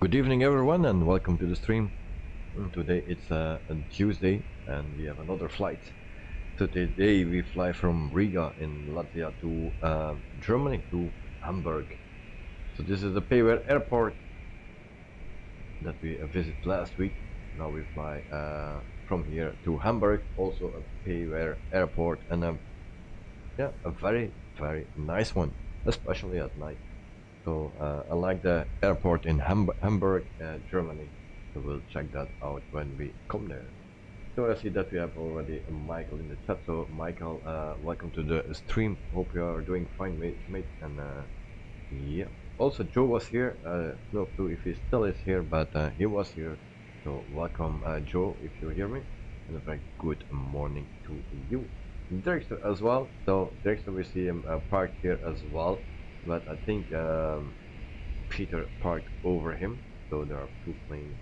Good evening everyone and welcome to the stream. Today it's a Tuesday and we have another flight. So today we fly from Riga in Latvia to Germany to Hamburg. So this is the BAe146 airport that we visited last week. Now we fly from here to Hamburg, also a BAe146 airport, and yeah, a very nice one, especially at night. So I like the airport in Hamburg, Germany. So we'll check that out when we come there. So I see that we have already Michael in the chat. So Michael, welcome to the stream. Hope you are doing fine, mate. And yeah, also Joe was here. No clue if he still is here, but he was here. So welcome, Joe, if you hear me. And a very good morning to you. Derekster as well. So Derekster, we see him parked here as well. But I think Peter parked over him, so there are two planes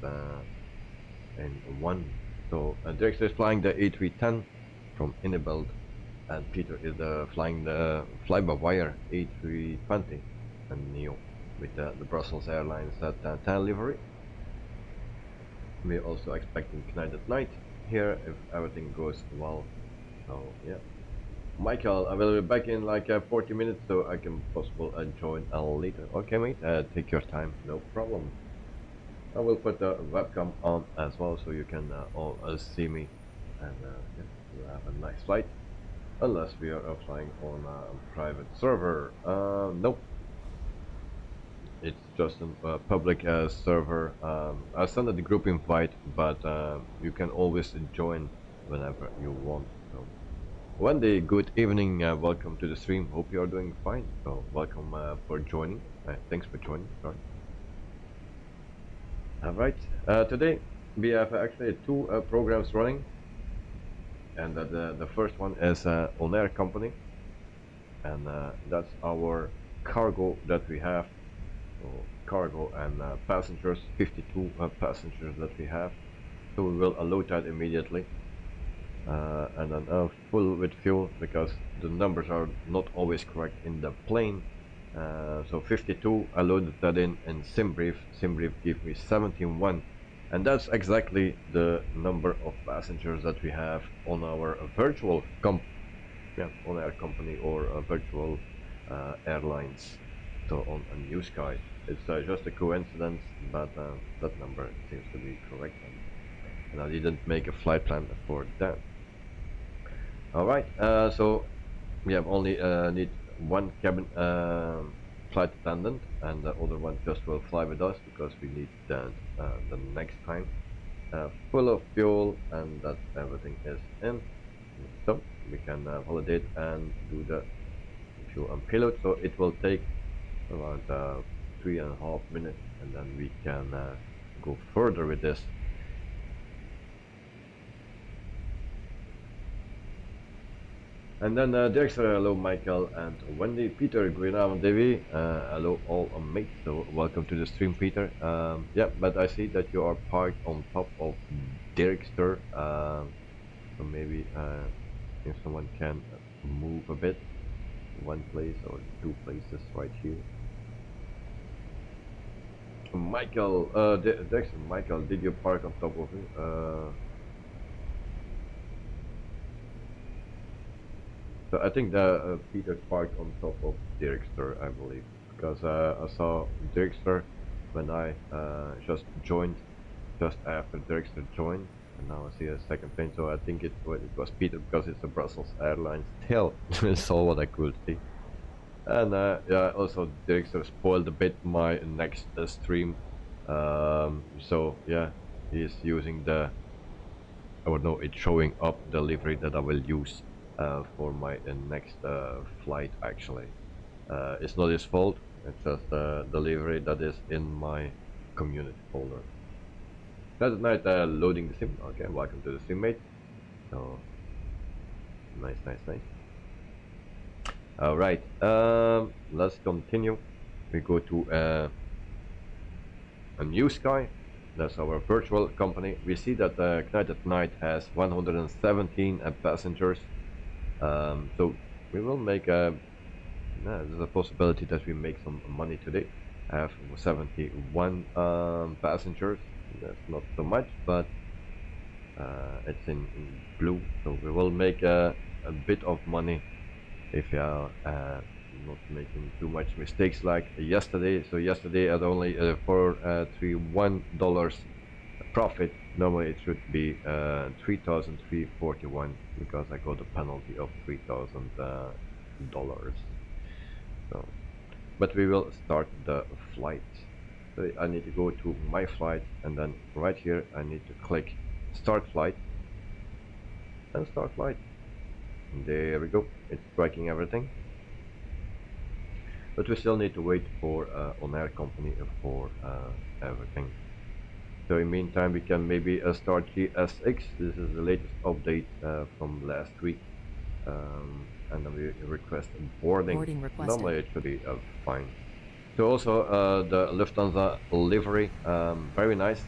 in one. So Derek is flying the A310 from Innebelt, and Peter is flying the fly-by-wire A320 and Neo with the Brussels Airlines at 10 livery. We're also expecting tonight at night here if everything goes well. So yeah. Michael, I will be back in like 40 minutes, so I can possibly join later. Okay, mate, take your time, no problem. I will put the webcam on as well, so you can all see me, and yeah, we'll have a nice flight. Unless we are flying on a private server. Nope. It's just a public server. I'll send the group invite, but you can always join whenever you want. So. Wendy, good evening, welcome to the stream. Hope you are doing fine. So welcome for joining. Thanks for joining. Sorry. Alright, today we have actually two programs running, and the first one is ONAIR company, and that's our cargo that we have. So cargo and passengers, 52 passengers that we have. So we will load that immediately. And then full with fuel, because the numbers are not always correct in the plane. So 52, I loaded that in SimBrief. SimBrief gave me 17.1, and that's exactly the number of passengers that we have on our virtual on our company or virtual airlines. So on NEWSKY, it's just a coincidence, but that number seems to be correct, and I didn't make a flight plan for that. Alright, so we have only need one cabin flight attendant, and the other one just will fly with us because we need that the next time. Full of fuel, and that everything is in. So we can validate and do the fuel and payload. So it will take around 3.5 minutes, and then we can go further with this. And then Dexter, hello Michael and Wendy, Peter, goedenavond DW, hello all mates, so welcome to the stream Peter. Yeah, but I see that you are parked on top of Derekster, so maybe if someone can move a bit, one place or two places right here. Michael, Dexter, Michael, did you park on top of it? So I think that Peter parked on top of Derekster, I believe, because I saw Derekster when I just joined, just after Derekster joined, and now I see a second plane. So I think it was Peter, because it's a Brussels Airlines tail. That's all what I could see. And yeah, also Derekster spoiled a bit my next stream. So yeah, he's using the, or no, it's showing up the livery that I will use for my next flight. Actually, it's not his fault, it's just the livery that is in my community folder. That's night loading the sim. Okay, welcome to the sim, mate. So nice. All right, let's continue. We go to a NEWSKY. That's our virtual company. We see that Knight at Night has 117 passengers. So we will make there's a possibility that we make some money today. have 71 passengers. That's not so much, but it's in blue, so we will make a bit of money if you are not making too much mistakes like yesterday. So yesterday at only $431 profit. Normally it should be 3,341 because I got a penalty of $3,000. So, but we will start the flight. So I need to go to my flight, and then right here I need to click start flight and start flight. And there we go. It's tracking everything. But we still need to wait for ONAIR company for everything. So in the meantime, we can maybe start GSX. This is the latest update from last week. And then we request boarding. Normally it should be fine. So also the Lufthansa livery, very nice.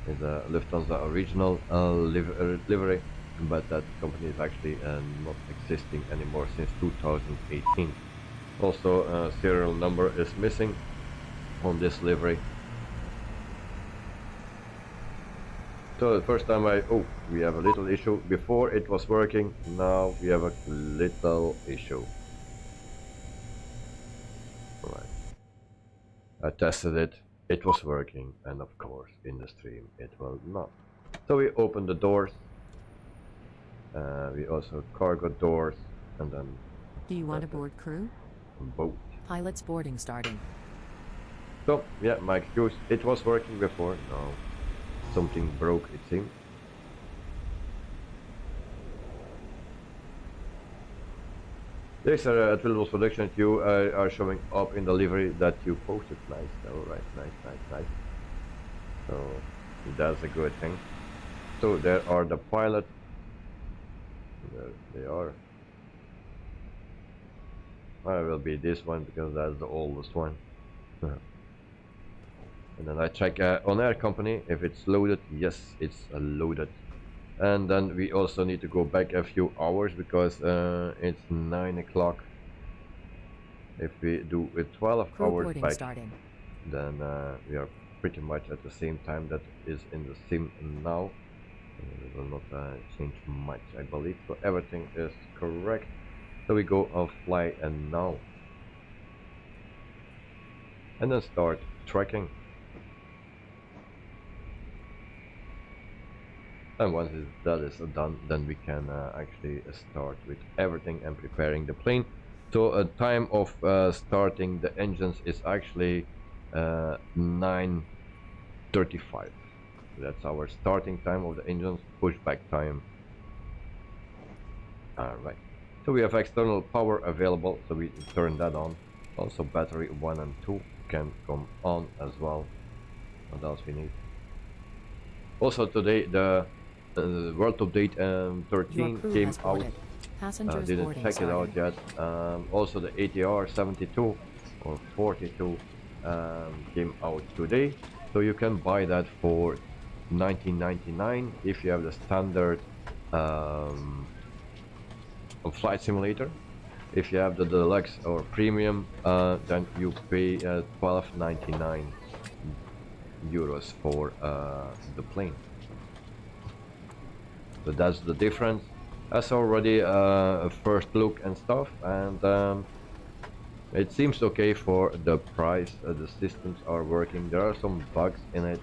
It's a Lufthansa original livery, but that company is actually not existing anymore since 2018. Also serial number is missing on this livery. So the first time we have a little issue. Before it was working, now we have a little issue. Alright. I tested it, it was working, and of course in the stream it will not. So we open the doors. We also cargo doors, and then... Do you want to board crew? Boat. Pilot's boarding starting. So, yeah, my excuse. It was working before. No. Something broke, it seems. These are Attribution production you are showing up in the livery that you posted. Nice. Alright, nice. So, that's a good thing. So, there are the pilots. There they are. I will be this one because that's the oldest one. And then I check ONAIR company if it's loaded. Yes, it's loaded. And then we also need to go back a few hours because it's 9 o'clock. If we do it 12 hours back, then we are pretty much at the same time that is in the sim now. It will not change much, I believe. So everything is correct. So we go on fly and now. And then start tracking. And once that is done, then we can actually start with everything and preparing the plane. So a time of starting the engines is actually 9:35. That's our starting time of the engines, pushback time. Alright, so we have external power available, so we turn that on. Also battery 1 and 2 can come on as well. What else we need? Also today the World Update 13 came out. Didn't check it out yet. Also the ATR 72 or 42 came out today. So you can buy that for $19.99 if you have the standard flight simulator. If you have the deluxe or premium, then you pay €12.99 for the plane. So that's the difference. That's already a first look and stuff, and it seems okay for the price. The systems are working. There are some bugs in it.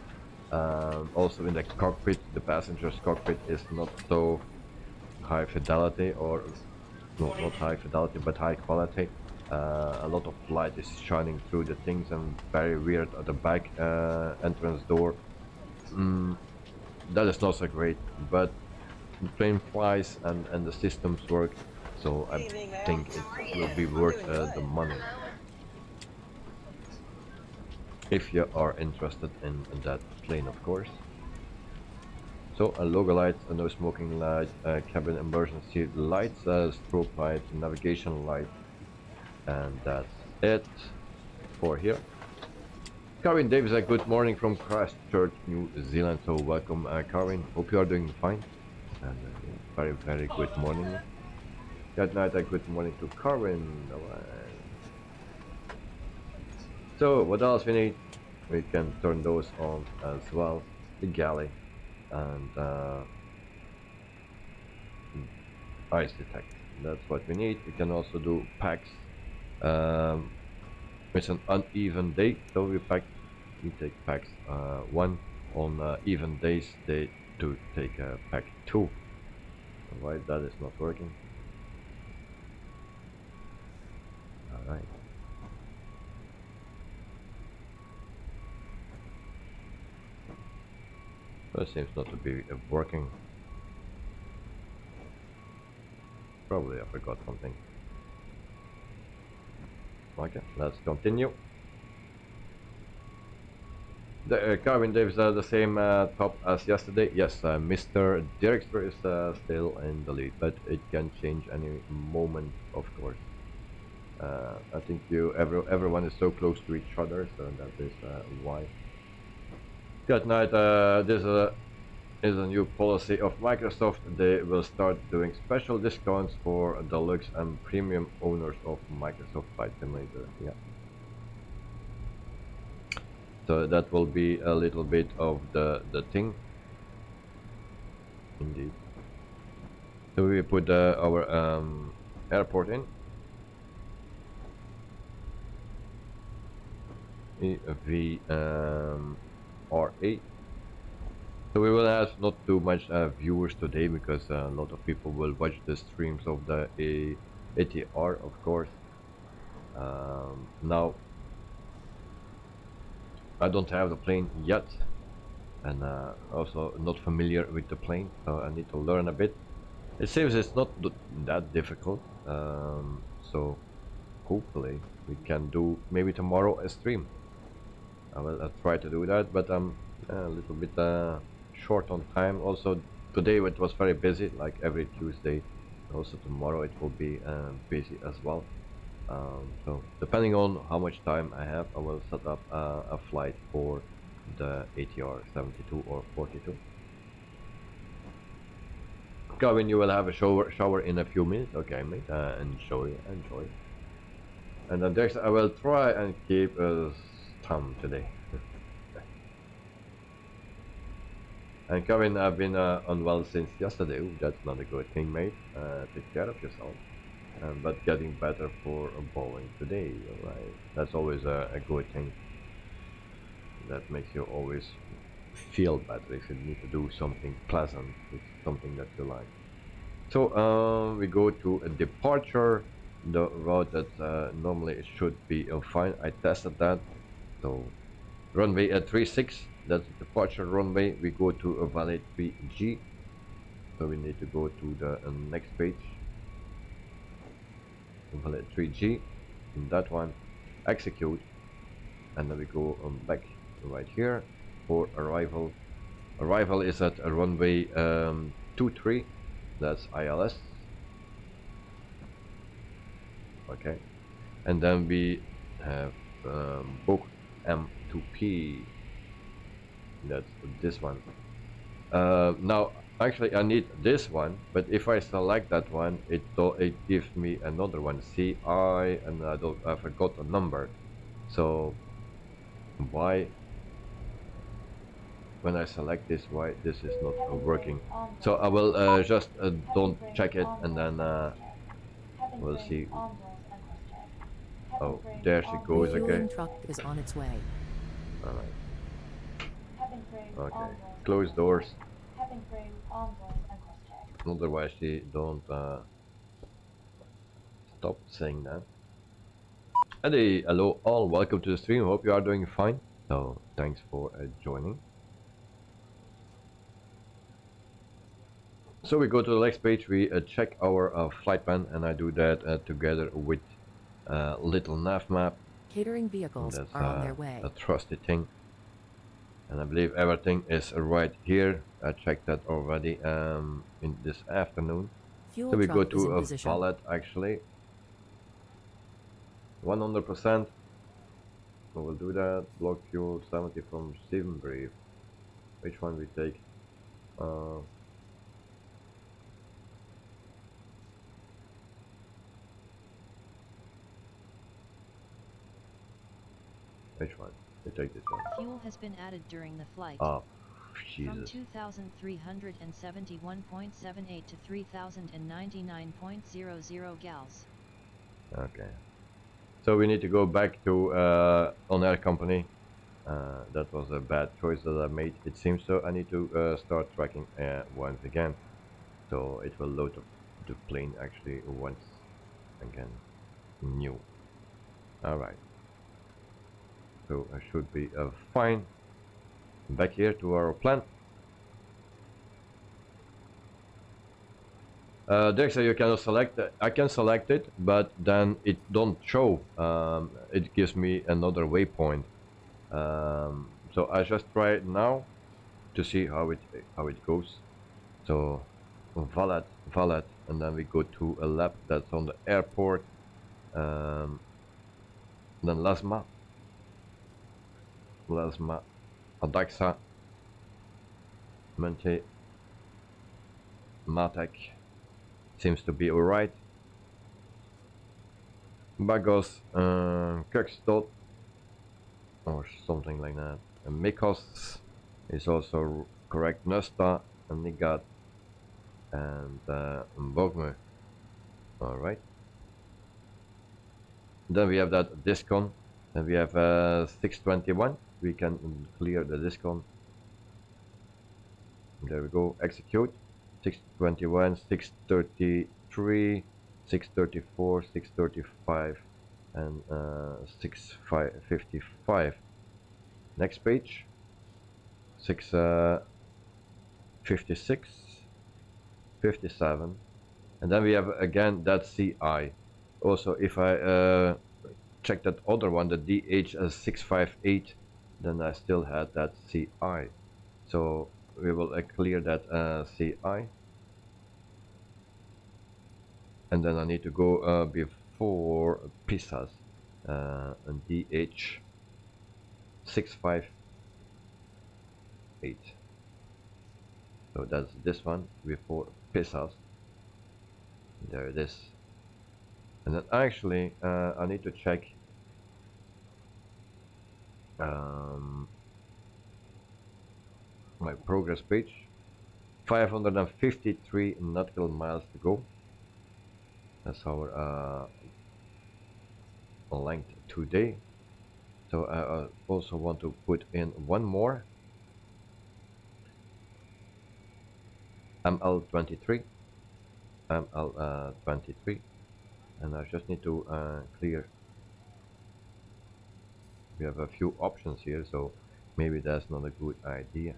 Also in the cockpit, the passenger's cockpit is not so high fidelity, or not high fidelity but high quality. A lot of light is shining through the things and very weird at the back entrance door. That is not so great, but the plane flies and the systems work, so I think it will be worth the money if you are interested in that plane, of course. So a logo light, a no smoking light, cabin emergency lights, strobe light, navigation light, and that's it for here. Karin Davis, good morning from Christchurch, New Zealand. So welcome, Karin. Hope you are doing fine. And very good morning. Good night, good morning to Karin. So what else we need? We can turn those on as well. The galley and ice detect. That's what we need. We can also do packs. It's an uneven day, so we take packs 1 on even days. They do take pack 2. Why that is not working? All right. That seems not to be working. Probably I forgot something. Okay, let's continue. The Carvin Dave's the same top as yesterday. Yes, Mr. Director is still in the lead, but it can change any moment, of course. I think everyone is so close to each other, so that is why. Good night. This is a new policy of Microsoft. They will start doing special discounts for deluxe and premium owners of Microsoft Flight Simulator. Yeah. So that will be a little bit of the thing. Indeed. So we put our airport in. EVRA. So we will have not too much viewers today because a lot of people will watch the streams of the ATR, of course. Now I don't have the plane yet, and also not familiar with the plane, so I need to learn a bit. It seems it's not that difficult, so hopefully we can do maybe tomorrow a stream. I will try to do that, but I'm a little bit short on time. Also today it was very busy, like every Tuesday. Also tomorrow it will be busy as well. So depending on how much time I have, I will set up a flight for the ATR 72 or 42. Gavin, you will have a shower in a few minutes. Okay, mate. Enjoy. And then next, I will try and keep Tom today. And Kevin, I've been unwell since yesterday. Ooh, that's not a good thing, mate. Take care of yourself. But getting better for Boeing today, right? That's always a good thing. That makes you always feel better if you need to do something pleasant. It's something that you like. So we go to a departure. The route that normally it should be fine. I tested that. So runway at 36. That's the departure runway. We go to a valet 3G. So we need to go to the next page. Valet 3G. In that one, execute, and then we go back right here for arrival. Arrival is at a runway 23. That's ILS. Okay, and then we have book M2P. That's this one. Now actually I need this one, but if I select that one, it gives me another one, CI, and I forgot the number. So why when I select this, why this is not working? So I will just don't check it, and then we'll see. Oh, there she goes again. Refueling truck is on its way. All right. Okay, close doors. Otherwise she don't stop saying that. Hey, hello all, welcome to the stream. Hope you are doing fine. So thanks for joining. So we go to the next page. We check our flight plan, and I do that together with little nav map. Catering vehicles are on their way. A trusted thing. And I believe everything is right here. I checked that already in this afternoon. Fuel so we go truck is in to a position. valet actually. 100%. So we'll do that. Block fuel 70 from Steven Brief. Which one we take? Which one? We take this one. Fuel has been added during the flight. Oh, From Jesus. 2,371.78 to 3,099.00 gals. Okay. So we need to go back to ONAIR company. That was a bad choice that I made, it seems. So I need to start tracking once again. So it will load the plane actually once again new. Alright. So I should be fine. Back here to our plan. Dexter, you cannot select it. I can select it, but then it don't show. It gives me another waypoint. So I just try it now to see how it goes. So valet, and then we go to a lab that's on the airport. Then Lasma, Adaxa, Mente, Matek seems to be alright. Bagos, Kirkstot, or something like that. And Mikos is also correct. Nusta, and Nigat, and Bogme. Alright. Then we have that discon. Then we have 621. We can clear the discon. There we go. Execute. 621, 633, 634, 635, and 655. Next page. 656, 57, and then we have again that CI. Also, if I check that other one, the DH as 658, then I still had that CI. So we will clear that CI, and then I need to go before PISAS and DH 658. So that's this one before PISAS. There it is. And then actually I need to check my progress page. 553 nautical miles to go. That's our length today. So I also want to put in one more. ML23. ML23. And I just need to clear. We have a few options here, so maybe that's not a good idea.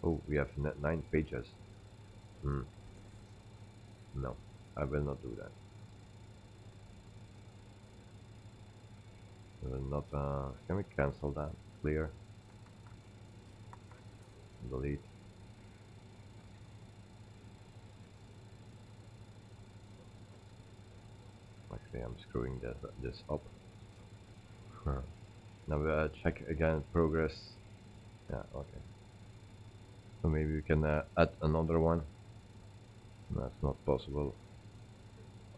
Oh, we have 9 pages. No, I will not do that. I will not. Can we cancel that? Clear. Delete. Actually, I'm screwing this up. Now we check again progress. Yeah, okay. So maybe we can add another one. That's not possible.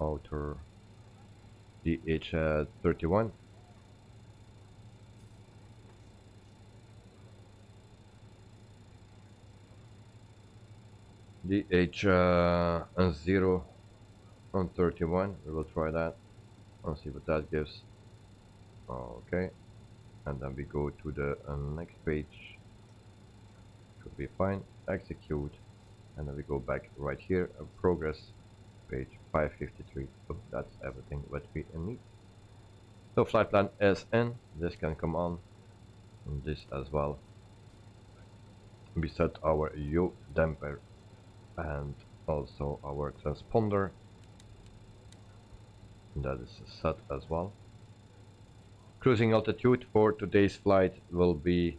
Outer DH31. DH0 on 31. We will try that and see what that gives. Okay, and then we go to the next page. Should be fine. Execute, and then we go back right here. Progress page 553. So that's everything what we need. So flight plan SN. This can come on, and this as well. We set our yaw damper and also our transponder. That is set as well. Cruising altitude for today's flight will be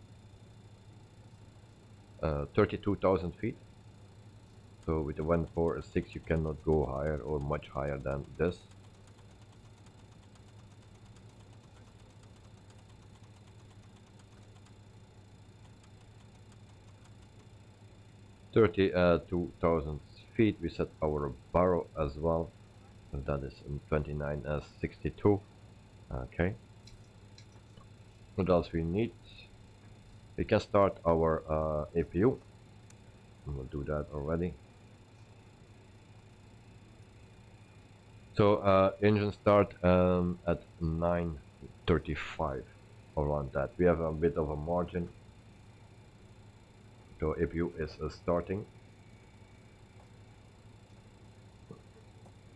32,000 feet. So with the 146 you cannot go higher or much higher than this. Two thousand feet. We set our barrow as well, and that is in 29 as 62. Okay. What else we need? We can start our APU. We'll do that already. So engine start at 9:35, around that. We have a bit of a margin. So APU is starting.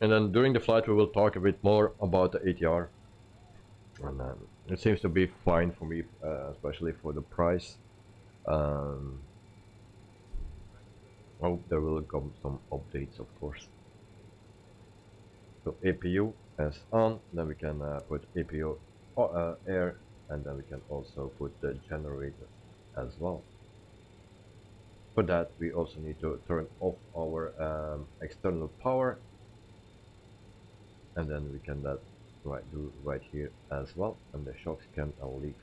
And then during the flight we will talk a bit more about the ATR. And it seems to be fine for me, especially for the price. Oh, there will come some updates, of course. So APU is on, then we can put APU air, and then we can also put the generator as well. For that we also need to turn off our external power, and then we can do right here as well, and the shocks can leave.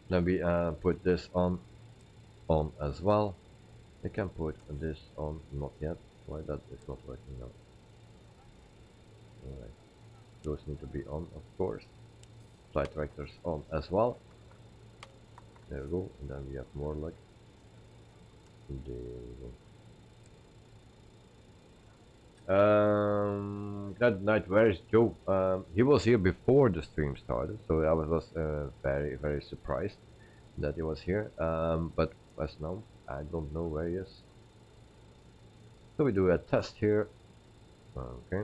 Then we put this on as well. I can put this on, not yet. Why that is not working now? Alright, those need to be on, of course. Flight directors on as well. There we go, and then we have more luck. There we go. That night, where is Joe? He was here before the stream started, so I was very surprised that he was here. But as now, I don't know where he is. So we do a test here. Okay.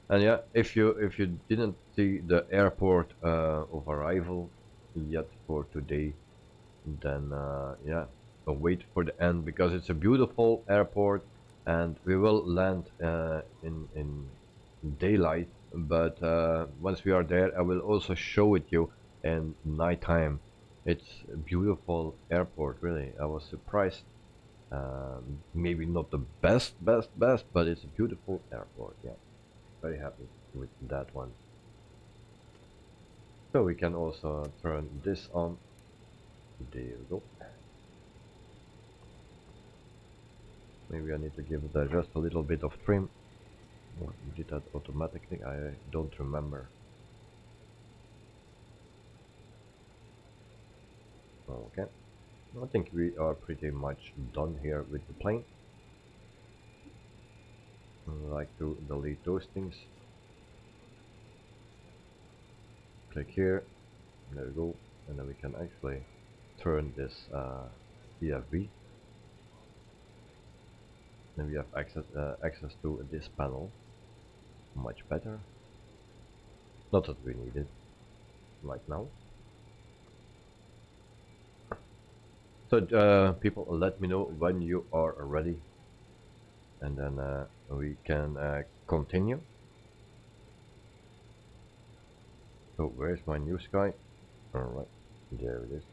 And yeah, if you didn't see the airport of arrival yet for today, then yeah, wait for the end, because it's a beautiful airport and we will land in daylight. But once we are there, I will also show it you in nighttime. It's a beautiful airport, really. I was surprised. Maybe not the best, but it's a beautiful airport. Yeah, very happy with that one. So we can also turn this on. There you go. Maybe I need to give it just a little bit of trim. Or did that automatically? I don't remember. Okay. I think we are pretty much done here with the plane. I like to delete those things. Click here. There we go. And then we can actually turn this CFB. Then we have access to this panel. Much better. Not that we need it right now. So people, let me know when you are ready, and then we can continue. So where's my NEWSKY? Alright, there it is.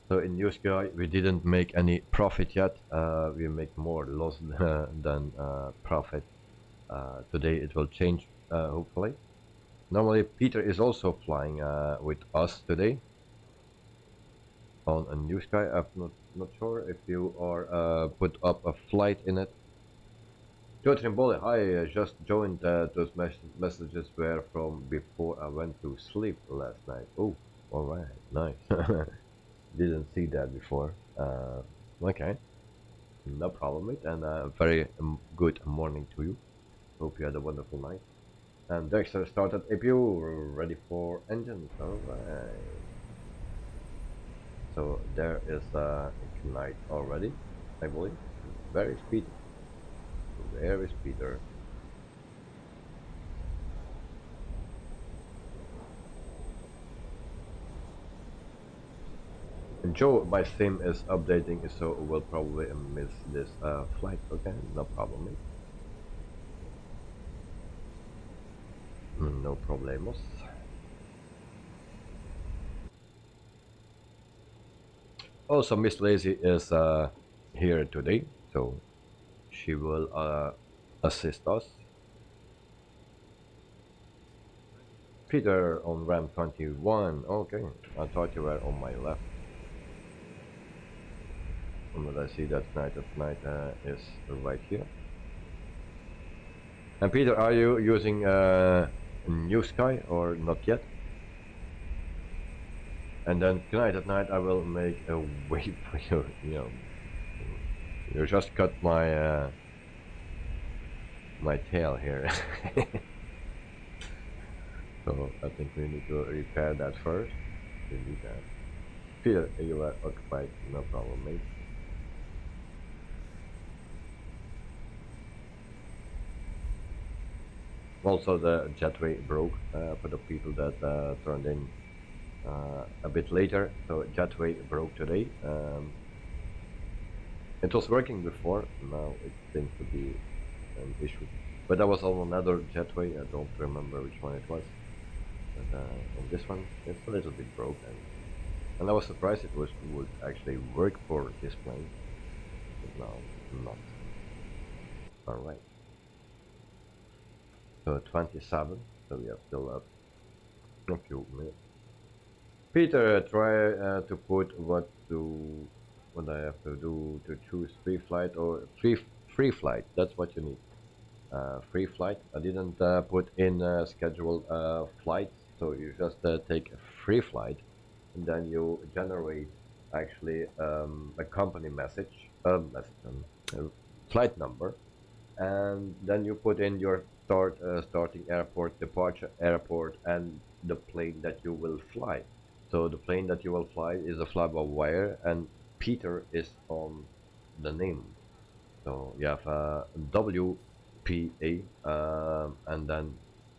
So in NEWSKY we didn't make any profit yet. We make more loss than profit. Today it will change, hopefully. Normally Peter is also flying with us today on a NEWSKY. I'm not sure if you are put up a flight in it. Joe Trimboli, hi, just joined. Those messages were from before I went to sleep last night. Oh, alright, nice. Didn't see that before. Okay, no problem, mate, and very good morning to you. Hope you had a wonderful night. And Dexter started APU, ready for engines. Alright. So there is ignite already, I believe. Where is Peter? Where is Peter? And Joe, my sim is updating, so we'll probably miss this flight. Okay, no problem, mate. No problemos. Also, Miss Lazy is here today, so she will assist us. Peter on RAM 21. Okay, I thought you were on my left. And I see that night is right here. And Peter, are you using NEWSKY or not yet? And then tonight at night I will make a way for you. You just cut my my tail here. So I think we need to repair that first. We need that. Peter, you are occupied, no problem, mate. Also, the jetway broke for the people that turned in a bit later. So jetway broke today. It was working before, now it seems to be an issue. But that was on another jetway, I don't remember which one it was. But on this one, it's a little bit broken. And I was surprised it would actually work for this plane. But now, not. Alright. So 27, so we have still a few minutes. Peter, try to put what I have to do to choose free flight or free flight. That's what you need. Free flight. I didn't put in scheduled flights, so you just take a free flight, and then you generate actually a company message, flight number, and then you put in your starting airport, departure airport, and the plane that you will fly. So the plane that you will fly is a fly-by-wire, and Peter is on the name. So you have a WPA and then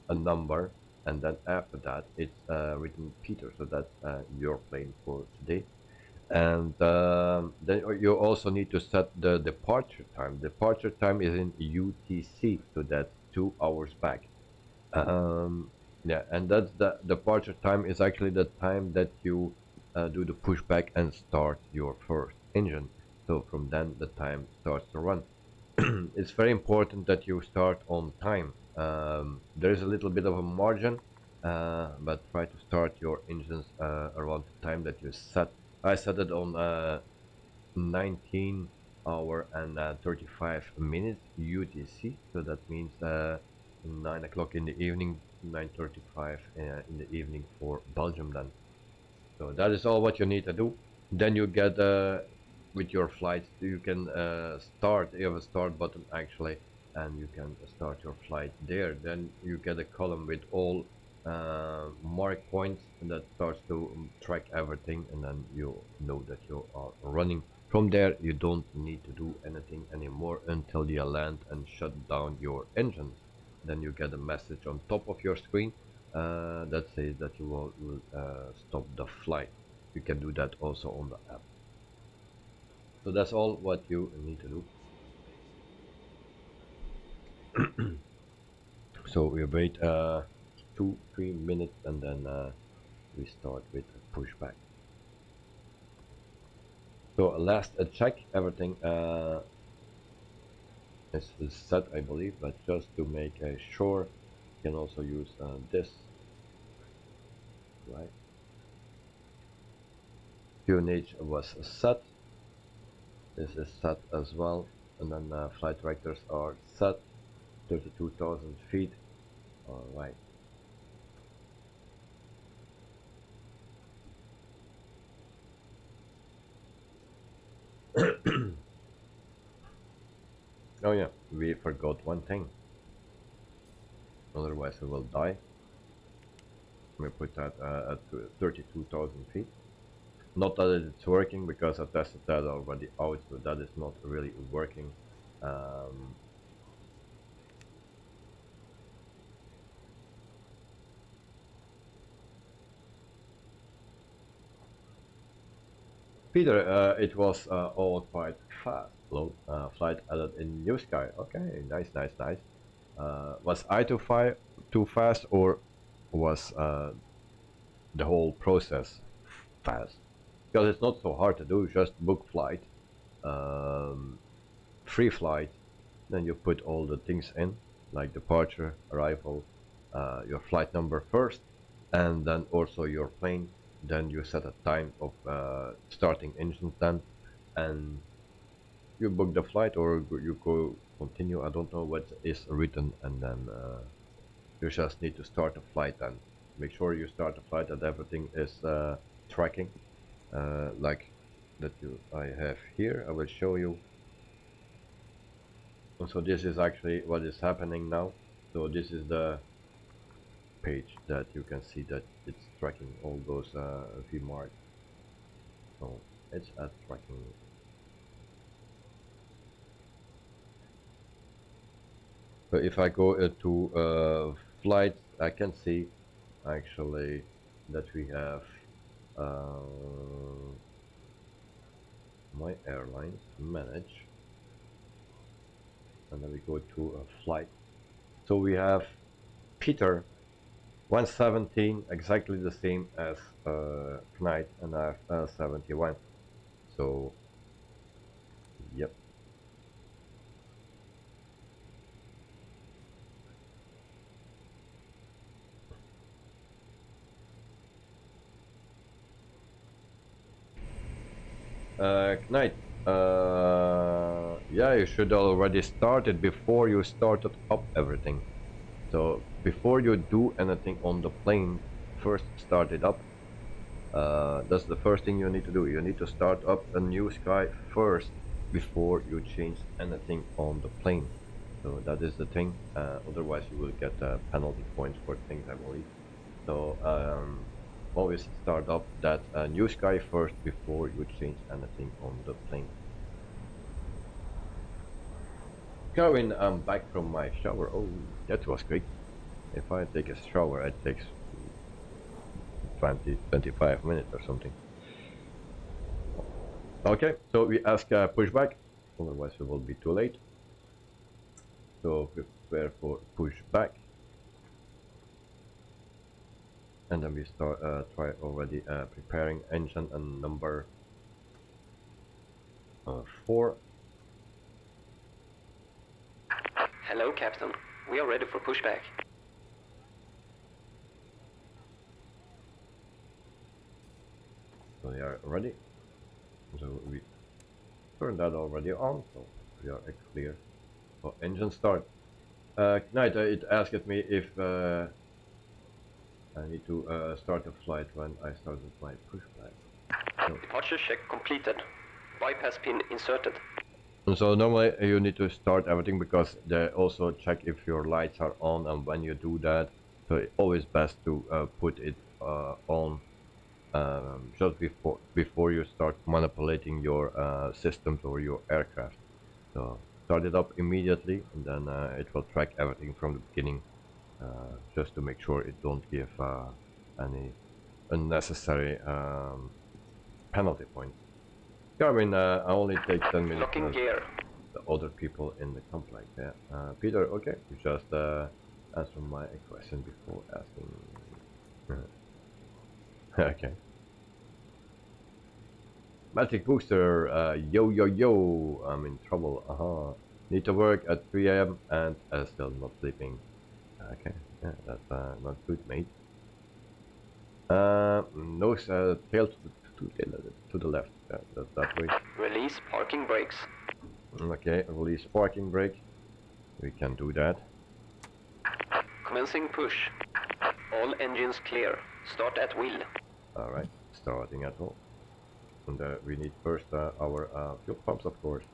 a number, and then after that it's written Peter. So that's your plane for today. And then you also need to set the departure time. Departure time is in UTC, so that's 2 hours back. Yeah, and that's the departure time is actually the time that you do the pushback and start your first engine. So from then the time starts to run. It's very important that you start on time. There is a little bit of a margin, but try to start your engines around the time that you set. I set it on 19 hour and 35 minutes UTC, so that means 9 o'clock in the evening, 9:35 in the evening for Belgium then. So that is all what you need to do. Then you get with your flights, you can start, you have a start button actually, and you can start your flight there. Then you get a column with all mark points, and that starts to track everything, and then you know that you are running. From there you don't need to do anything anymore until you land and shut down your engines. Then you get a message on top of your screen that says that you will stop the flight. You can do that also on the app. So that's all what you need to do. So we wait 2-3 minutes, and then we start with a pushback. So last check, everything is set, I believe, but just to make sure, you can also use this, right? QNH was set, this is set as well, and then flight directors are set, 32,000 feet, alright. Oh yeah, we forgot one thing. Otherwise we will die. We put that at 32,000 feet. Not that it's working, because I tested that already out, so that is not really working. Peter, it was all quite fast. Hello, flight added in NEWSKY. Okay, nice. Was I too fast, or was the whole process fast? Because it's not so hard to do. Just book flight, free flight, then you put all the things in, like departure, arrival, your flight number first, and then also your plane. Then you set a time of starting engines then, and you book the flight, or you go continue. I don't know what is written, and then you just need to start a flight. And make sure you start a flight that everything is tracking, like that I have here. I will show you. And so this is actually what is happening now. So this is the page that you can see that it's tracking all those V marks. So it's at tracking. So if I go to flights, I can see actually that we have my airlines manage, and then we go to a flight. So we have Peter 117, exactly the same as Knight, and I have 71. So yep. Knight, yeah, you should already started before you started up everything. So before you do anything on the plane, first start it up. That's the first thing you need to do. You need to start up a NEWSKY first before you change anything on the plane. So that is the thing. Otherwise you will get penalty points for things, I believe. So always start up that NEWSKY first before you change anything on the plane. Going, I'm back from my shower. Oh, that was quick. If I take a shower, it takes 20-25 minutes or something. Okay, so we ask pushback, otherwise we will be too late. So prepare for pushback. And then we start try already preparing engine and number 4. Hello, Captain. We are ready for pushback. So we are ready. So we turn that already on, so we are clear for engine start. Knight, it asked me if I need to start a flight when I started my pushback. So, departure check completed. Bypass pin inserted. and so normally you need to start everything because they also check if your lights are on, and when you do that, so it's always best to put it on just before you start manipulating your systems or your aircraft. So start it up immediately, and then it will track everything from the beginning. Just to make sure it don't give any unnecessary penalty points. Garmin, I only take 10 minutes. Locking gear. The other people in the complex. Yeah. Peter, okay, you just answer my question before asking. Okay. Magic Booster, yo yo yo, I'm in trouble. Need to work at 3 AM and still not sleeping. Okay, yeah, that's not good, mate. Nose tail to the left. Yeah, that's that way. Release parking brakes. Okay, release parking brake. We can do that. Commencing push. All engines clear. Start at will. Alright, starting at all. And we need first our fuel pumps, of course.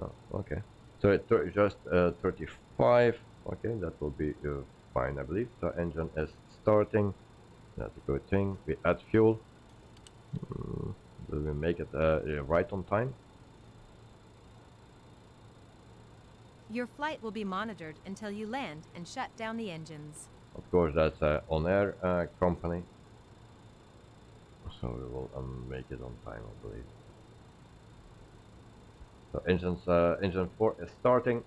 Oh, okay. So just 35. Okay, that will be fine, I believe. The engine is starting. That's a good thing. We add fuel. Will we make it right on time? Your flight will be monitored until you land and shut down the engines. Of course, that's ONAIR company. So we will make it on time, I believe. So engine 4 is starting.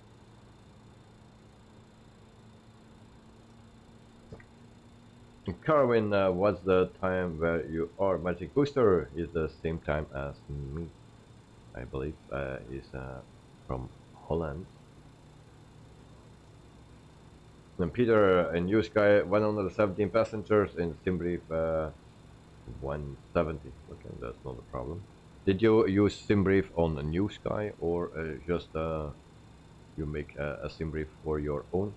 Carwin, what's the time where you are? Magic Booster is the same time as me, I believe. Is from Holland. And Peter in NEWSKY 117 passengers, in Simbrief 170. Okay, that's not a problem. Did you use Simbrief on a NEWSKY or just you make a sim brief for your own.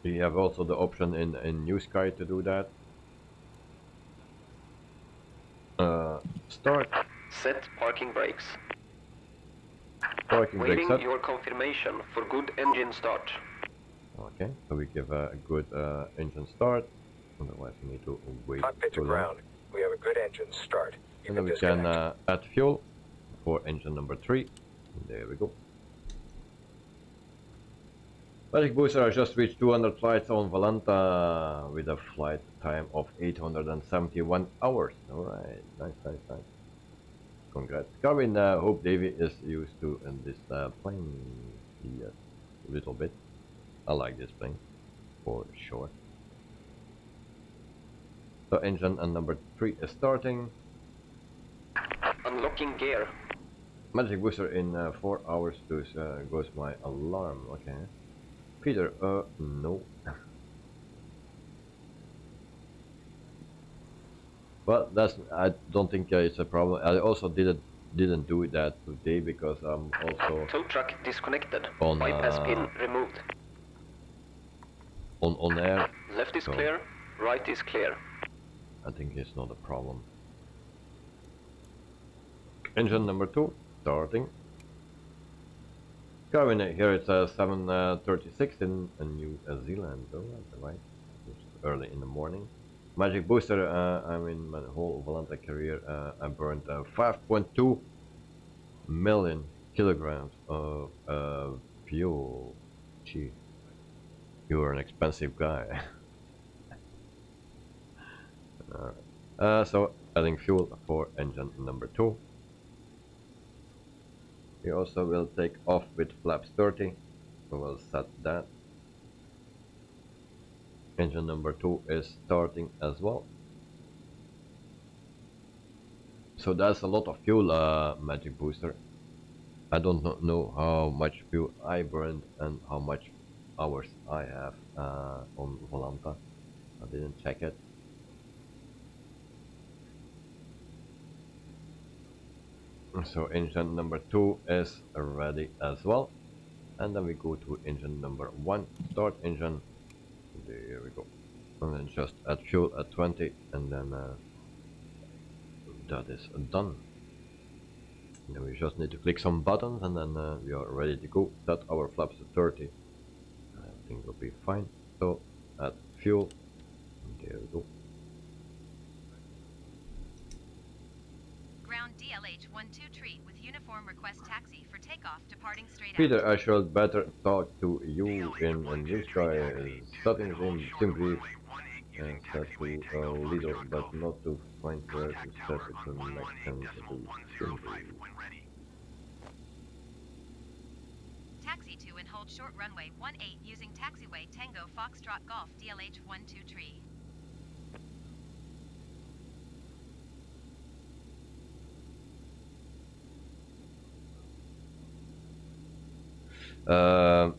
You have also the option in NEWSKY to do that. Start. Set parking brakes. Parking brake Waiting set. your confirmation for good engine start. Okay, so we give a good engine start. Otherwise, we need to wait Cockpit to too long. ground. We have a good engine start. You And then we disconnect. can add fuel for engine number 3. There we go. Magic Booster has just reached 200 flights on Volanta with a flight time of 871 hours. Alright, nice, nice, nice. Congrats. Carvin, hope Davey is used to this plane. Yes, a little bit. I like this plane, for sure. So engine and number 3 is starting. Unlocking gear. Magic Booster in 4 hours goes my alarm. Okay. Peter, no. Well, I don't think it's a problem. I also didn't do that today because I'm also Tow truck disconnected. on Bypass pin removed. on ONAIR. Left is So- clear, right is clear. I think it's not a problem. Engine number 2 starting. Carvin, here it's 7:36 in New Zealand. Oh, that's right. It's early in the morning. Magic Booster, I mean my whole Volanta career, I burned 5.2 million kilograms of fuel. Gee, you're an expensive guy. Alright. So adding fuel for engine number 2. We also will take off with flaps 30. So we'll set that. Engine number 2 is starting as well. So that's a lot of fuel, Magic Booster. I don't know how much fuel I burned and how much hours I have on Volanta. I didn't check it. So engine number 2 is ready as well. And then we go to engine number 1. Start engine. There we go. And then just add fuel at 20 and then that is done. And then we just need to click some buttons and then we are ready to go. Set our flaps to 30. I think we'll be fine. So add fuel. There we go. Ground DLH-12 with uniform request taxi for takeoff departing straight Peter, I should better talk to you in NEWSKY. Settings in simply set to Lido, but not to find where to set the connection to simply. Taxi to and hold short runway 18 using taxiway Tango Foxtrot Golf DLH-12.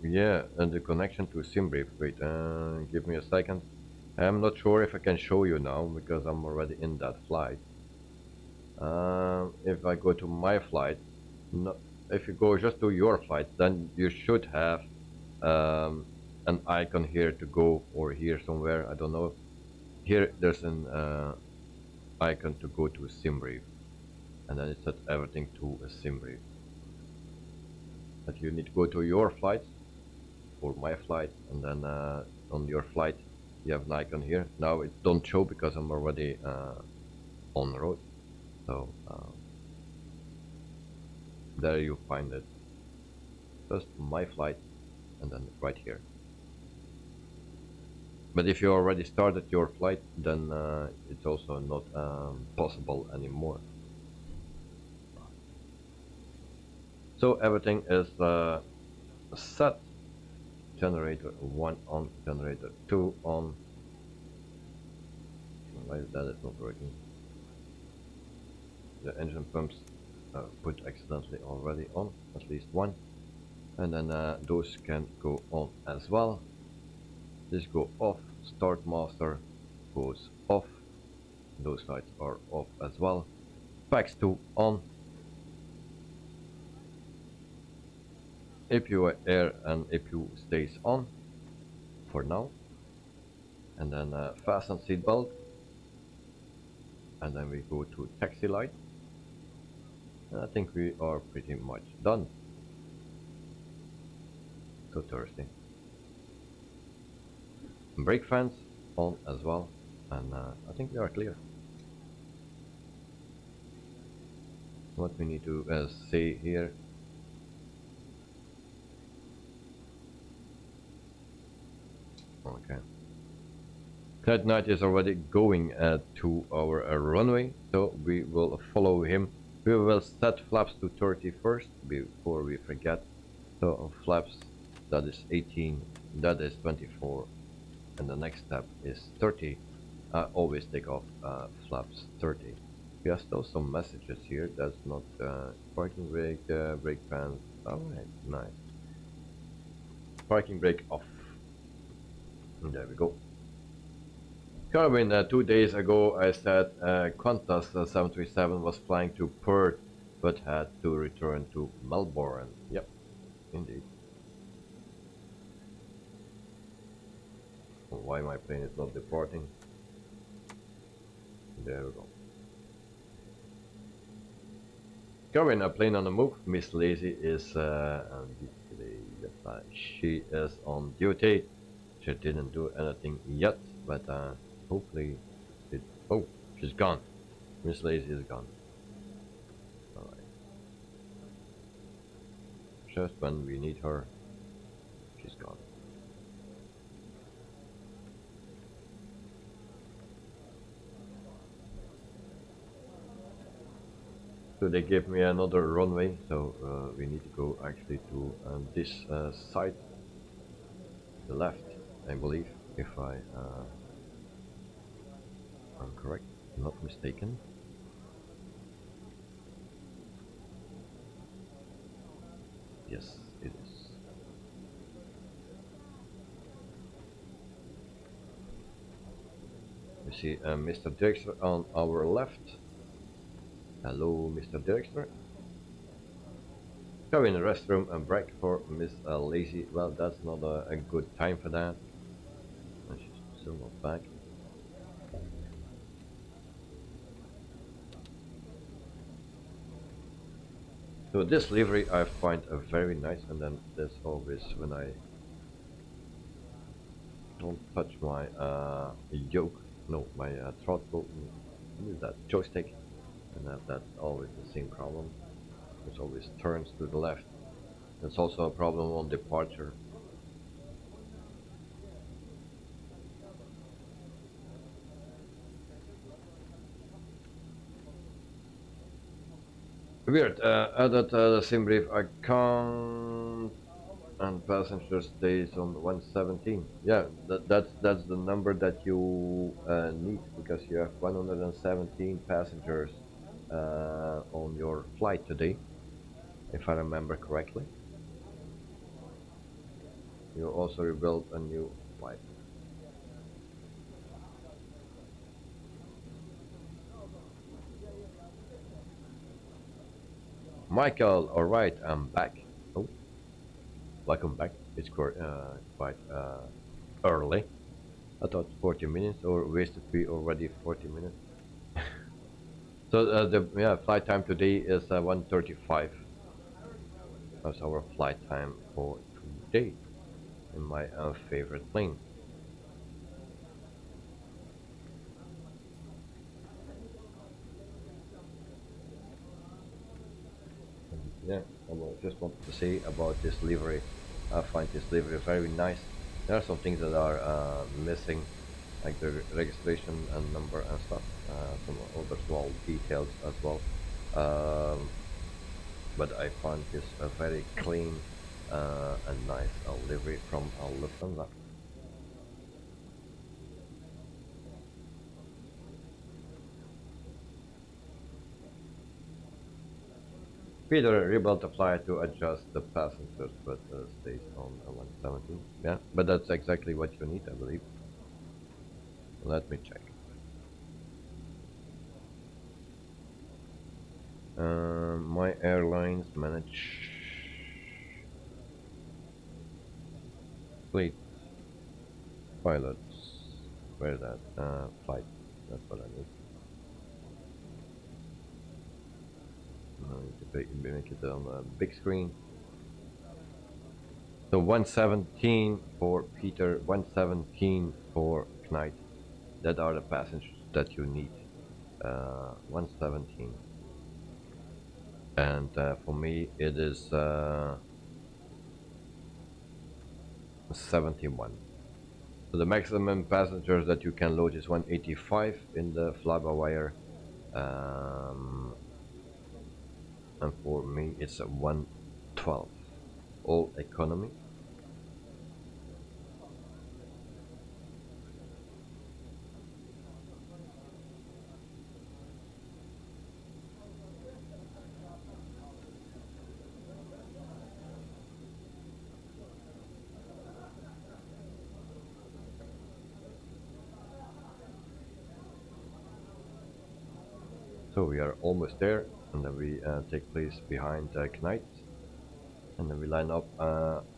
Yeah, and the connection to SimBrief. Wait, give me a second. I'm not sure if I can show you now because I'm already in that flight. If I go to my flight, no, if you go just to your flight, then you should have an icon here to go, or here somewhere, I don't know. Here there's an icon to go to SimBrief, and then it set everything to a SimBrief. But you need to go to your flight, or my flight, and then on your flight you have an icon here. Now it don't show because I'm already on the road, so there you find it. Just my flight, and then right here. But if you already started your flight, then it's also not possible anymore. So everything is set. Generator 1 on, generator 2 on. Why that is not working? The engine pumps put accidentally already on, at least one. And then those can go on as well. This go off. Thrustmaster goes off. Those lights are off as well. Packs 2 on. APU air and APU stays on for now, and then fasten seat belt, and then we go to taxi light. And I think we are pretty much done. So thirsty. Brake fans on as well, and I think we are clear. What we need to say here. Okay. That knight is already going to our runway, so we will follow him. We will set flaps to 30 first before we forget. So flaps, that is 18, that is 24, and the next step is 30. I always take off flaps 30. We have still some messages here. That's not parking brake, brake fans. Alright, nice. Parking brake off. And there we go. Carwin, 2 days ago I said Qantas 737 was flying to Perth but had to return to Melbourne. Yep, indeed. Why my plane is not departing? There we go. Carwin, a plane on the move. Miss Lazy is she is on duty. She didn't do anything yet, but hopefully it. Oh, she's gone. Miss Lazy is gone. Alright. Just when we need her, she's gone. So they gave me another runway, so we need to go actually to this side, the left, I believe, if I am correct, not mistaken. Yes, it is. We see Mr. Dirkster on our left. Hello, Mr. Dirkster. Go in the restroom and break for Miss Lazy. Well, that's not a good time for that. And she's still not back. So this livery I find very nice, and then there's always when I don't touch my yoke, no, my throttle, use that joystick. And that's always the same problem. It always turns to the left. There's also a problem on departure. Weird. Added the same brief account and passenger stays on 117. Yeah, that's the number that you need, because you have 117 passengers on your flight today, if I remember correctly. You also rebuilt a new flight. Michael, alright, I'm back. Oh, welcome back. It's quite early. I thought 40 minutes, or wasted we already 40 minutes. So the flight time today is 1:35. That's our flight time for today in my favorite plane. Yeah, I just wanted to say about this livery. I find this livery very nice. There are some things that are missing, like the registration and number and stuff. Some other small details as well. But I find this a very clean and nice livery from Lufthansa. Peter, rebuilt the flight to adjust the passengers, but stays on 117. Yeah, but that's exactly what you need, I believe. Let me check. My airlines manage. Fleet. Pilots. Where's that? Flight. That's what I need. I need to make it on a big screen. So 117 for Peter, 117 for Knight. That are the passengers that you need. 117. And for me it is 71. So the maximum passengers that you can load is 185 in the fly-by-wire, and for me it's a 112, all economy. So we are almost there, and then we take place behind Knight, and then we line up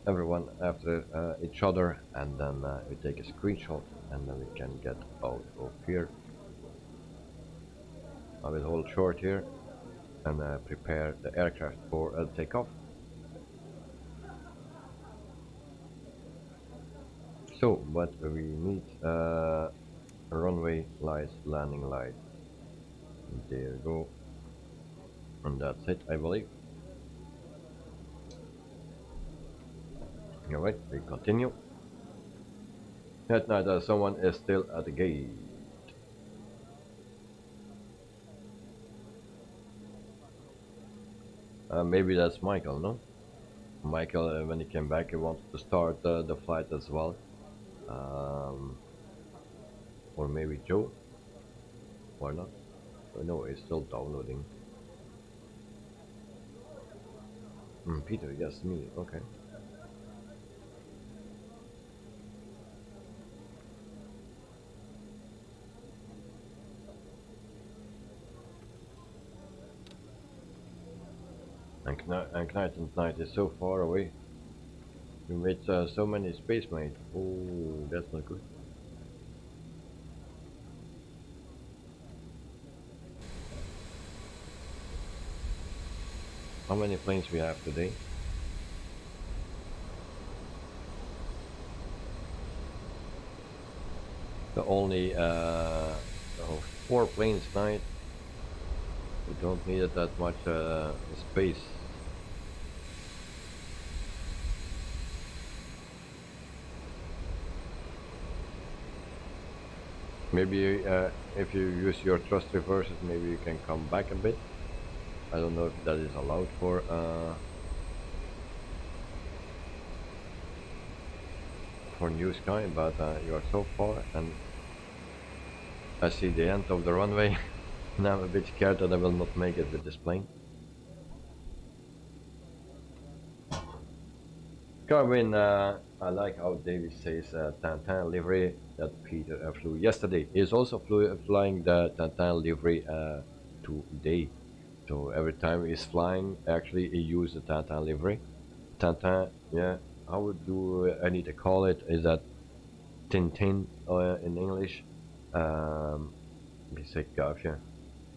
everyone after each other, and then we take a screenshot, and then we can get out of here. I will hold short here and prepare the aircraft for takeoff. So what we need, runway lights, landing lights. There you go, and that's it, I believe. Alright, we continue. At night, someone is still at the gate. Maybe that's Michael, no? Michael, when he came back, he wanted to start the flight as well. Or maybe Joe, or not. No, it's still downloading. Peter, yes, me, okay. And Knight is so far away. We made so many space mates. Oh, that's not good. How many planes we have today? The only 4 planes tonight. We don't need that much space. Maybe if you use your thrust reversers, maybe you can come back a bit. I don't know if that is allowed for NEWSKY, but you are so far, and I see the end of the runway, and I'm a bit scared that I will not make it with this plane. Carwin, I like how David says Tintin livery that Peter flew yesterday. He is also flying the Tintin livery today. So every time he's flying, actually he uses the Tintin livery. Tintin, yeah, how do I need to call it? Is that Tintin in English? We say Gaafje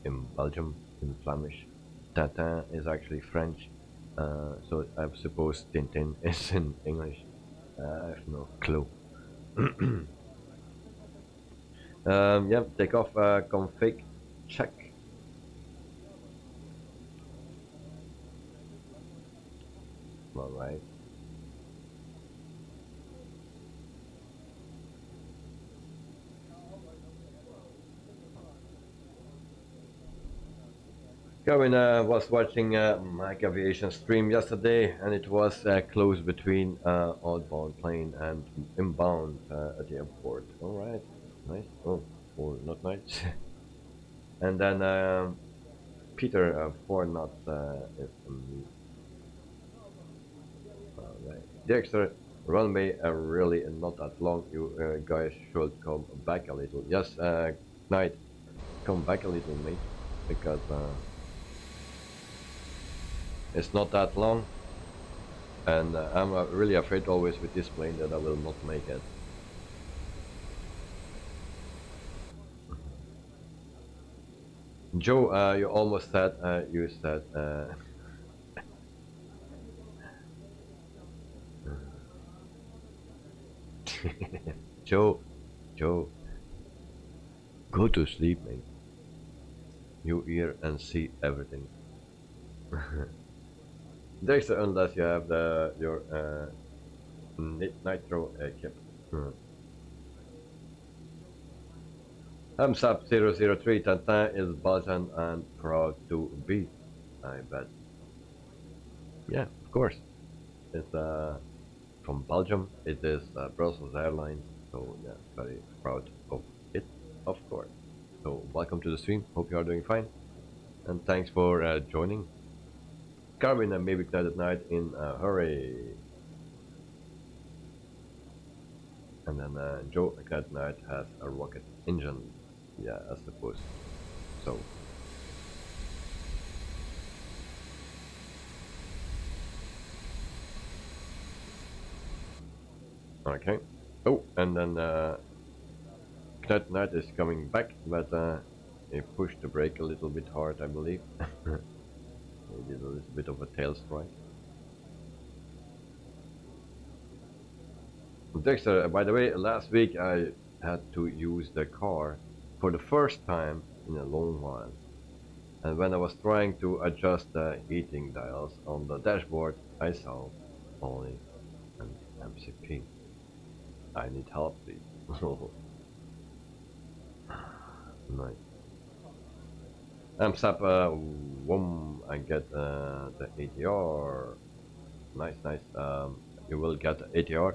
in Belgium, in Flemish. Tintin is actually French. So I suppose Tintin is in English. I have no clue. Yeah, take off config check. All right. Kevin was watching Mike Aviation stream yesterday, and it was close between outbound plane and inbound at the airport. All right, nice. Oh, or not nice. And then Peter 4 knots is me. All right, the extra runway really not that long. You guys should come back a little. Yes, Knight, come back a little, mate, because. It's not that long. And I'm really afraid always with this plane that I will not make it. Joe, you almost said, you said, Joe, go to sleep, mate. You hear and see everything. Dexter, unless you have your nitro kit. Hamsap 003 Tantin is Belgian and proud to be, I bet. Yeah, of course. It's from Belgium. It is Brussels Airlines, so yeah, very proud of it, of course. So welcome to the stream. Hope you are doing fine, and thanks for joining. Carvin and maybe Clouded Night in a hurry. And then Joe Clouded Night has a rocket engine. Yeah, I suppose. So. Okay. Oh, and then Clouded Night is coming back, but he pushed the brake a little bit hard, I believe. He did a little bit of a tail strike. Dexter, by the way, last week I had to use the car for the first time in a long while. And when I was trying to adjust the heating dials on the dashboard, I saw only an MCP. I need help, please. Nice. MSAP, I get the ATR. Nice. You will get the ATR.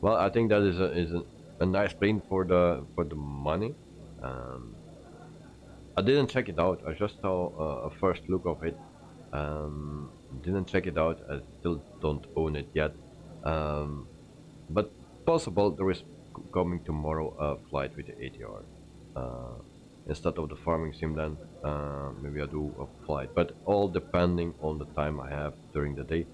Well, I think that is a nice plane for the money. I didn't check it out. I just saw a first look of it. Didn't check it out. I still don't own it yet. But possible there is coming tomorrow a flight with the ATR. Instead of the farming sim, then maybe I do a flight. But all depending on the time I have during the day.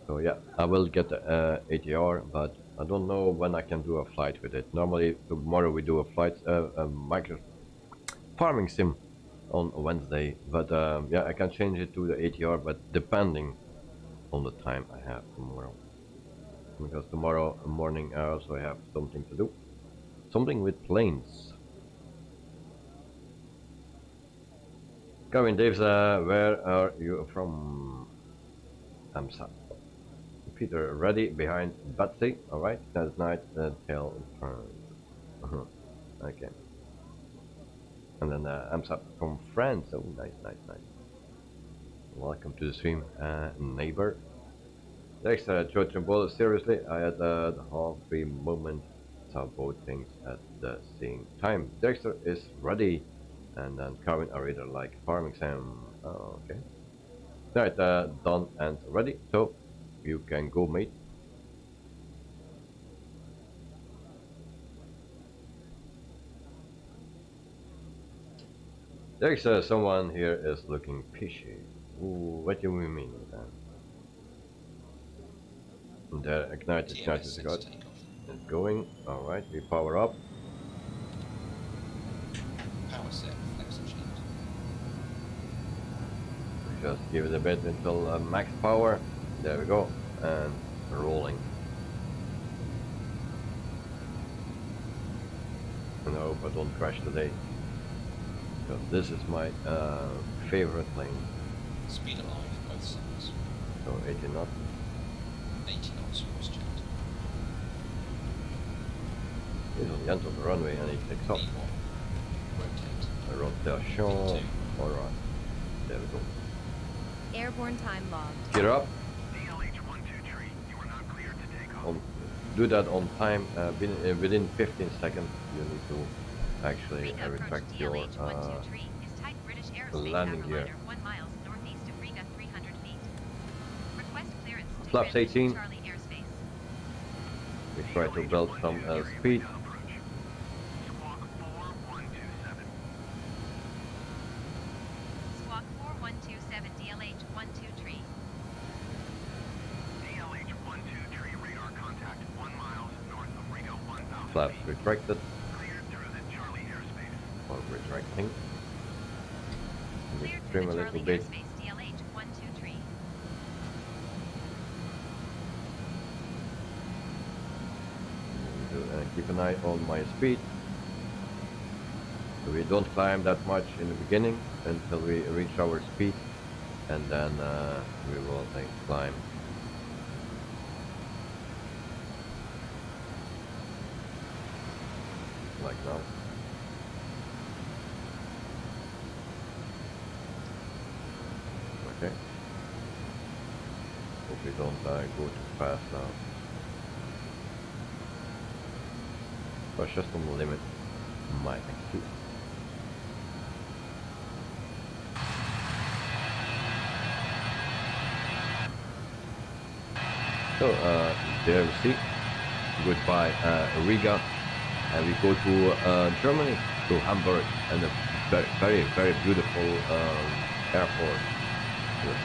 So yeah, I will get the ATR, but I don't know when I can do a flight with it. Normally tomorrow we do a flight, a micro farming sim on Wednesday, but yeah, I can change it to the ATR, but depending on the time I have tomorrow. Because tomorrow morning I also have something to do. Something with planes. Kevin Daves, where are you from? Amsa. Peter, ready behind Betsy. Alright, that's night, tail turn. Okay. And then Amsa from France. Oh, nice. Welcome to the stream, neighbor. Next, Trotable, seriously, I had the half-free moment, saw both things at the same time. Dexter is ready, and then Carvin are either like farming Sam. Oh, okay. Right, done and ready, so you can go, mate. Dexter, someone here is looking fishy. Ooh, what do you mean with that? The ignited charge is got. It's going. Alright, we power up. Power set, flex achieved. Just give it a bit until max power. There we go. And rolling. And I hope I don't crash today. Because this is my favorite plane. Speed alive, both sides. So 80 knots. 80 knots, was checked. He's on the end of the runway and he takes off. Rotate. Rotation. Alright. There we go. Airborne time logged. Gear up. EDDH123, you are not cleared to take off. Do that on time. Within 15 seconds you need to actually Riga approach retract your DLH123 is tight British aerospace landing gear. after 1 mile northeast of Riga 300 feet. Request clearance to Flaps 18. Charlie airspace. We try to build some speed. flaps retracted Cleared through the Charlie airspace. or retracting. Cleared Trim through a the little Charlie bit. airspace DLH-123. Keep an eye on my speed. So we don't climb that much in the beginning until we reach our speed, and then we will climb. Like now. Okay. Hope we don't go too fast now. But just on the limit. My excuse. So there we see. Goodbye Riga, and we go to Germany, to Hamburg, and a very very beautiful airport. Yes.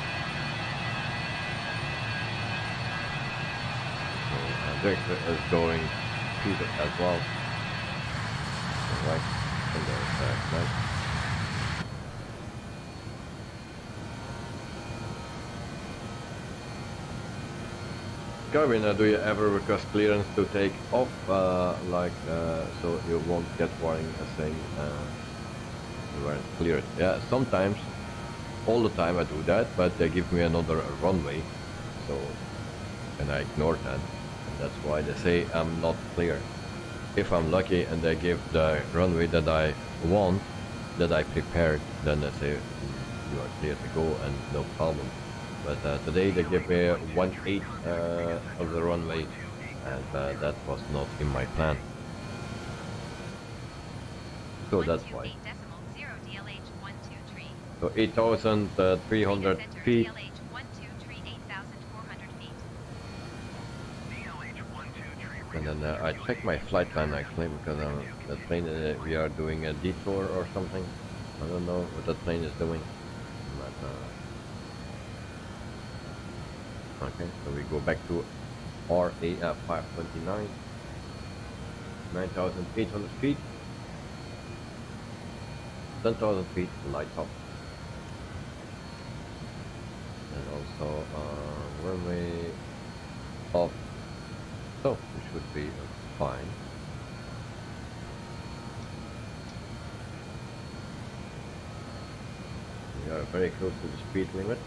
So Victor is going Peter as well. Alright, and there's nice. Gavin, do you ever request clearance to take off, so you won't get warning saying you weren't cleared? Yeah, sometimes, all the time I do that, but they give me another runway, so, and I ignore that, and that's why they say I'm not clear. If I'm lucky and they give the runway that I want, that I prepared, then they say you are clear to go and no problem. But today they give me 1/8 of the runway, and that was not in my plan. So that's why. 128.0 DLH-123. So 8,300 feet. DLH-123, 8,400 feet. DLH-123. And then I check my flight plan actually, because that plane we are doing a detour or something. I don't know what that plane is doing. But, okay, so we go back to RAF529, 9,800 feet, 10,000 feet light up, and also runway off, so we should be fine. We are very close to the speed limit.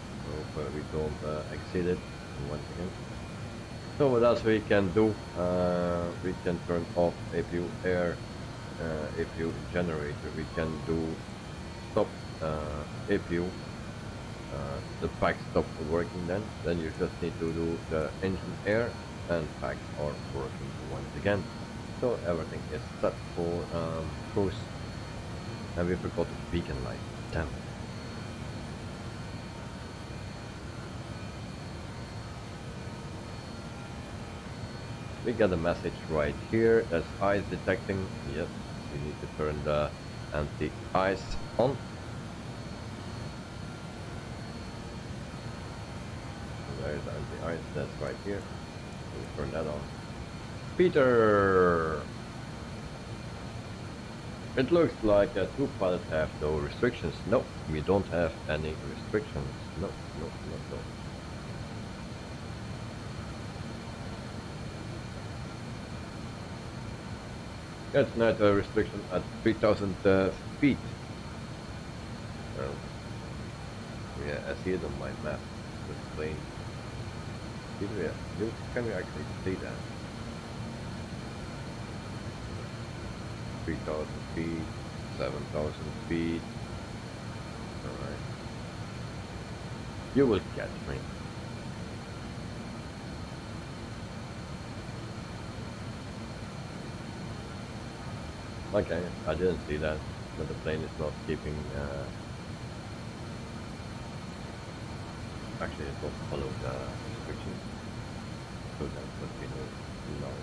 Hope we don't exceed it once again. So what else we can do? We can turn off APU air, APU generator. We can do stop APU. The packs stop working then. Then you just need to do the engine air, and packs are working once again. So everything is set for cruise. And we forgot the beacon light. Damn it. We get a message right here. That's ice detecting. Yes, we need to turn the anti-ice on. There's the anti-ice. That's right here. We'll turn that on. Peter. It looks like two pilots have no restrictions. No, we don't have any restrictions. No, no, no, no. That's not a restriction at 3,000 feet. Yeah, I see it on my map. The plane. Yeah, can you actually see that? 3,000 feet, 7,000 feet. Alright. You will catch me. Okay, I didn't see that, but the plane is not keeping, actually it will follow the restrictions, so that's what we know now.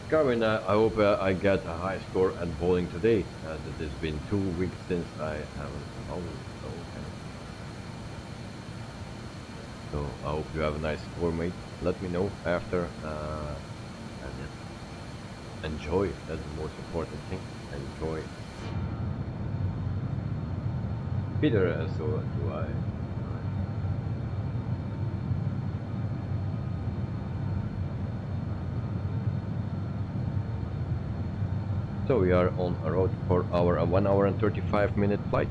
Carmen, I hope I get a high score at bowling today, as it has been 2 weeks since I haven't bowled, so okay. So I hope you have a nice tour, mate. Let me know after, and yeah, enjoy. That's the most important thing. Enjoy. Peter, so do I. So we are on a road for our 1 hour and 35-minute flight.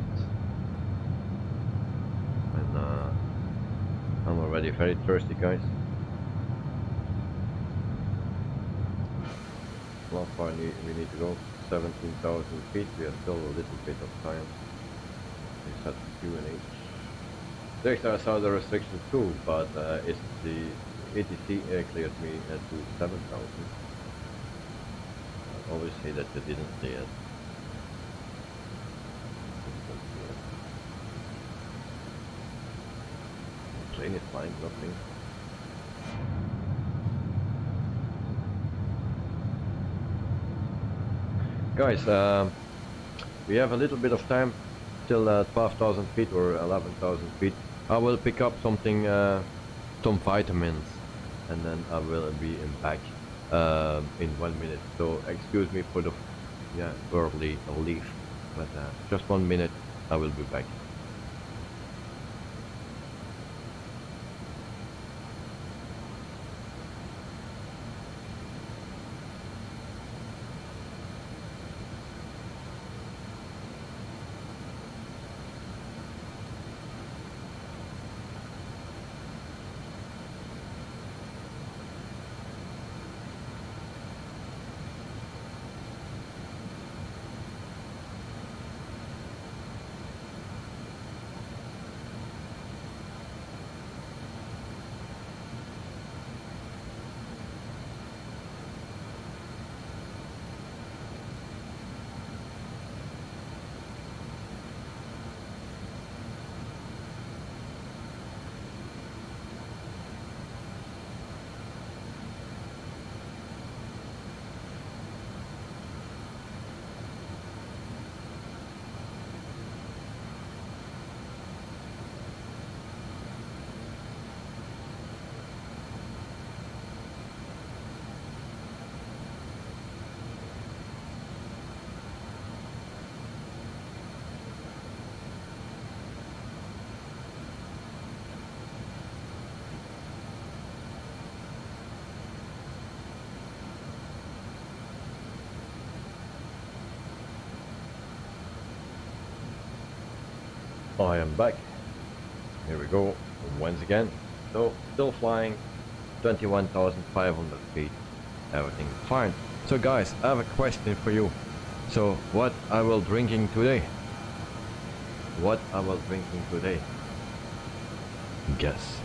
And I'm already very thirsty, guys. How far we need to go? 17,000 feet. We have still a little bit of time. We set QNH. There are other restrictions too, but it's the ATC cleared me to 7,000. I always say that they didn't say it. The plane is flying, nothing. Guys, we have a little bit of time till 12,000 feet or 11,000 feet. I will pick up something, some vitamins, and then I will be back in 1 minute. So excuse me for the early leave, but just 1 minute, I will be back. I am back. Here we go once again. So still flying 21,500 feet. Everything fine. So guys, I have a question for you. So what I will drinking today? What I will drinking today? Guess.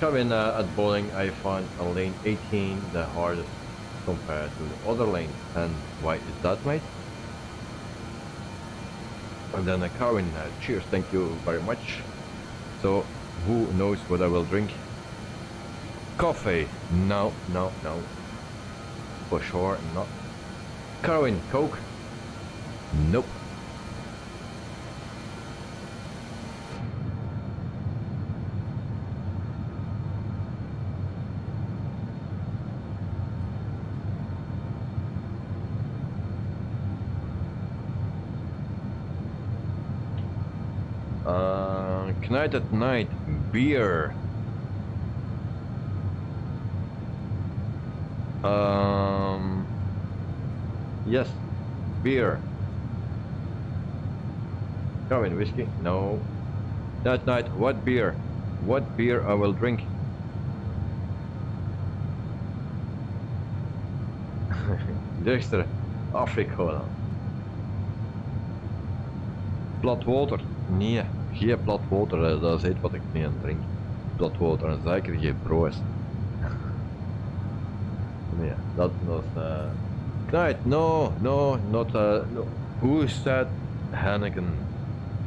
Coming at bowling, I found a lane 18 the hardest compared to the other lanes. And why is that, mate? And then a Carwin, cheers, thank you very much. So, who knows what I will drink? Coffee? No, no, no. For sure, not. Carwin, Coke? Nope. Night at night, beer. Yes, beer. Come in, whiskey? No. That night, what beer? What beer I will drink? Dexter, Afrika. Plat water? Nee. Geen plat water, dat is het wat ik niet aan drink. Plat water en zeker geen broos. Nee, dat was Knight, no, no, not no. Who said Heineken?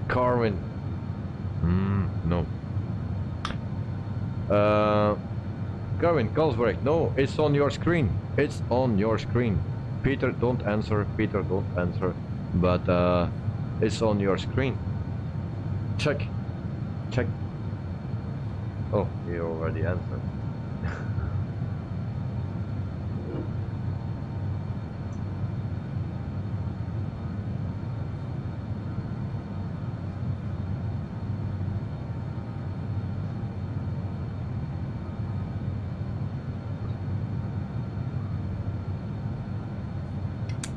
Carwin? No. Carwin, Carlsberg, no, it's on your screen. It's on your screen. Peter, don't answer. Peter, don't answer. But it's on your screen. Check. check. Oh, he already answered.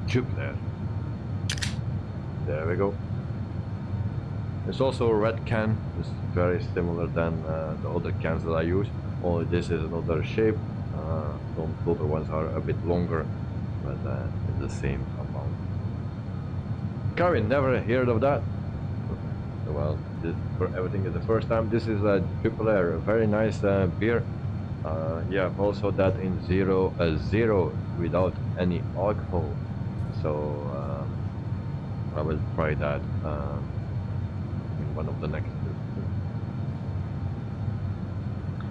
Jupiter. There we go. It's also a red can. It's very similar than the other cans that I use. Only this is another shape. Some other ones are a bit longer, but it's the same amount. Karen, never heard of that. Well, this for everything is the first time. This is a Triple Air, a very nice beer. Yeah, also that in 0.0 without any alcohol. So I will try that in one of the next.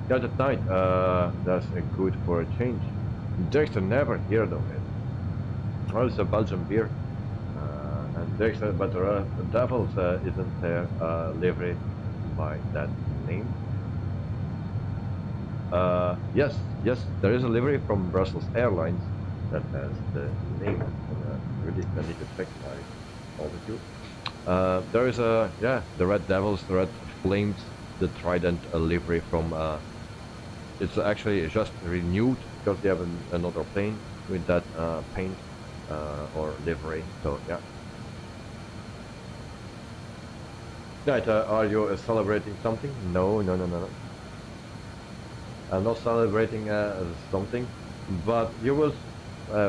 Yeah, that night, that's good for a change. Dexter never heard of it. Well, it's a Belgian beer, and Dexter, but the Devils isn't there livery by that name. Yes, there is a livery from Brussels Airlines that has the name. Really, I need to check my altitude. There is a the Red Devils, the Red Flames, the Trident livery from. It's actually just renewed because they have another plane with that paint or livery. So yeah. Right, are you celebrating something? No. I'm not celebrating something, but you will.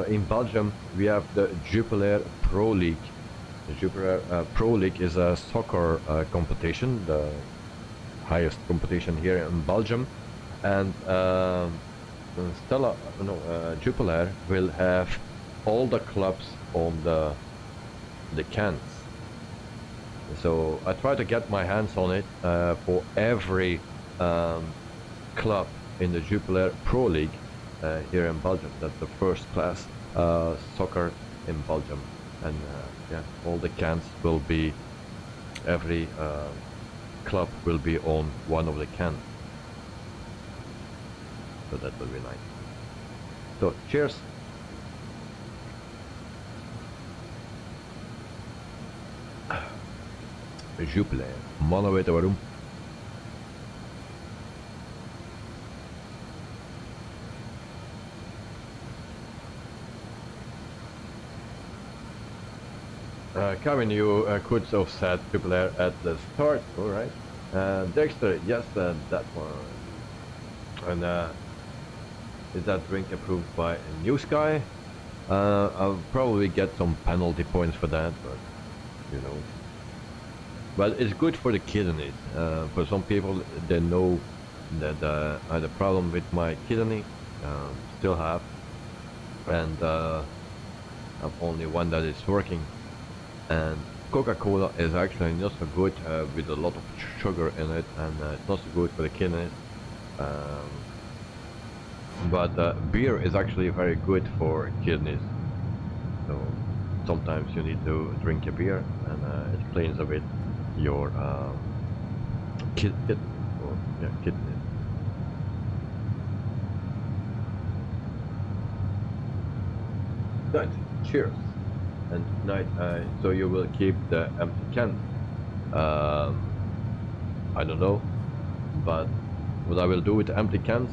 In Belgium, we have the Jupiler Pro League. The Jupiler Pro League is a soccer competition, the highest competition here in Belgium, and Jupiler will have all the clubs on the cans. So I try to get my hands on it for every club in the Jupiler Pro League. Here in Belgium, that's the first class soccer in Belgium, and yeah, all the cans will be, every club will be on one of the cans, so that will be nice. So cheers. Jupiler, mannen weten waarom. Kevin, you could have said Triple Air at the start, alright. Dexter, yes, that one. And is that drink approved by NEWSKY? I'll probably get some penalty points for that, but you know. But it's good for the kidneys. For some people, they know that I had a problem with my kidney, still have, and I'm only one that is working. And Coca-Cola is actually not so good with a lot of sugar in it, and it's not so good for the kidneys. But beer is actually very good for kidneys. So sometimes you need to drink a beer, and it cleans a bit your kidneys. Right, cheers. And tonight, so you will keep the empty cans. I don't know, but what I will do with the empty cans,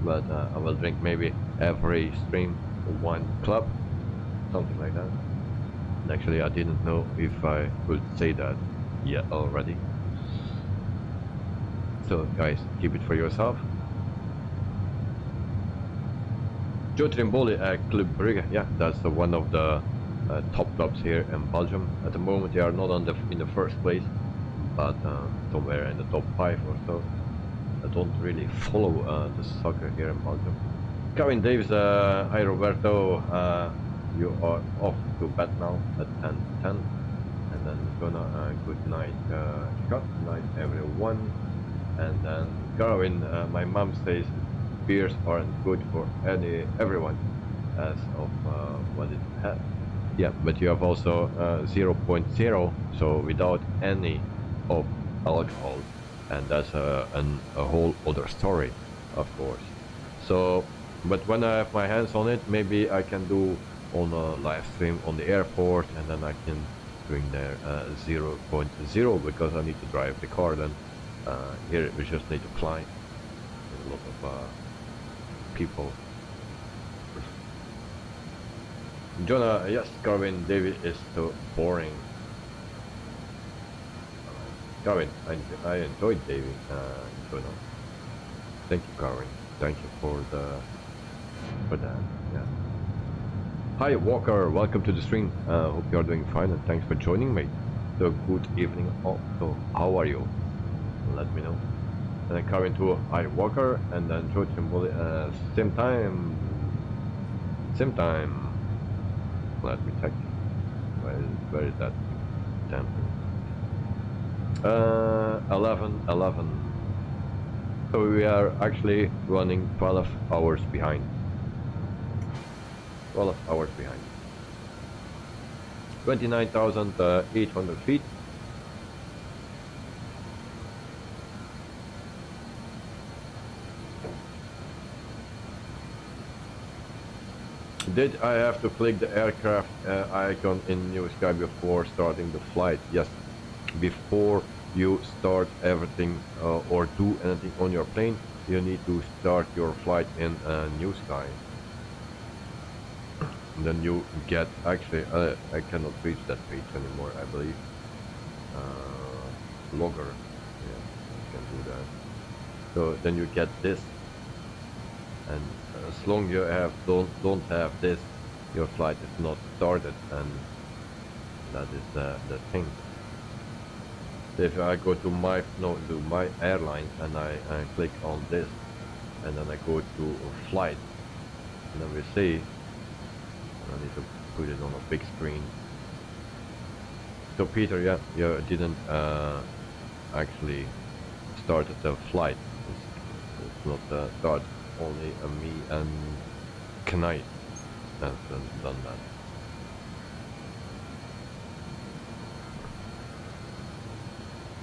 but I will drink maybe every stream one club, something like that. And actually, I didn't know if I could say that yet already. So guys, keep it for yourself. Joe Trimboli, Club Brugge, yeah, that's one of the top clubs here in Belgium. At the moment they are not in the first place, but somewhere in the top 5 or so. I don't really follow the soccer here in Belgium. Kevin Davis, hi Roberto, you are off to bed now at 10:10, and then gonna good night Scott, night everyone. And then Garwin, my mom says beers aren't good for everyone as of what it has. Yeah, but you have also 0.0, so without any of alcohol. and that's a whole other story, of course. So, but when I have my hands on it, maybe I can do on a live stream on the airport, and then I can bring there 0.0 because I need to drive the car. Then here we just need to climb. There's a lot of people. Jonah, yes, Carvin, David is so boring. Carvin, I enjoyed David. Jonah. Thank you, Carvin. Thank you for that. Yeah. Hi, Walker. Welcome to the stream. Hope you are doing fine, and thanks for joining me. So good evening. Also, how are you? Let me know. And then Carvin to Hi, Walker, and then George and Bully. Same time. Same time. Let me check. Where is that? 10. 11. So we are actually running 12 hours behind. 12 hours behind. 29,800 feet. Did I have to click the aircraft icon in NEWSKY before starting the flight? Yes. Before you start everything or do anything on your plane, you need to start your flight in NEWSKY. And then you get, actually, I cannot reach that page anymore, I believe. Logger, yeah, you can do that. So then you get this, and as long as you have don't have this, your flight is not started, and that is the thing. If I go to my airlines and I click on this, and then I go to flight, and then we see, I need to put it on a big screen. So Peter, yeah, you didn't actually start the flight. It's not start. Only me and Knight has done that.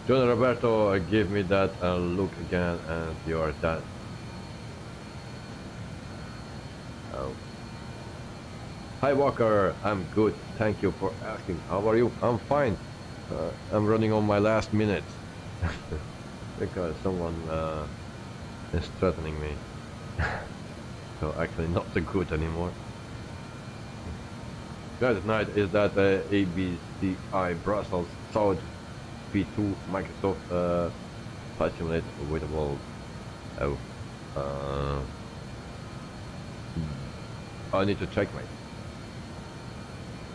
John Roberto gave me that look again, and you are dead. Oh. Hi Walker, I'm good. Thank you for asking. How are you? I'm fine. I'm running on my last minute because someone is threatening me. So actually not so good anymore. Guys, night is that ABCI Brussels South P2 Microsoft Flight Simulator available. Oh, I need to check, mate.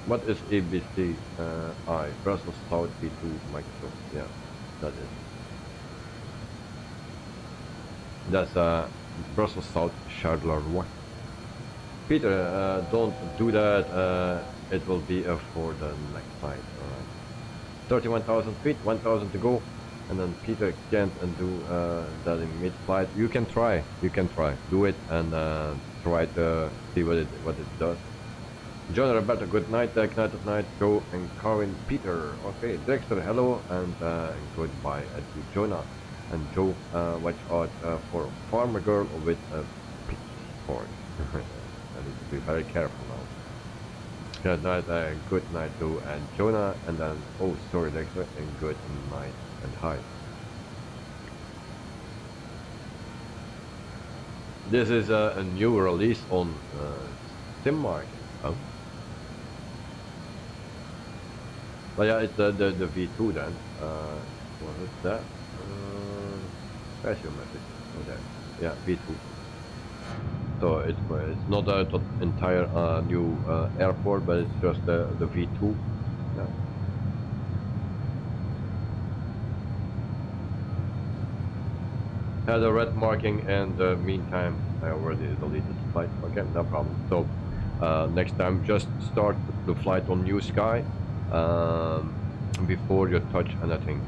What is ABCI Brussels South P2 Microsoft? Yeah, that is. That's Brussels South Charleroi. Peter, don't do that. It will be for the next flight. 31,000 feet, 1,000 to go, and then Peter can't do that in mid-flight. You can try. Do it and try to see what it does. John Roberto, good night. Night of night. Joe and Corin. Peter. Okay, Dexter, hello, and goodbye to Jonah. And Joe, watch out for farmer girl with a pitchfork. I need to be very careful now. Good night to and Jonah, and then oh sorry Dexter, and good night and hi. This is a new release on Steam Market. Oh. But yeah, it's the V2 then. What is that? Special message. Okay. Yeah, V2. So it's not the entire new airport, but it's just the V2. Yeah. Had a red marking, and meantime I already deleted the flight. Okay, no problem. So next time just start the flight on NEWSKY before you touch anything.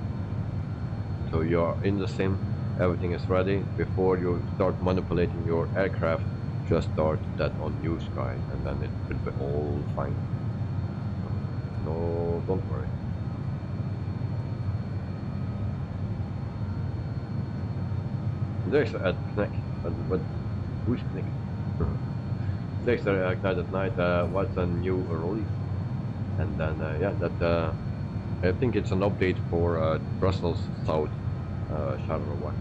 So you're in the sim, everything is ready. Before you start manipulating your aircraft, just start that on NEWSKY, and then it will be all fine. No, don't worry. Dexter at Knack. What? Who's Knack? Dexter at Night at Night. What's a new release? And then yeah, that I think it's an update for Brussels South Charleroi.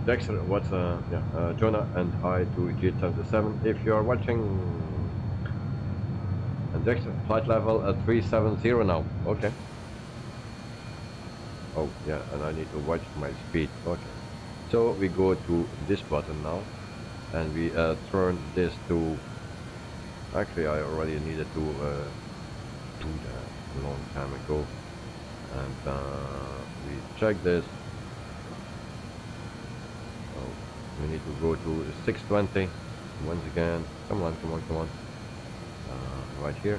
Dexter, what's yeah, Jonah and hi to G77 if you are watching. And Dexter, flight level at 370 now. Okay. Oh yeah, and I need to watch my speed. Okay. So we go to this button now, and we turn this to. Actually, I already needed to do that a long time ago, and we check this. Oh, we need to go to 620 once again. Come on, come on, come on. Right here.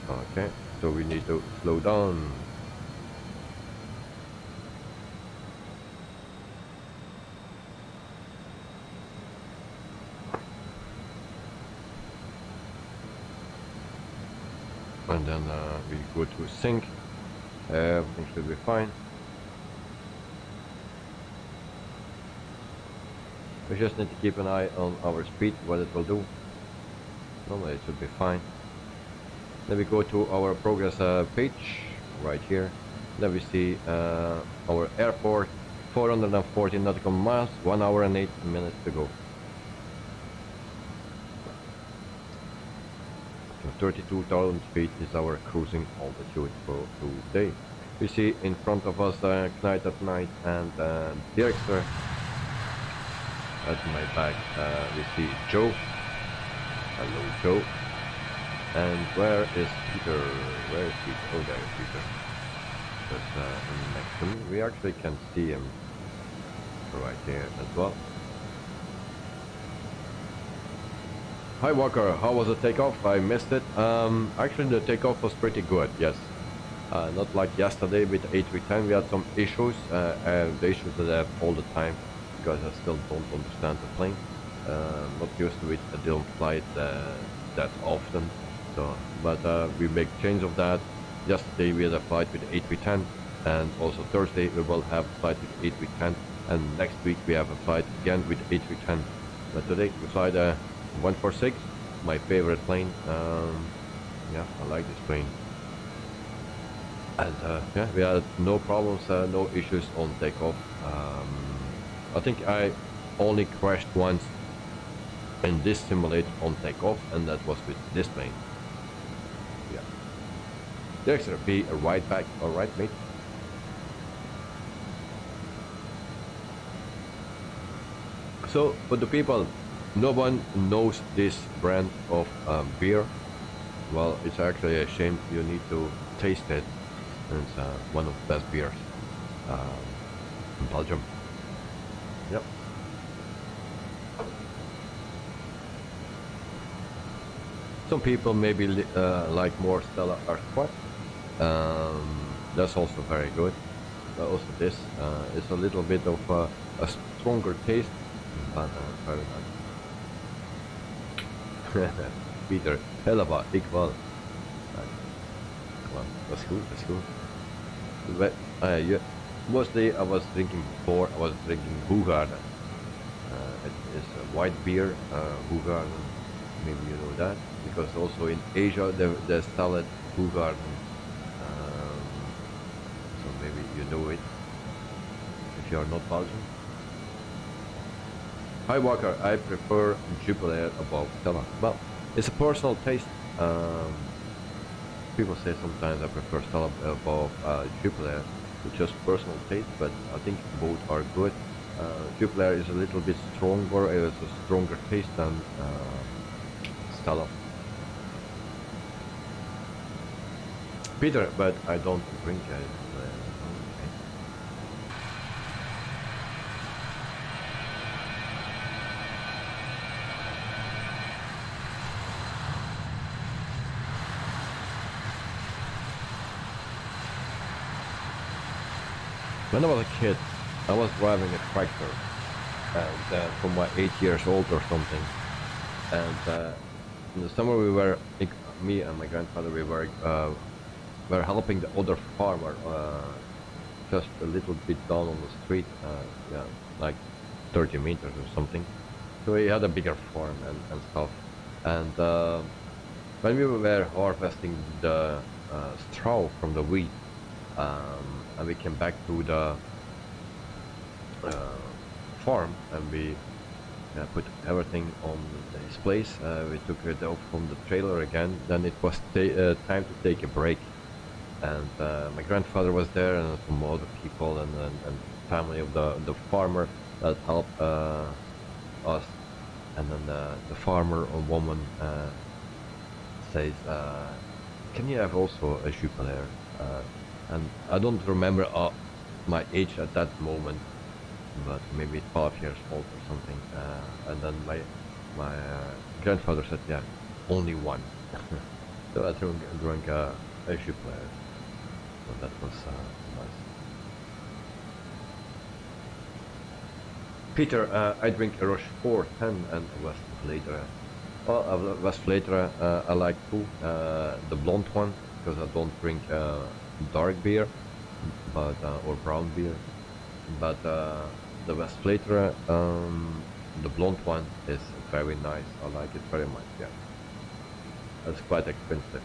Okay, so we need to slow down. And then we go to sync. Everything should be fine. We just need to keep an eye on our speed, what it will do. Normally it should be fine. Then we go to our progress page right here. Then we see our airport, 440 nautical miles, 1 hour and 8 minutes to go. 32,000 feet is our cruising altitude for today. We see in front of us Night at Night and Dexter. At my back we see Joe. Hello Joe. And where is Peter? Where is Peter? Oh, there is Peter. Just next to me. We actually can see him right here as well. Hi Walker, how was the takeoff? I missed it. Actually the takeoff was pretty good, yes. Not like yesterday with the A310, we had some issues. The issues that I have all the time because I still don't understand the plane. Not used to it, I don't fly it that often. So, but we make change of that. Yesterday we had a flight with the A310, and also Thursday we will have a flight with the A310, and next week we have a flight again with the A310. But today we fly the 146, my favorite plane. Yeah, I like this plane. And yeah, we had no problems, no issues on takeoff. I think I only crashed once in this simulator on takeoff, and that was with this plane. Yeah. Dexter, be right back. All right, mate. So, for the people, no one knows this brand of beer. Well, it's actually a shame. You need to taste it. It's one of the best beers in Belgium. Yep. Some people maybe like more Stella Artois. That's also very good. Also this is a little bit of a stronger taste, but very nice. Peter, helemaal, ik wel. Well, that's cool, that's cool. But yeah, mostly I was drinking before, I was drinking Hoegaarden. It is a white beer, Hoegaarden, maybe you know that, because also in Asia they sell it, Hoegaarden. So maybe you know it, if you are not Belgian. Hi Walker, I prefer Jupiler above Stella. Well, it's a personal taste. People say sometimes I prefer Stella above Jupiler. It's just personal taste, but I think both are good. Jupiler is a little bit stronger, it's a stronger taste than Stella. Peter, but I don't drink it. When I was a kid, I was driving a tractor, and from my 8 years old or something. And in the summer, we were, me and my grandfather, we were helping the other farmer just a little bit down on the street, yeah, like 30 meters or something. So he had a bigger farm and stuff. And when we were harvesting the straw from the wheat, and we came back to the farm, and we put everything on its place. We took it off from the trailer again. Then it was time to take a break, and my grandfather was there, and some other people, and family of the farmer that helped us. And then the farmer or woman says, "Can you have also a Jupiler?" And I don't remember my age at that moment, but maybe 12 years old or something. And then my grandfather said, "Yeah, only one." So I drank a Jupiler. So that was nice. Peter, I drink a Rochefort 10 and Westvleteren. Well, Westvleteren I like too, the blonde one, because I don't drink dark beer, but or brown beer. But the Westvleteren, the blonde one, is very nice. I like it very much. Yeah, it's quite expensive.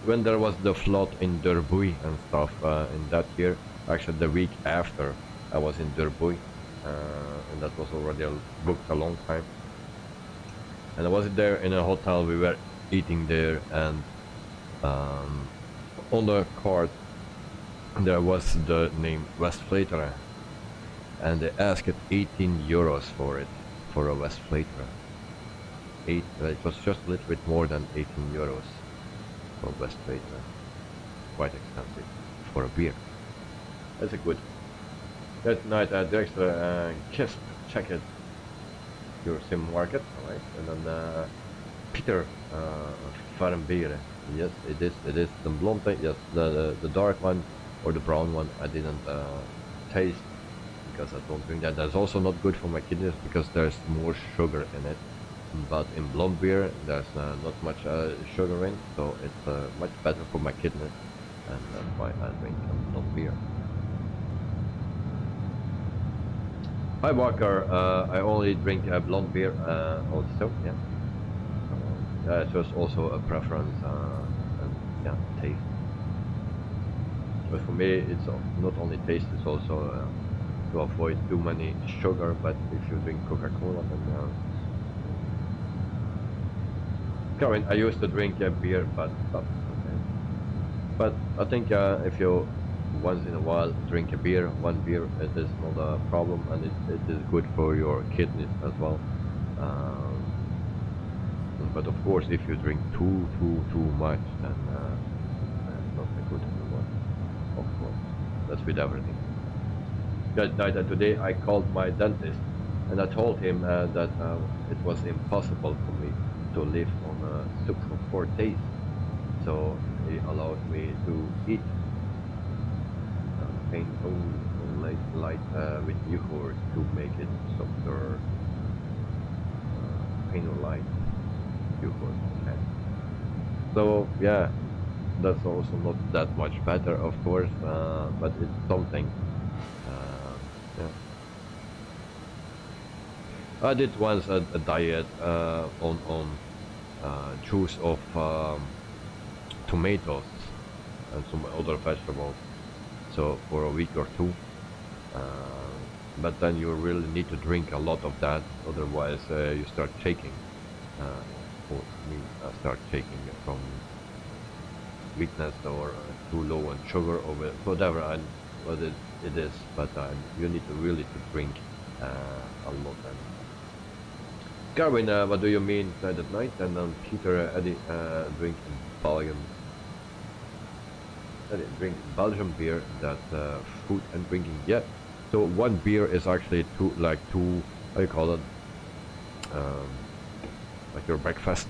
When there was the flood in Derby and stuff in that year, actually the week after I was in Derby, and that was already booked a long time. And I was there in a hotel, we were eating there, and on the card there was the name Westvleteren, and they asked 18 euros for it, for a Westvleteren. It was just a little bit more than 18 euros for Westvleteren. Quite expensive for a beer. That's a good. That night at the extra KISP, check it, your sim market, alright, and then Peter Farmbeer, yes, it is the blonde, yes, the dark one or the brown one I didn't taste, because I don't drink that. That's also not good for my kidneys because there's more sugar in it, but in blonde beer there's not much sugar in, so it's much better for my kidneys, and that's why I drink blonde beer. Hi Walker, I only drink blonde beer also, yeah. It's just also a preference and yeah, taste. But for me, it's not only taste, it's also to avoid too many sugar. But if you drink Coca-Cola, then Karen, I used to drink beer, but okay. But I think if you once in a while drink a beer, one beer, it is not a problem, and it is good for your kidneys as well. But of course, if you drink too much, then it's not good anymore. Of course, that's with everything. Today I called my dentist, and I told him that it was impossible for me to live on soup for 4 days. So he allowed me to eat pain light with yogurt to make it softer. Pain light yogurt. Okay. So yeah, that's also not that much better, of course, but it's something. Yeah. I did once a diet on juice of tomatoes and some other vegetables, so for a week or two, but then you really need to drink a lot of that, otherwise you start shaking. For me, I start shaking from weakness or too low on sugar or whatever what it is, but you need to really drink a lot. Carwin, what do you mean at night? And then Peter, Eddie, drink Belgian beer. That's food and drinking. Yeah. So one beer is actually two, how you call it? Like your breakfast,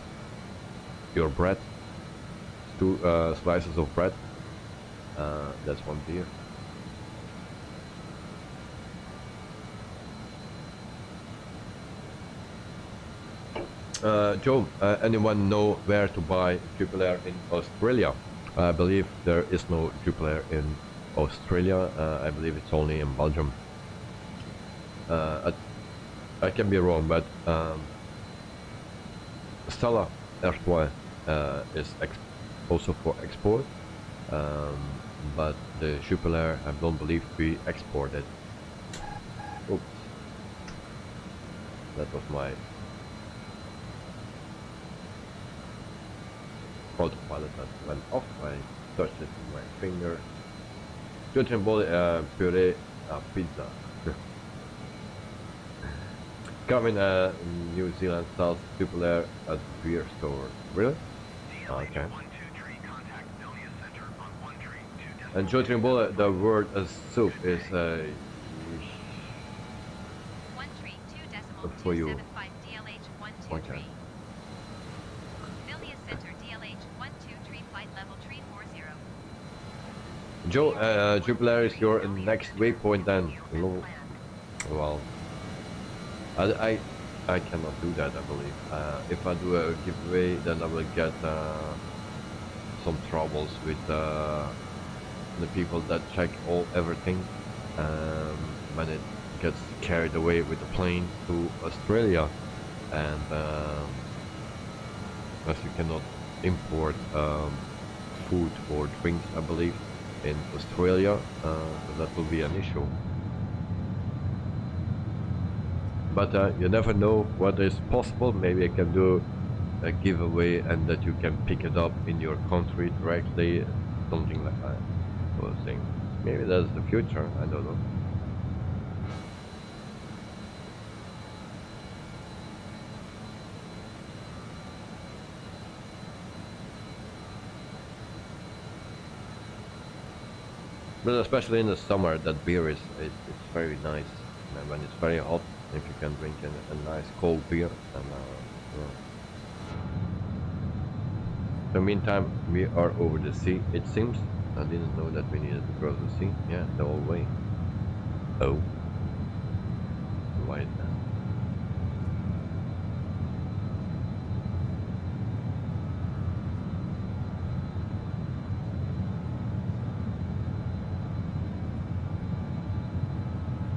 your bread, 2 slices of bread. That's one beer. Joe, anyone know where to buy Jupiler in Australia? I believe there is no Jupiler in Australia. I believe it's only in Belgium. I can be wrong, but Stella R2 is also for export, but the Jupiler I don't believe we exported. Oops, that was my autopilot that went off. I touched it with my finger. Chicken ball puree pizza. Coming New Zealand style Jupiler at beer store. Really? Okay. And Jotin Ball, the word soup is for you. Okay. Joe, Jupiler is your next waypoint then. Well, I cannot do that, I believe. If I do a giveaway, then I will get some troubles with the people that check everything when it gets carried away with the plane to Australia, and as you cannot import food or drinks, I believe, in Australia, that will be an issue. But you never know what is possible. Maybe I can do a giveaway and that you can pick it up in your country directly, something like that. Those things. Maybe that's the future, I don't know. But especially in the summer, that beer is it's very nice. And when it's very hot, if you can drink a nice cold beer, and yeah. So meantime, we are over the sea, it seems. I didn't know that we needed to cross the sea. Yeah, the whole way. Oh. Why is that?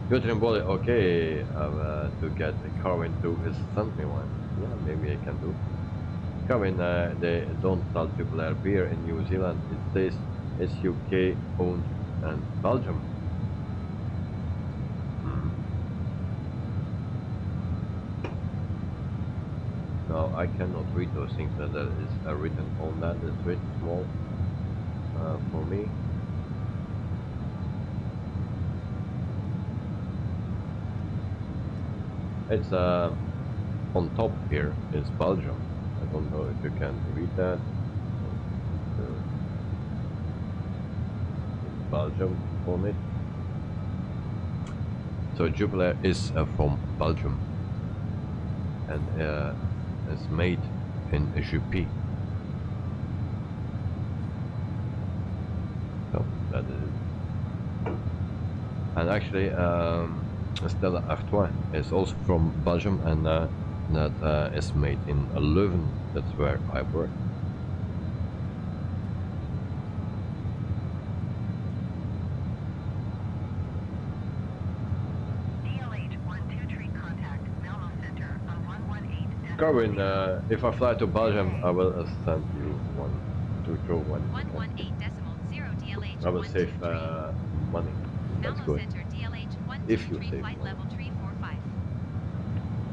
Good Boli, okay, to get Carwin to send me one. Yeah, maybe I can do. Carwin, they don't sell Jupiler beer in New Zealand. It says it's UK owned and Belgium. No, I cannot read those things that is written on that. It's very small for me. It's on top here is Belgium. I don't know if you can read that. It's Belgium on it. So Jupiler is from Belgium and is made in GP. So that is. And actually. Stella R2 is also from Belgium, and that is made in Leuven. That's where I work. DLH-123 contact Malmo Center on 118. Carwin, if I fly to Belgium, I will send you one to throw one. 118.0 DLH. I will save money. That's good. If you save money. Level 345.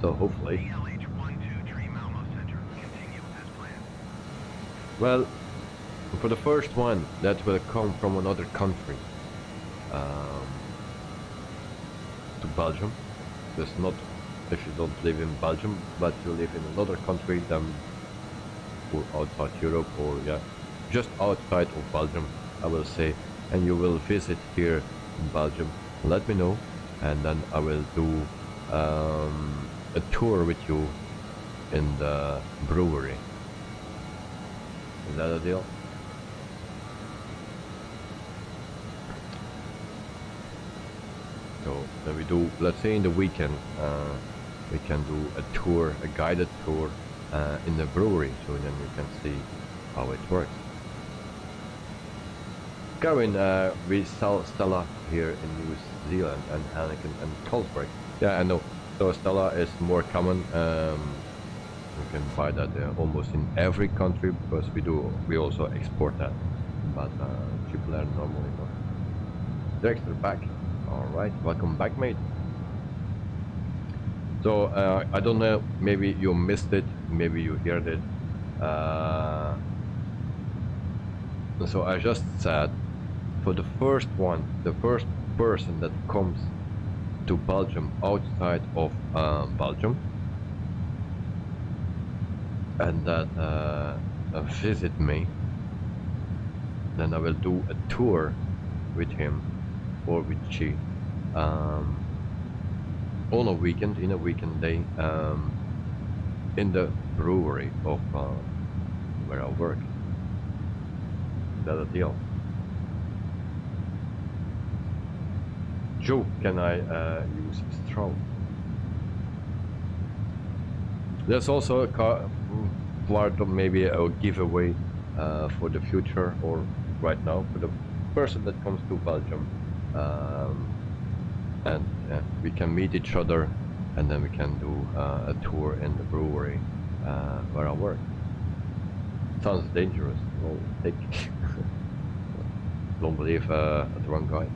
So hopefully. DLH-123 Malmo Center. Continue as planned. Well, for the first one, that will come from another country to Belgium. There's not if you don't live in Belgium, but you live in another country than or outside Europe, or yeah, just outside of Belgium, I will say, and you will visit here in Belgium. Let me know, and then I will do a tour with you in the brewery. Is that a deal? So then we do, let's say in the weekend, we can do a tour, a guided tour in the brewery, so then you can see how it works. Kevin, we sell Stella here in New Zealand and Anakin and Carlsberg. Yeah, I know. So Stella is more common. You can buy that almost in every country because we also export that, but triple R normally not. Dexter back. All right, welcome back, mate. So I don't know, maybe you missed it, maybe you heard it. So I just said, for the first person that comes to Belgium outside of Belgium and that visit me, then I will do a tour with him or with she on a weekend, in a weekend day, in the brewery of where I work. That's a deal. Joe, can I use straw? There's also a part of maybe a giveaway for the future or right now for the person that comes to Belgium, and we can meet each other, and then we can do a tour in the brewery where I work. Sounds dangerous. Well, don't believe a drunk guy.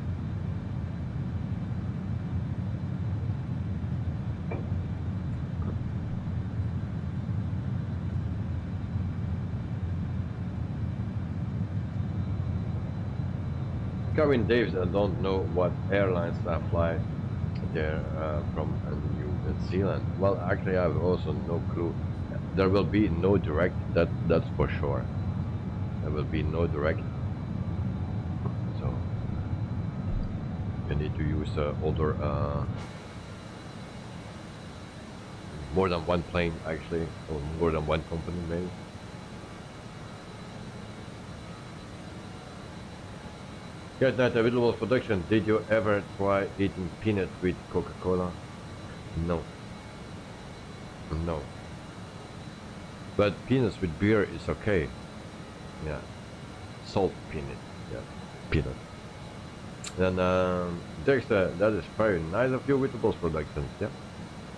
Kevin Daves, I don't know what airlines fly there from New Zealand. Well, actually, I have also no clue. There will be no direct. That's for sure. There will be no direct. So you need to use other more than one plane actually, or more than one company maybe. Good night, available production. Did you ever try eating peanuts with Coca-Cola? No. No. But peanuts with beer is okay. Yeah. Salt peanut. Yeah. Peanut. And Dexter, that is very nice of you with the Bulls Productions. Yeah.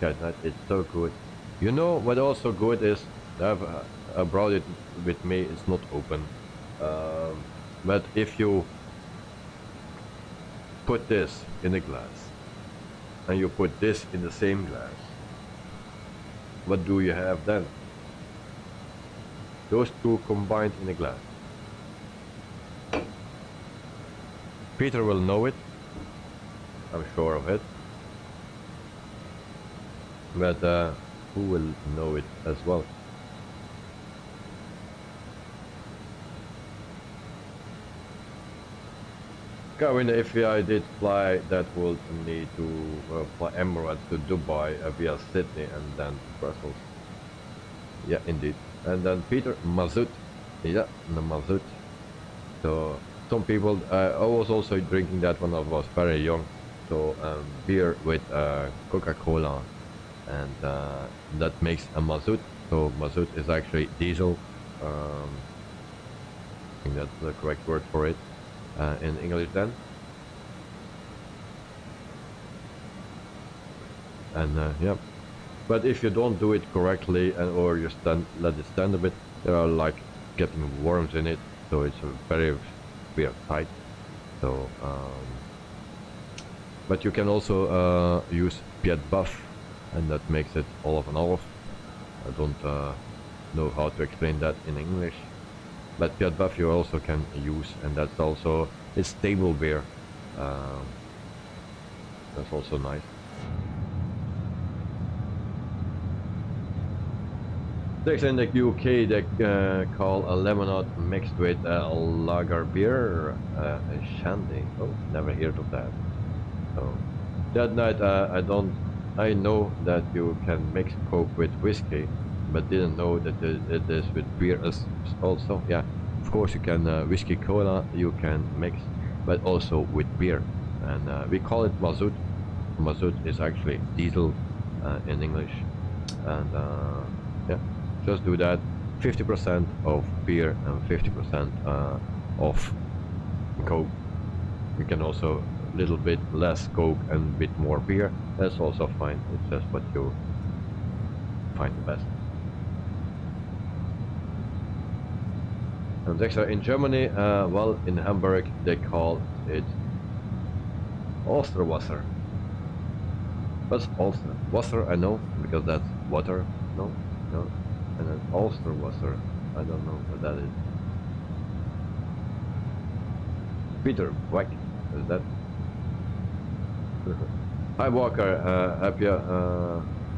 Good night, it's so good. You know what also good is? I brought it with me, it's not open. But if you put this in a glass and you put this in the same glass, what do you have then? Those two combined in a glass. Peter will know it, I'm sure of it, but who will know it as well? Kevin, if I did fly, that would need to fly Emirates to Dubai via Sydney and then Brussels. Yeah, indeed. And then Peter, Mazout. Yeah, the Mazout. So some people, I was also drinking that when I was very young. So beer with Coca-Cola, and that makes a Mazout. So Mazout is actually diesel. I think that's the correct word for it. In English then, and yeah, but if you don't do it correctly and or you let it stand a bit, there are like getting worms in it, so it's very tight. So but you can also use Piet Buff, and that makes it all of an olive. I don't know how to explain that in English. But Piet Buff you also can use, and that's also, it's table beer. That's also nice. There's in the UK they call a lemonade mixed with lager beer, a shandy. Oh, never heard of that. So that night I know that you can mix Coke with whiskey, but didn't know that it is with beer as also. Yeah, of course you can whiskey cola you can mix, but also with beer, and we call it Mazout. Mazout is actually diesel in English, and yeah, just do that. 50% of beer and 50% of Coke. You can also a little bit less Coke and a bit more beer. That's also fine. It's just what you find the best. And extra in Germany, well, in Hamburg they call it Osterwasser. What's Ulster? Wasser, I know, because that's water. No, no. And then Osterwasser, I don't know what that is. Peter, whack, is that? Hi Walker,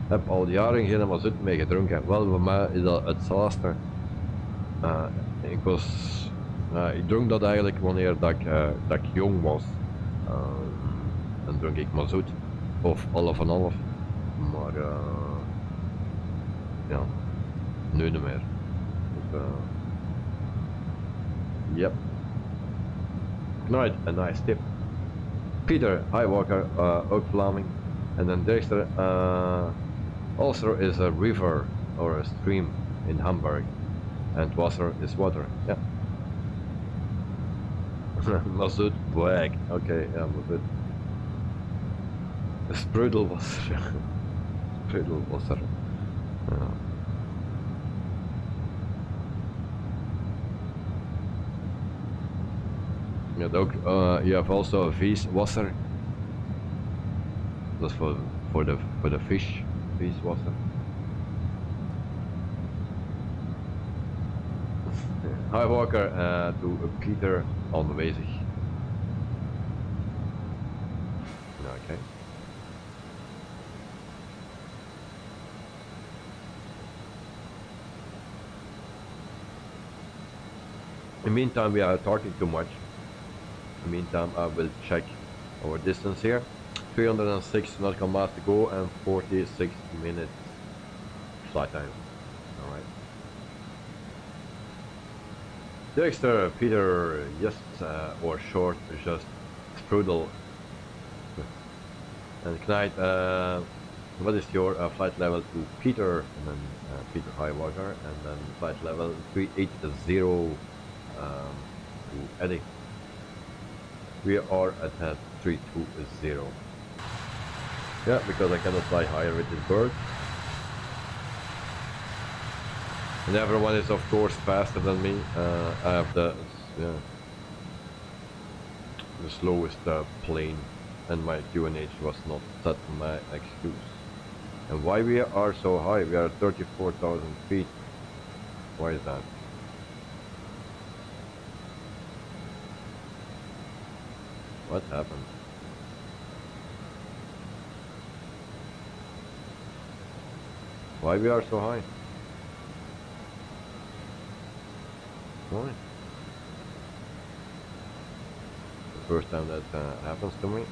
heb al jaren geen mazoet mee gedronken. Wel, voor mij is dat hetzelfde. Ik dronk dat eigenlijk wanneer dat ik jong was. Dan dronk ik mazoet. Of half en half, maar ja, nu niet meer. Dus, yep. Right, a nice tip. Peter, hi Walker, ook Vlaming. And then Dexter, also is a river or a stream in Hamburg. And Wasser is water, yeah. Mazoet, black, okay, yeah, mazoet. Sprudelwasser. Sprudelwasser. Yeah, you have also a Vieswasser. That's for the fish. Vieswasser. Hi Walker, to Peter aanwezig. Okay. In the meantime, we are talking too much. In the meantime, I will check our distance here. 306 nautical miles to go and 46 minutes flight time. Alright. Dexter, Peter, yes, or short, just strudel. And Knight, what is your flight level to Peter? And then Peter Highwater, and then flight level 380 to Eddie. We are at 320. Yeah, because I cannot fly higher with this bird. And everyone is of course faster than me. I have the slowest plane, and my QNH was not set my excuse. And why we are so high? We are at 34,000 feet. Why is that? What happened? Why we are so high? Why? The first time that happens to me.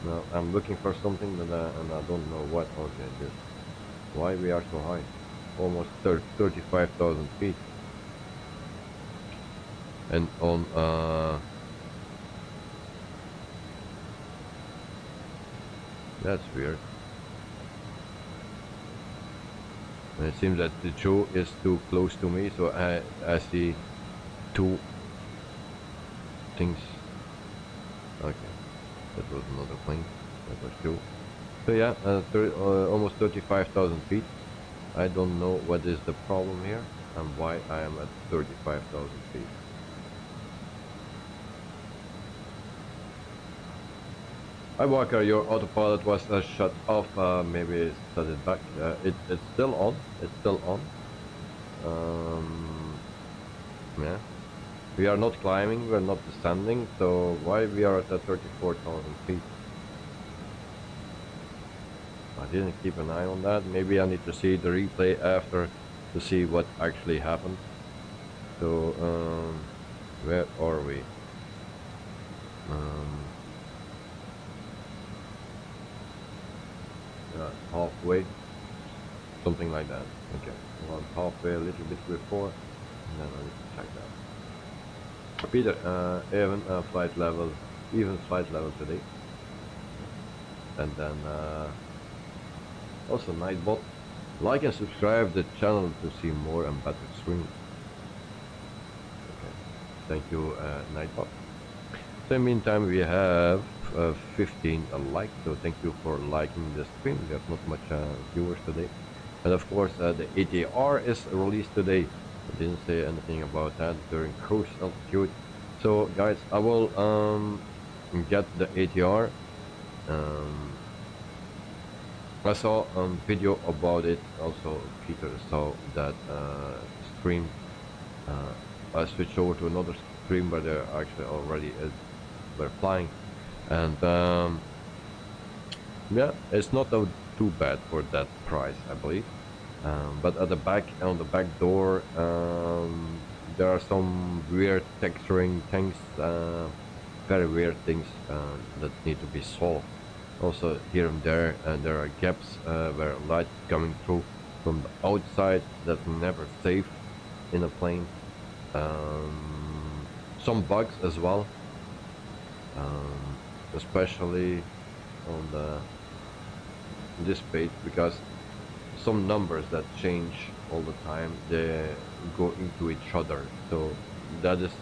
Now I'm looking for something that and I don't know what. Okay, this. Why we are so high? Almost 35,000 feet. And on that's weird. And it seems that the Joe is too close to me, so I see two things. Okay, that was another plane. That was two. So yeah, almost 35,000 feet. I don't know what is the problem here and why I am at 35,000 feet. Hi Walker, your autopilot was shut off. Maybe set it back. It's still on. It's still on. Yeah. We are not climbing. We are not descending. So why we are at 34,000 feet? I didn't keep an eye on that. Maybe I need to see the replay after to see what actually happened. So where are we? Halfway, something like that. Okay, well, halfway, a little bit before, and then I need to check that. Peter, even flight level, today. And then also Nightbot, like and subscribe the channel to see more and better streams. Okay, thank you, Nightbot. So in the meantime, we have 15 likes, so thank you for liking the stream. We have not much viewers today. And of course, the ATR is released today. I didn't say anything about that during cruise altitude. So guys, I will get the ATR. I saw a video about it. Also, Peter saw that stream. I switched over to another stream where they're actually already were flying, and yeah, it's not too bad for that price, I believe. But at the back, on the back door, there are some weird texturing things, very weird things that need to be solved. Also here and there are gaps where light coming through from the outside. That's never safe in a plane. Some bugs as well, especially on this page, because some numbers that change all the time, they go into each other, so that is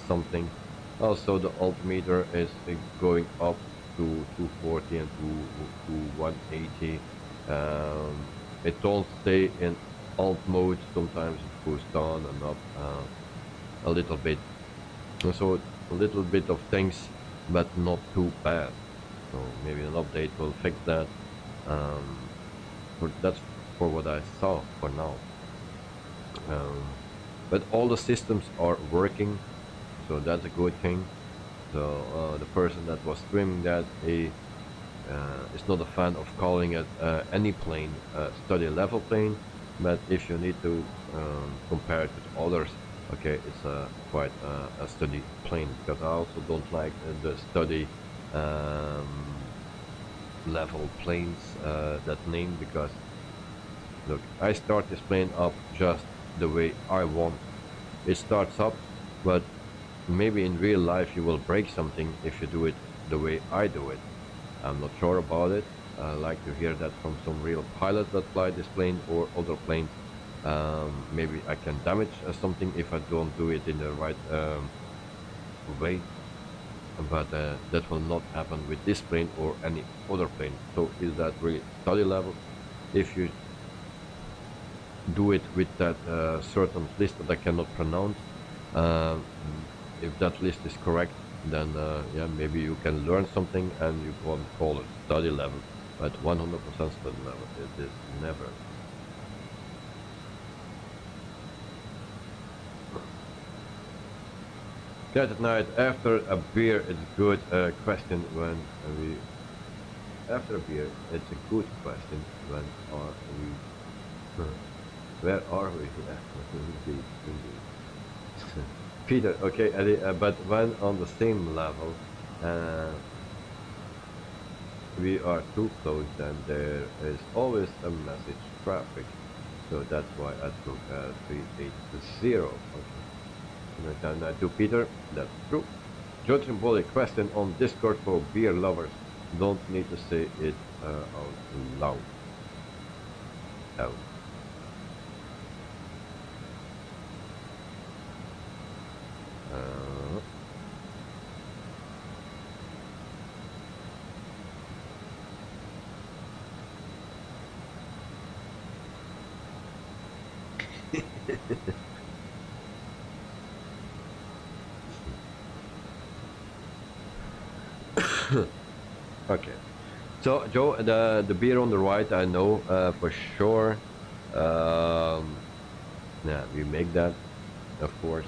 something. Also the altimeter is going up to 240 and to 180. It don't stay in alt mode, sometimes it goes down and up a little bit, so a little bit of things, but not too bad. So maybe an update will fix that. That's for what I saw for now. But all the systems are working, so that's a good thing. So the person that was streaming that, he is not a fan of calling it any plane study level plane, but if you need to compare it with others, okay, it's quite a study plane, because I also don't like the study level planes, that name, because look, I start this plane up just the way I want. It starts up, but maybe in real life you will break something if you do it the way I do it. I'm not sure about it. I like to hear that from some real pilots that fly this plane or other planes. Maybe I can damage something if I don't do it in the right way, but that will not happen with this plane or any other plane. So is that really study level? If you do it with that certain list that I cannot pronounce, if that list is correct, then yeah, maybe you can learn something and you can call it study level, but 100% study level it is never. Cat at night after a beer, it's good question when we after a beer, it's a good question when are we where are we? Indeed. Peter, okay, Eddie, but when on the same level, we are too close, then there is always a message traffic. So that's why I took 380. Okay. Down that to Peter, that's true. George and Bolly, question on Discord for beer lovers. Don't need to say it out loud. Out. Okay, so Joe, the beer on the right, I know for sure. Yeah, we make that, of course.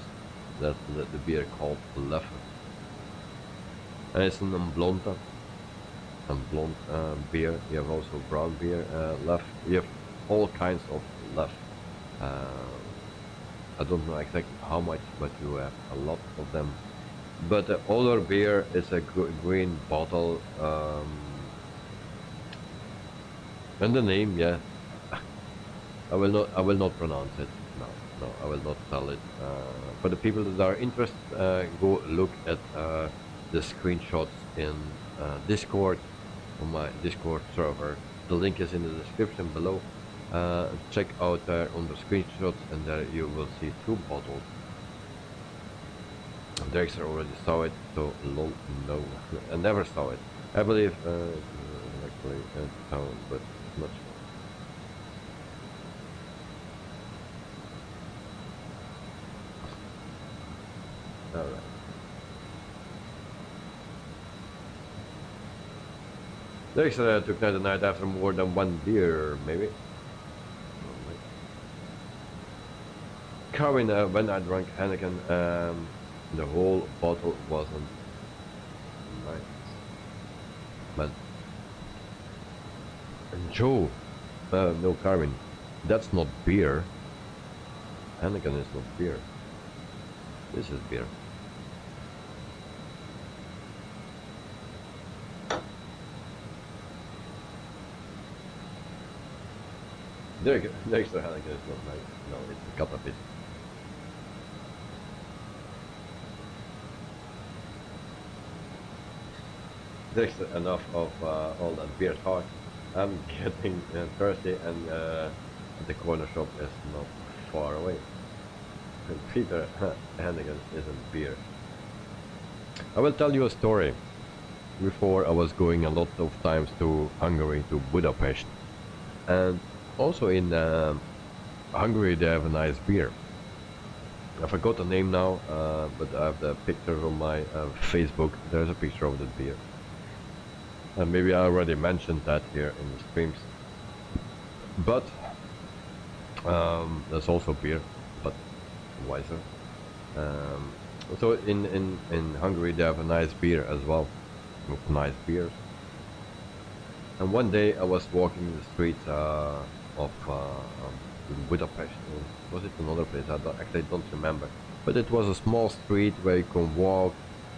That's the beer called Leffe. And it's an blonde beer. You have also brown beer, Leffe. You have all kinds of Leffe. I don't know exactly how much, but you have a lot of them. But the other beer is a green bottle, and the name, yeah, I will not pronounce it. No, I will not tell it. For the people that are interested, go look at the screenshots in Discord, on my Discord server. The link is in the description below. Check out there on the screenshots, and there you will see two bottles. Dexter already saw it, so no, I never saw it. I believe actually town, but not sure. All right. Dexter took the night after more than one beer, maybe. Carving when I drank Heineken, the whole bottle wasn't nice. But and Joe, no Carvin, that's not beer. Heineken is not beer. This is beer. Next to Heineken is not nice. No, it's a cup of it. There's enough of all that beer talk. I'm getting thirsty, and the corner shop is not far away. And Peter Heineken isn't beer. I will tell you a story. Before I was going a lot of times to Hungary, to Budapest, and also in Hungary they have a nice beer. I forgot the name now, but I have the picture on my Facebook. There's a picture of the beer. And maybe I already mentioned that here in the streams. But there's also beer, but wiser. So in Hungary they have a nice beer as well, with nice beers. And one day I was walking the streets of Budapest. Was it another place? I actually don't remember. But it was a small street where you can walk.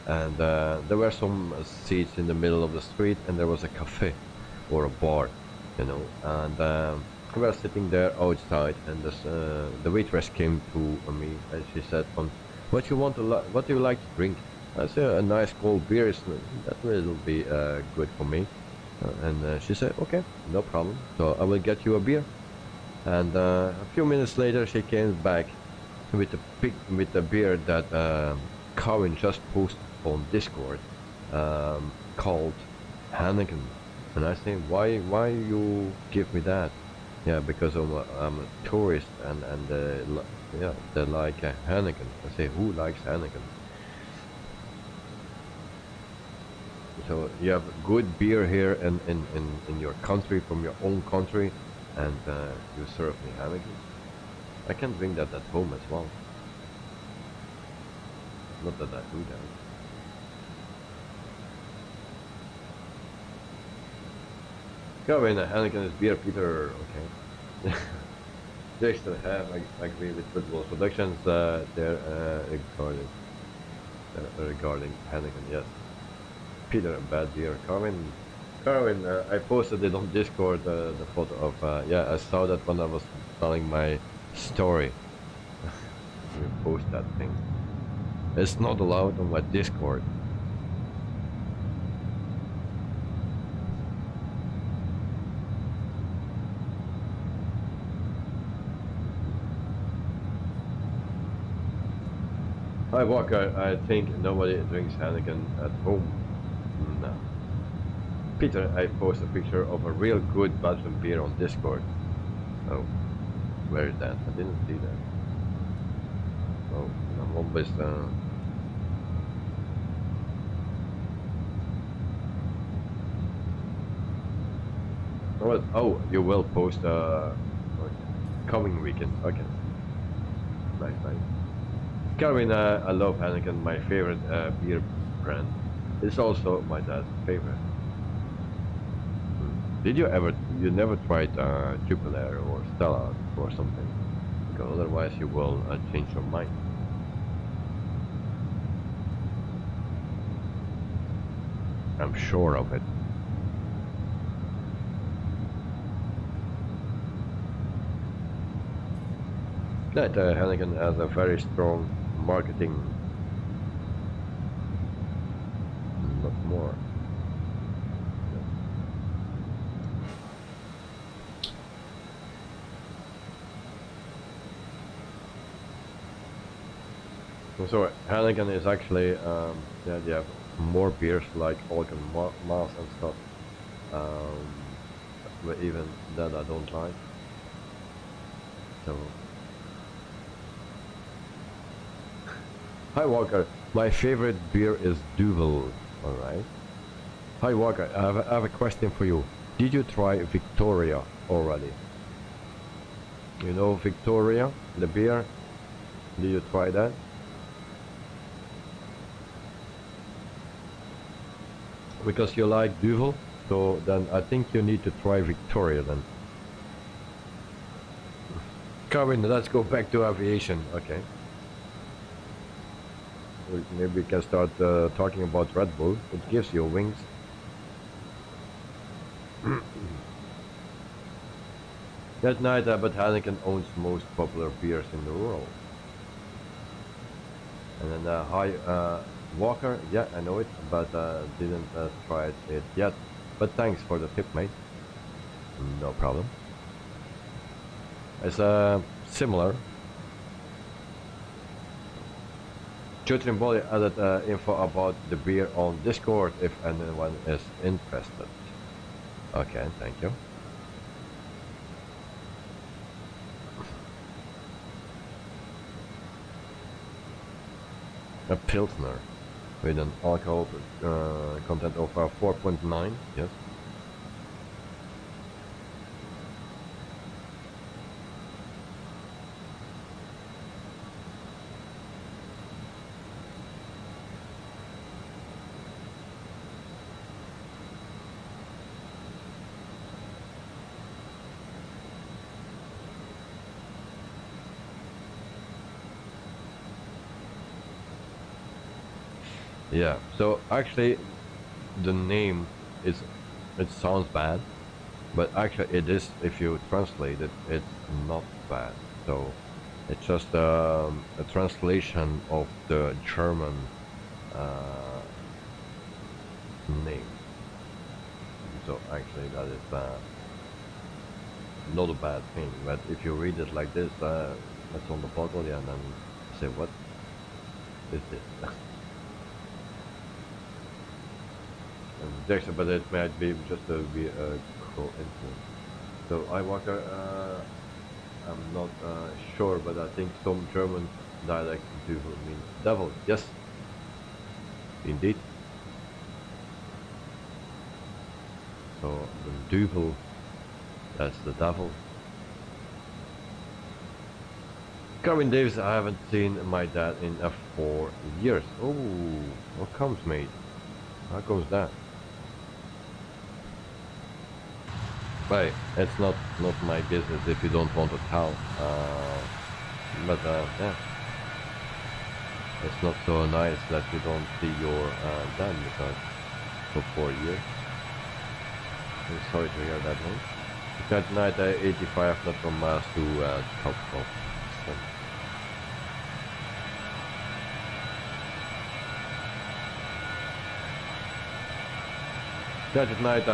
And there were some seats in the middle of the street, and there was a cafe or a bar, you know. And we were sitting there outside, and the waitress came to me, and she said, "What do you like to drink?" I said, "A nice cold beer. That will be good for me." And she said, "Okay, no problem. So I will get you a beer." And a few minutes later, she came back with a beer that Cowen just posted on Discord, called Heineken. And I say, why you give me that? Yeah, because I'm a tourist, and yeah, they like Heineken. I say, who likes Heineken? So you have good beer here in your country, from your own country, and you serve me Heineken. I can drink that at home as well. Not that I do that. Carvin, Heineken is beer, Peter. Okay. Just to have, I agree with Football Productions there regarding Heineken. Yes, Peter, a bad beer. Carvin, I posted it on Discord, the photo of yeah, I saw that when I was telling my story. You post that thing. It's not allowed on my Discord. Hi Walker, I think nobody drinks Heineken at home. No. Peter, I post a picture of a real good Belgian beer on Discord. Oh, where is that? I didn't see that. Oh, I'm always oh, you will post coming weekend. Okay. Nice. Carvin, I love Heineken, my favorite beer brand. It's also my dad's favorite. Did you never tried Jupiler or Stella or something? Because otherwise you will change your mind. I'm sure of it. That Heineken has a very strong marketing, not more. So Heineken is actually, yeah, they have more beers like Alken Maas and stuff. But even that I don't like. So. Hi Walker, my favorite beer is Duvel. Alright. Hi Walker, I have a question for you. Did you try Victoria already? You know Victoria, the beer? Did you try that? Because you like Duvel, so then I think you need to try Victoria then. Kevin, let's go back to aviation. Okay. Maybe we can start talking about Red Bull. It gives you wings. That night, but Heineken owns most popular beers in the world. And then hi Walker, yeah, I know it, but didn't try it yet. But thanks for the tip, mate. No problem. It's similar. Jutrin added info about the beer on Discord if anyone is interested. Okay, thank you. A Pilsner with an alcohol content of 4.9, yes. Yeah, so actually the name is, it sounds bad, but actually it is, if you translate it, it's not bad. So it's just a translation of the German name. So actually that is not a bad thing, but if you read it like this, that's on the bottle, yeah, and then say what is this? But it might be just be a coincidence. So I Walker, I'm not sure, but I think some German dialect do mean devil. Yes, indeed. So the duvel, that's the devil. Carvin Davis, I haven't seen my dad in 4 years. Oh, what comes, mate? How comes that? Right, it's not my business if you don't want to tell. But yeah, it's not so nice that you don't see your dad because for 4 years. I'm sorry to hear that one. That night 85, not from Mass to top of. That night,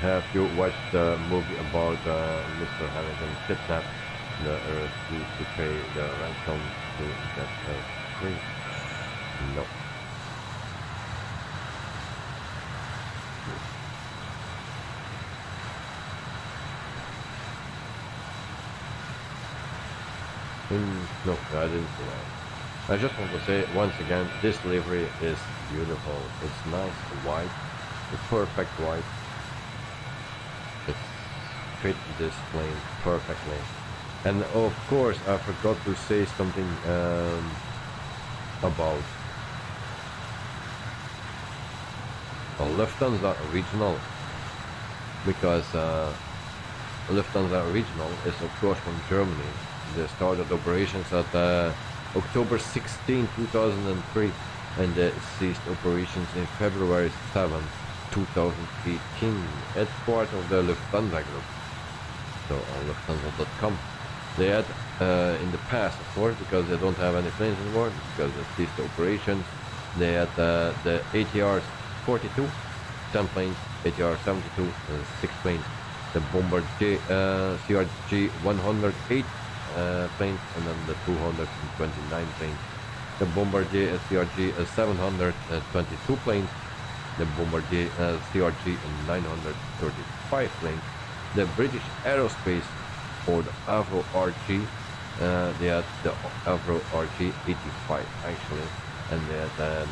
have you watched the movie about Mr. Hamilton kidnapped the Earth to pay the ransom to get her free? No. No, I didn't see that. I just want to say once again, this livery is beautiful. It's nice, white, it's perfect white. It fits this plane perfectly. And of course, I forgot to say something about Lufthansa Regional, because Lufthansa Regional is of course from Germany. They started operations at October 16, 2003, and they ceased operations in February 7, 2018. It's part of the Lufthansa group. So on Lufthansa.com. They had in the past, of course, because they don't have any planes anymore, because they ceased operations, they had the ATR 42, 10 planes, ATR 72, 6 planes, the Bombardier CRJ 108 planes, and then the 229 planes. the Bombardier CRJ 722 planes, the Bombardier CRJ 935 planes, the British Aerospace or the Avro RG, they had the Avro RG 85 actually, and they had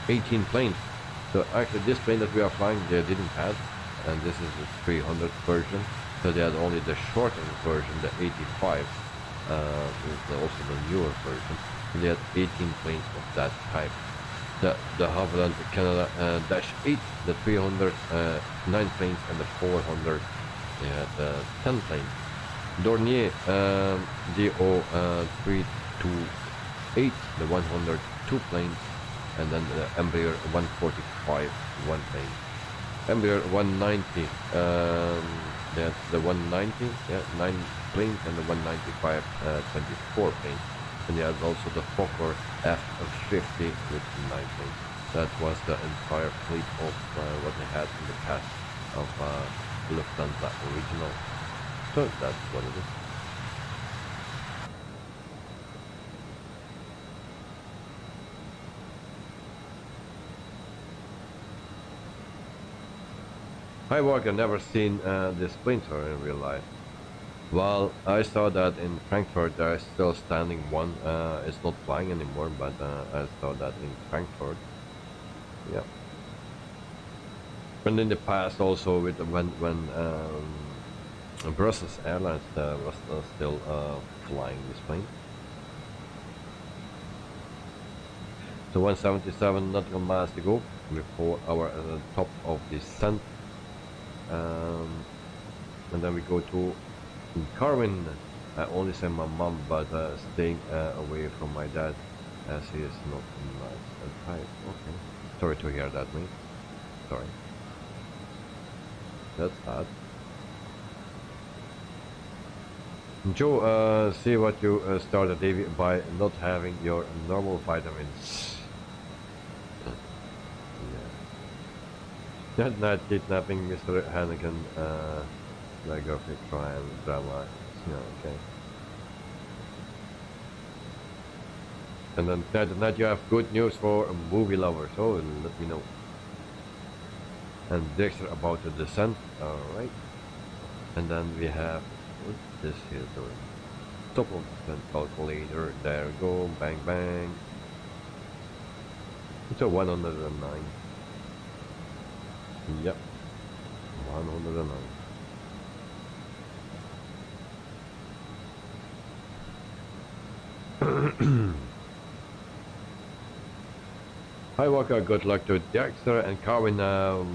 18 planes. So actually this plane that we are flying they didn't have, and this is the 300 version, so they had only the shortened version, the 85, with also the newer version. They had 18 planes of that type. The Havilland Canada -8, the 300 9 planes, and the 400 they had 10 planes. Dornier DO 328, the 102 planes, and then the Embraer 145 1 plane. Embraer 190, that's the 190, yeah, 9 planes, and the 195 24 planes. And they had also the Fokker F50 with 9 planes. That was the entire fleet of what they had in the past of Lufthansa original. So that's what it is. Hi Walker, never seen this Splinter in real life. Well, I saw that in Frankfurt there is still standing one. It's not flying anymore, but I saw that in Frankfurt. Yeah. And in the past also with when Brussels Airlines was still flying this plane. So 177 nautical miles to go before our top of descent. And then we go to Carwin. I only send my mom, but staying away from my dad as he is not nice and tight. Okay. Sorry to hear that, mate. Sorry. That's sad. Joe, see what you started, Davey, by not having your normal vitamins. That night kidnapping Mr. Hannigan, biographic crime, drama, yeah, okay. And then tonight you have good news for movie lovers, so let me know. And Dexter about to descend, alright. And then we have, what's this here doing? Top of the calculator, there we go, bang bang. It's a 109. Yep, 109. Hi Walker, good luck to Dexter and Carwin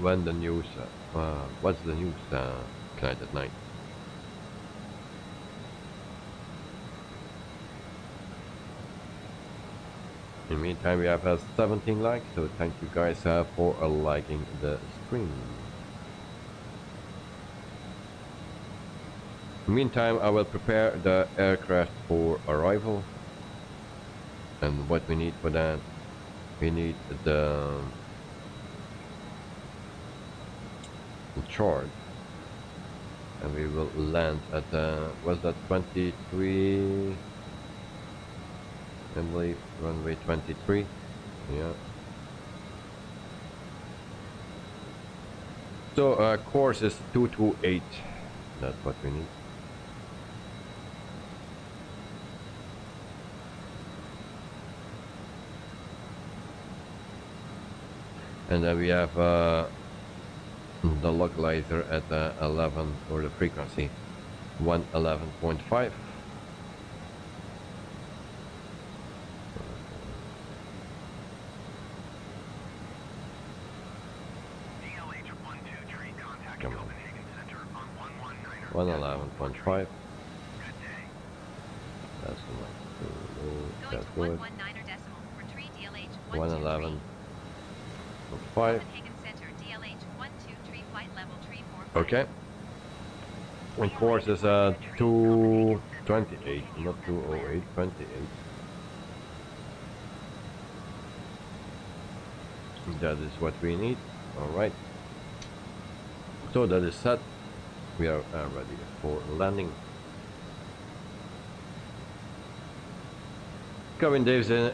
when the news, what's the news tonight at night? In the meantime, we have 17 likes, so thank you guys for liking the stream. In the meantime, I will prepare the aircraft for arrival. And what we need for that, we need the chart. And we will land at, was that 23? I believe runway 23, yeah. So course is 228, that's what we need. And then we have the localizer at 11, or the frequency 111.5. Come on. 111.5. That's the that's good. 111.5. Okay. And course is 228, not 208, 28. That is what we need. All right. So that is set. We are ready for landing. Kevin Davis in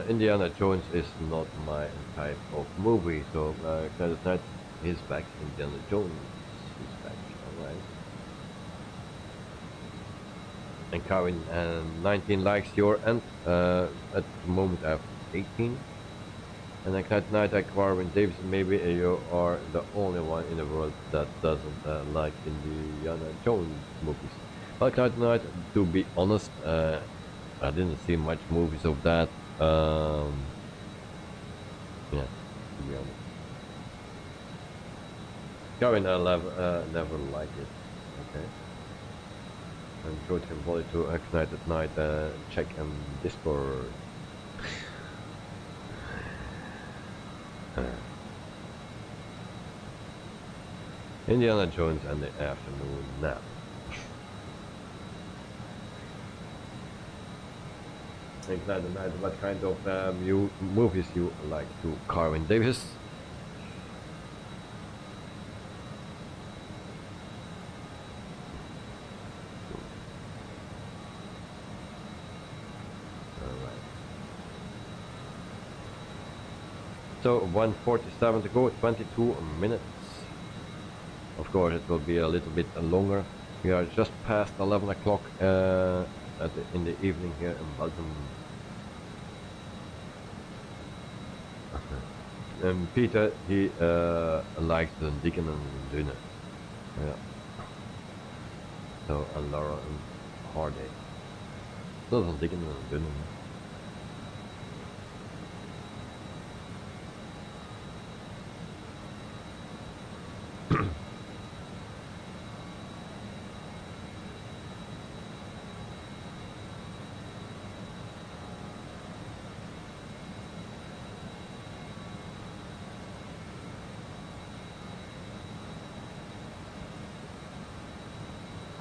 Indiana Jones is not my type of movie, so Credit Night is back. Indiana Jones is back. Alright. And Kevin 19 likes your end. At the moment I have 18. And then Credit Night, Kevin Davis, maybe you are the only one in the world that doesn't like Indiana Jones movies. Well, Credit Night, to be honest, I didn't see much movies of that. Yeah, to be honest. Kevin, I never liked it. Okay. And go to Volley to Night at Night, check Discord. Indiana Jones and the afternoon nap. Ignite the Night, what kind of movies you like to Carvin Davis? Alright. So 1:47 to go, 22 minutes. Of course it will be a little bit longer. We are just past 11 o'clock in the evening here in Belgium. And Peter, he likes the Dicken and Dune. Yeah. So, and Laura and Hardy. Dat is een Dicken and Dune.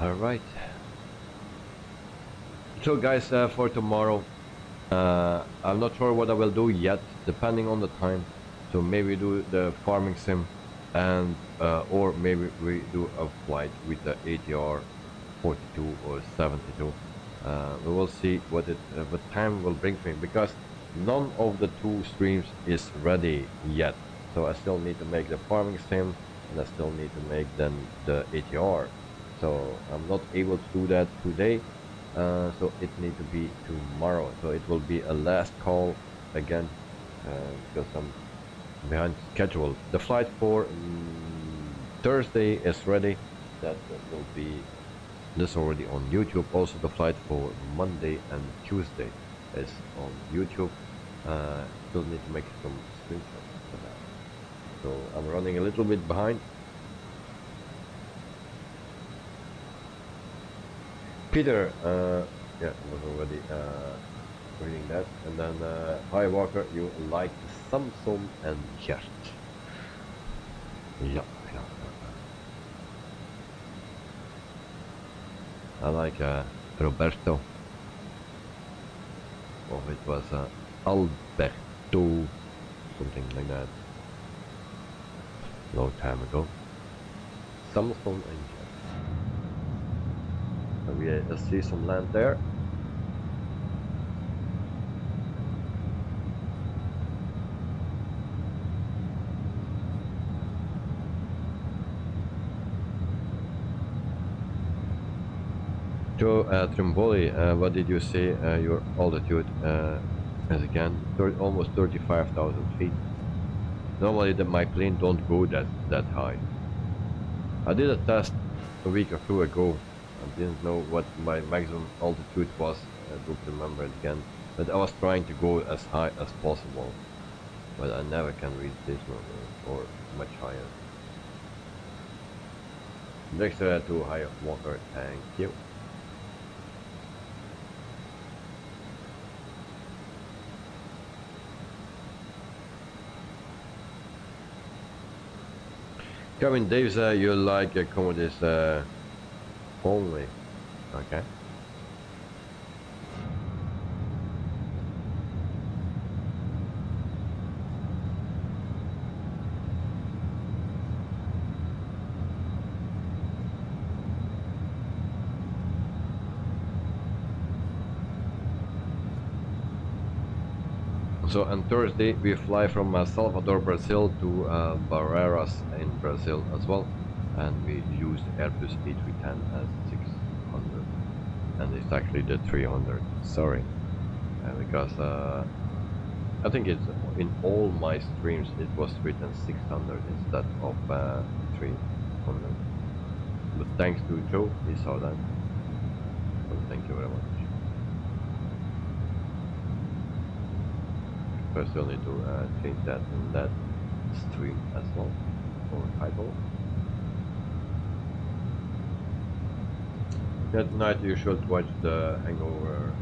Alright. So guys, for tomorrow, I'm not sure what I will do yet, depending on the time. So maybe do the farming sim, and or maybe we do a flight with the ATR 42 or 72. We will see what time will bring me, because none of the two streams is ready yet. So I still need to make the farming sim, and I still need to make then the ATR. So I'm not able to do that today, so it needs to be tomorrow. So it will be a last call again, because I'm behind schedule. The flight for Thursday is ready. That will be this already on YouTube. Also the flight for Monday and Tuesday is on YouTube. Still need to make some screenshots for that. So I'm running a little bit behind. Peter, yeah, was already reading that. And then, hi Walker, you like Samsung and Gert. Yeah. I like Roberto. Or it was Alberto, something like that. Long time ago. Samsung and Gert. We see some land there. Joe Trimboli, what did you say your altitude is again? Almost 35,000 feet. Normally my plane don't go that high. I did a test a week or two ago. I didn't know what my maximum altitude was. I don't remember it again. But I was trying to go as high as possible. But I never can reach this number or much higher. Next to higher water, thank you. Kevin Davis, you like commodities only. Okay. So on Thursday we fly from Salvador, Brazil to Barreiras in Brazil as well, and we use the Airbus A310 as 600, and it's actually the 300. Sorry, because I think it's in all my streams it was written 600 instead of 300. But thanks to Joe, he saw that. So thank you very much. I still need to change that in that stream as well, or title. That night you should watch the Hangover.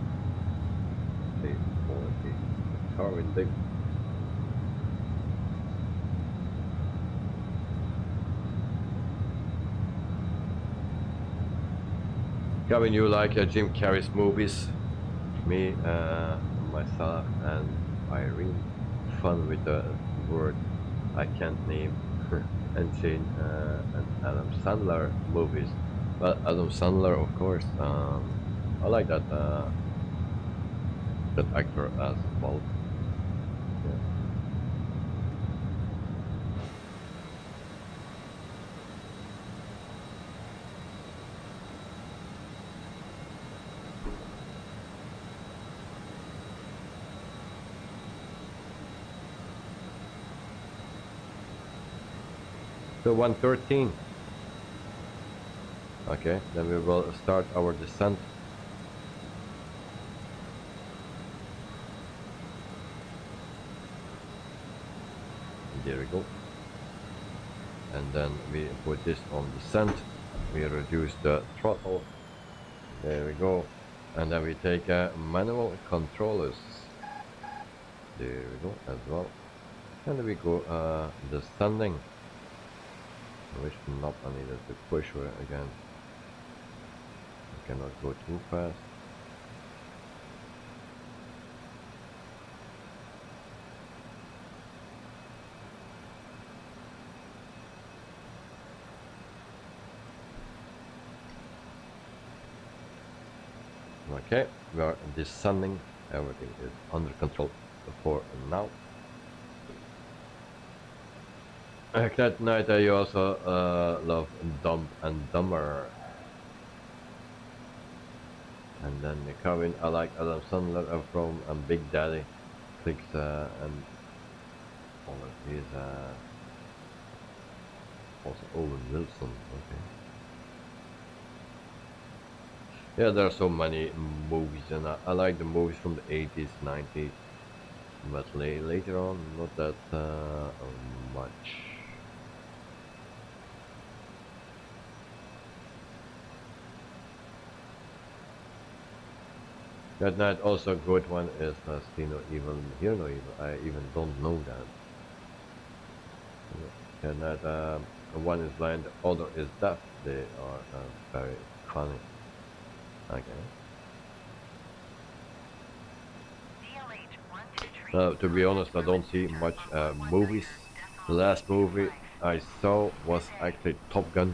Dick. Kevin, you like Jim Carrey's movies? Me, myself, and Irene. Fun with the word I can't name. And Jane and Adam Sandler movies. Well, Adam Sandler, of course. I like that that actor as well. Yeah. So 113. Okay, then we will start our descent. There we go. And then we put this on descent. We reduce the throttle. There we go. And then we take manual controllers. There we go as well. And we go descending. Which knob I needed to push again. I cannot go too fast. Okay, we are descending. Everything is under control for now. That night I also love Dumb and Dumber. And then Kevin, I like Adam Sandler from Big Daddy. Clicks and all of his also Owen Wilson. Okay. Yeah, there are so many movies, and I like the movies from the 80s, 90s, but later on, not that much. That night also a good one is See No Evil, Hear No Evil. I even don't know that. That night one is blind, the other is deaf. They are very funny. Okay. To be honest, I don't see much movies. The last movie I saw was actually Top Gun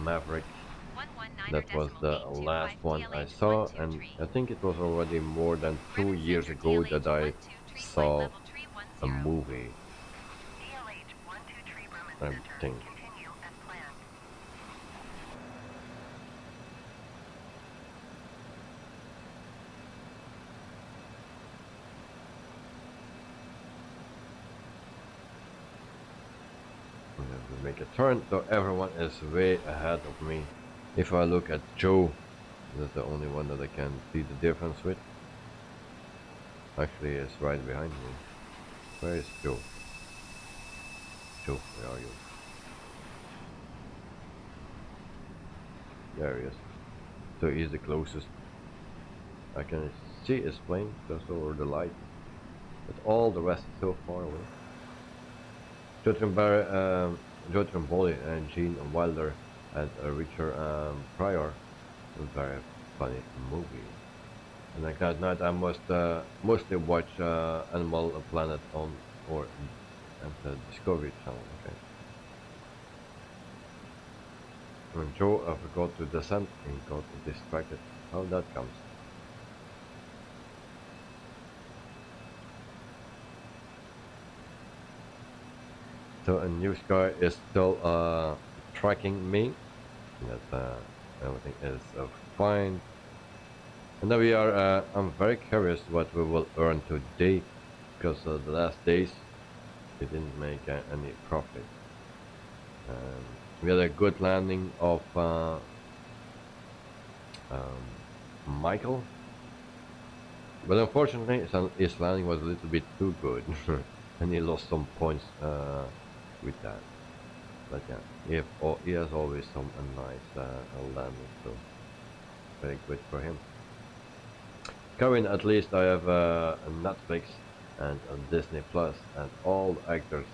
Maverick. That was the last one I saw, and I think it was already more than 2 years ago that I saw a movie. I think. Make a turn, so everyone is way ahead of me. If I look at Joe, that's the only one that I can see the difference with. Actually, it's right behind me. Where is Joe? Joe, where are you? There he is. So he's the closest. I can see his plane just over the light, but all the rest is so far away. Joe Tremboli and Gene Wilder and Richard Pryor. A very funny movie. And like that night I must mostly watch Animal Planet on or at the Discovery Channel. Okay. When Joe forgot to descend and got distracted. How that comes. So NEWSKY is still tracking me. That everything is fine. And now we are. I'm very curious what we will earn today, because the last days we didn't make any profit. We had a good landing of Michael, but unfortunately his landing was a little bit too good, and he lost some points with that. But yeah, he has always some nice landing, so very good for him. Currently, at least I have a Netflix and a Disney Plus and all the actors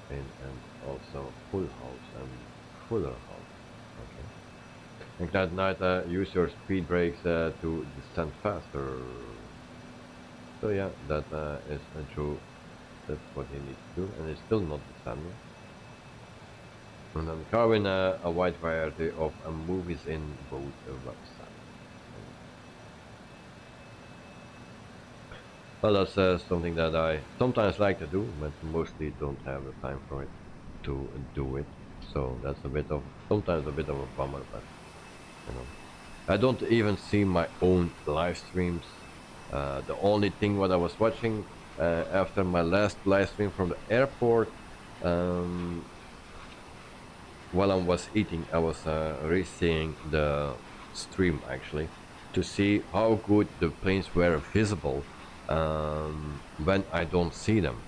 in, and also Full House and Fuller House. Okay. And that night use your speed brakes to descend faster. So yeah, that is true. That's what he needs to do, and it's still not descending. And then carrying a wide variety of movies in both websites. Well, that's something that I sometimes like to do, but mostly don't have the time for it to do it. So that's a bit of, sometimes a bit of a bummer, but you know, I don't even see my own live streams. The only thing what I was watching after my last live stream from the airport, while I was eating, I was re-seeing the stream actually to see how good the planes were visible when I don't see them.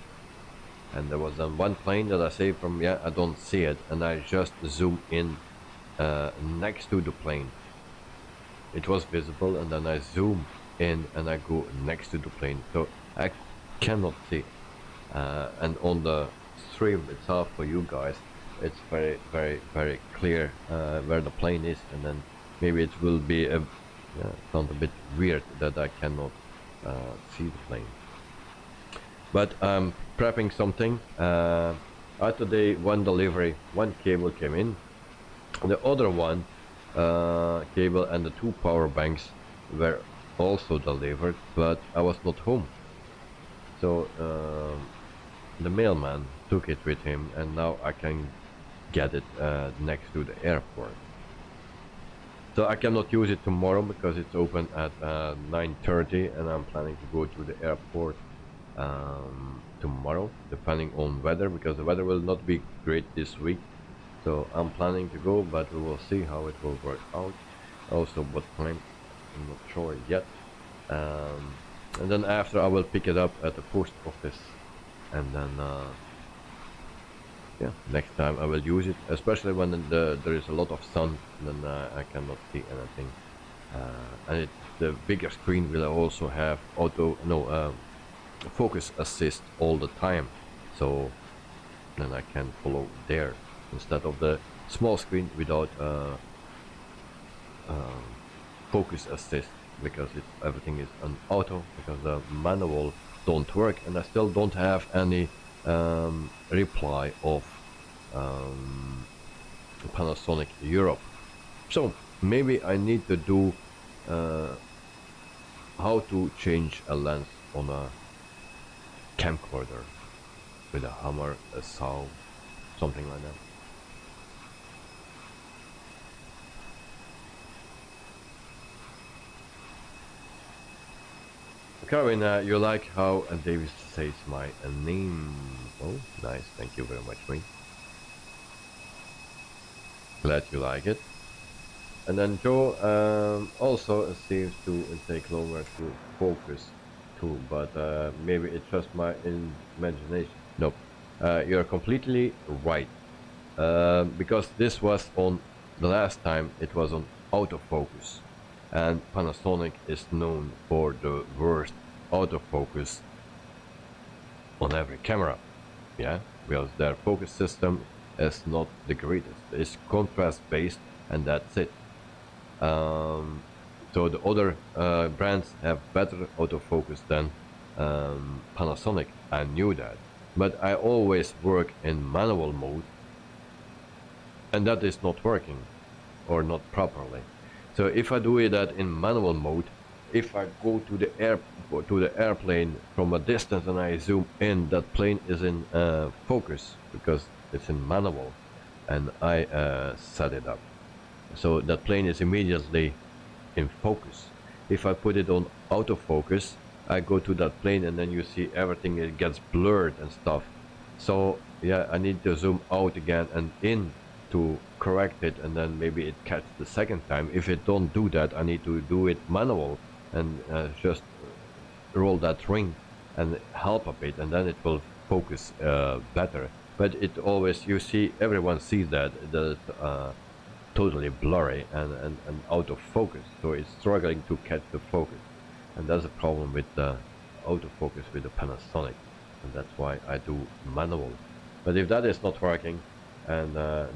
And there was one plane that I say from, yeah, I don't see it, and I just zoom in next to the plane. It was visible, and then I zoom in and I go next to the plane, so I cannot see. And on the stream itself for you guys, it's very, very, very clear where the plane is, and then maybe it will be a sound a bit weird that I cannot see the plane. But I'm prepping something. Today one delivery, one cable came in, the other one cable and the 2 power banks were also delivered, but I was not home. So the mailman took it with him, and now I can get it next to the airport. So I cannot use it tomorrow because it's open at 9:30, and I'm planning to go to the airport tomorrow, depending on weather, because the weather will not be great this week. So I'm planning to go, but we will see how it will work out. Also what time, I'm not sure yet. And then after I will pick it up at the post office, and then yeah, next time I will use it, especially when there is a lot of sun, then I cannot see anything. And the bigger screen will also have focus assist all the time, so then I can follow there instead of the small screen without focus assist, because everything is on auto, because the manual don't work, and I still don't have any reply of Panasonic Europe. So maybe I need to do how to change a lens on a camcorder with a hammer, a saw, something like that. Karin, you like how Davis says my name? Oh, nice, thank you very much, mate. Glad you like it. And then Joe also seems to take longer to focus too, but maybe it's just my imagination. Nope, you're completely right. Because this was on the last time, it was on autofocus, and Panasonic is known for the worst autofocus on every camera. Yeah, because their focus system is not the greatest. It's contrast based, and that's it. So the other brands have better autofocus than Panasonic. I knew that, but I always work in manual mode, and that is not working, or not properly. So if I do that in manual mode, if I go to the airplane from a distance and I zoom in, that plane is in focus because it's in manual, and I set it up so that plane is immediately in focus. If I put it on autofocus, I go to that plane and then you see everything, it gets blurred and stuff. So yeah, I need to zoom out again and in to correct it, and then maybe it catches the second time. If it don't do that, I need to do it manual and just roll that ring and help a bit, and then it will focus better. But it always, you see, everyone sees that it's totally blurry and out of focus, so it's struggling to catch the focus, and that's a problem with the autofocus with the Panasonic, and that's why I do manual. But if that is not working and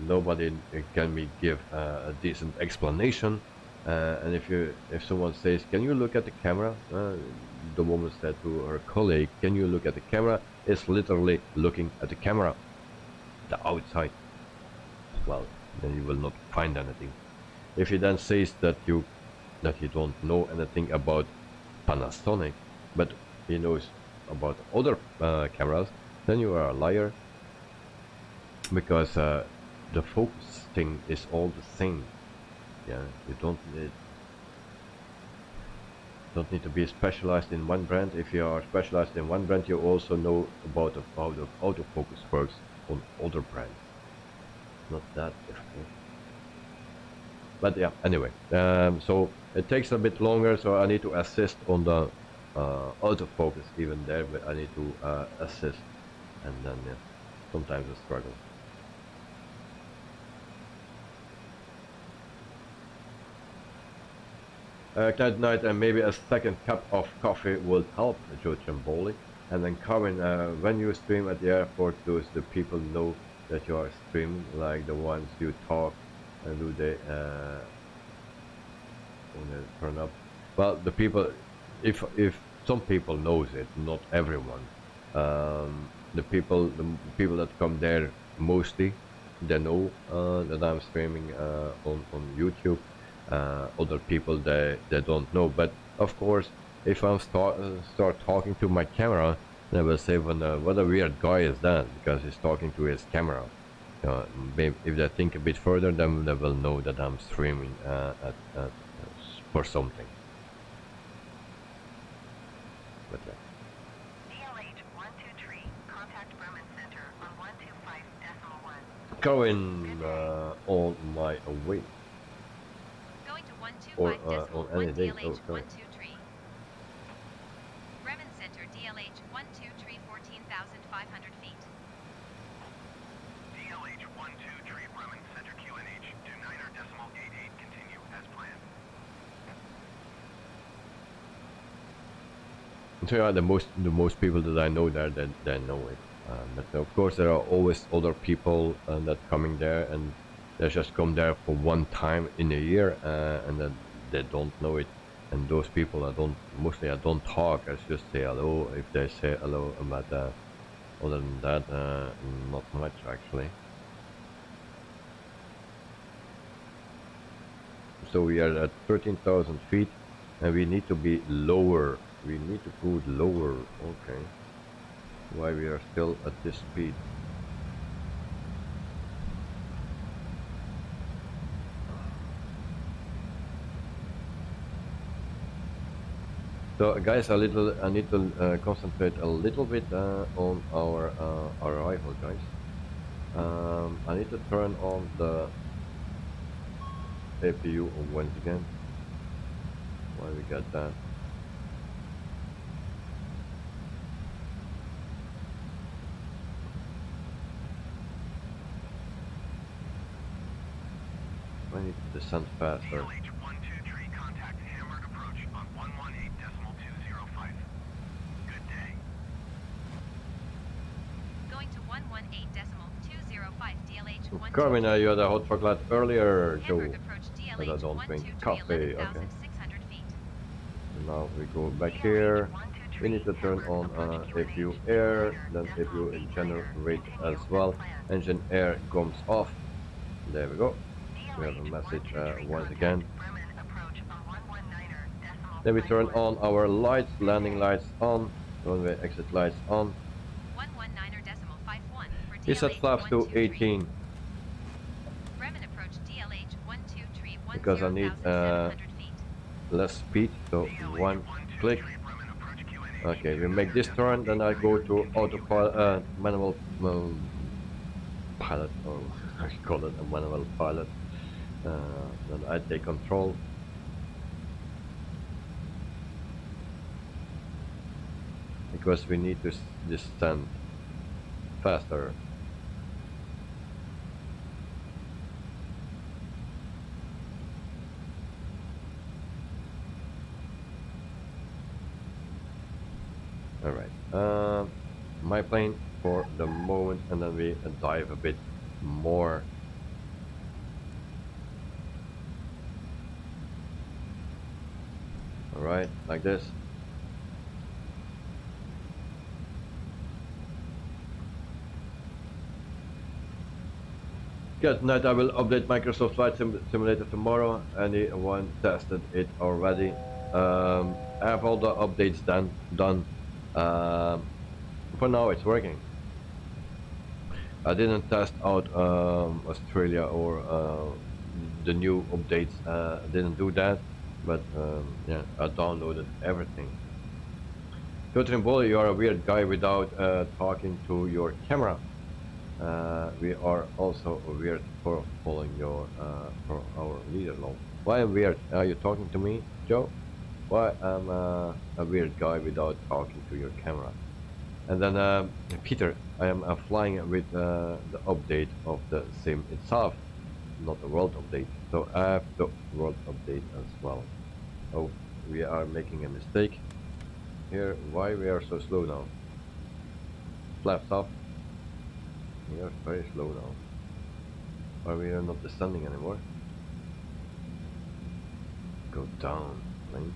nobody can me give a decent explanation, and if someone says, can you look at the camera, the woman said to her colleague, can you look at the camera, it's literally looking at the camera, the outside. Well, then you will not find anything. If he then says that you don't know anything about Panasonic, but he knows about other cameras, then you are a liar, because the focus thing is all the same. Yeah, you don't need to be specialized in one brand. If you are specialized in one brand, you also know about how the autofocus works on other brands. Not that difficult. But yeah, anyway, so it takes a bit longer, so I need to assist on the autofocus even there, but I need to assist, and then yeah, sometimes a struggle. Good night, and maybe a second cup of coffee will help, Joe Chamboli. And then Carmen, when you stream at the airport, does the people know that you are streaming, like the ones you talk, and do they turn up? Well, the people, if some people knows it, not everyone. The people that come there mostly, they know that I'm streaming on YouTube. Other people they don't know, but of course, if I start talking to my camera, they will say, what a weird guy is that, because he's talking to his camera. Maybe if they think a bit further, then they will know that I'm streaming for something. But yeah. DLH123, contact Berman Center on 125.1. Going on my way. Going to Or 125.1 on any day. Oh, sorry. DLH123. Bremen Center DLH123 14,500 feet. DLH123 Bremen Center QNH to 9.88, continue as planned. So yeah, the most people that I know there, they know it. But of course, there are always other people that coming there, and they just come there for one time in a year, and then they don't know it. And those people, I don't talk. I just say hello. If they say hello, but other than that, not much actually. So we are at 13,000 feet, and we need to be lower. We need to go lower. Okay. Why we are still at this speed? So guys, I need to concentrate a little bit on our arrival, guys. I need to turn on the APU once again. Why we got that? I need to descend faster. DLH123, contact Hamburg approach on 118.205. Good day. Going to 118.205 DLH123. Carmen, you had a hot chocolate earlier, Joe. Hamburg approach But I don't drink DLH123 coffee. Okay. 11,600 feet. Now we go back here. We need to turn on APU air, then APU in generate as well. Engine air comes off. There we go. We have a message once again. Then we turn on our lights, landing lights on, runway exit lights on. 119.51 for We set flaps to 18 Bremen approach DLH 123 because I need 10,700 feet. less speed, so one click. Okay, we make this turn, then I go to autopilot, manual pilot, or I call it a manual pilot. Then I take control. Because we need to descend faster. Alright, my plane for the moment, and then we dive a bit more. Alright, like this. Yeah, tonight I will update Microsoft Flight Simulator tomorrow. Anyone tested it already? I have all the updates done. For now it's working. I didn't test out Australia or the new updates. Didn't do that, but yeah, I downloaded everything. Trustmaster, you are a weird guy without talking to your camera. We are also weird for following your for our leader law. Why am weird? Are you talking to me, Joe? Why am a weird guy without talking to your camera? And then Peter, I am flying with the update of the sim itself, not the world update. So I have the world update as well. Oh, we are making a mistake here. Why we are so slow now? Flaps up. We are very slow now. Why we are not descending anymore? Go down, plane.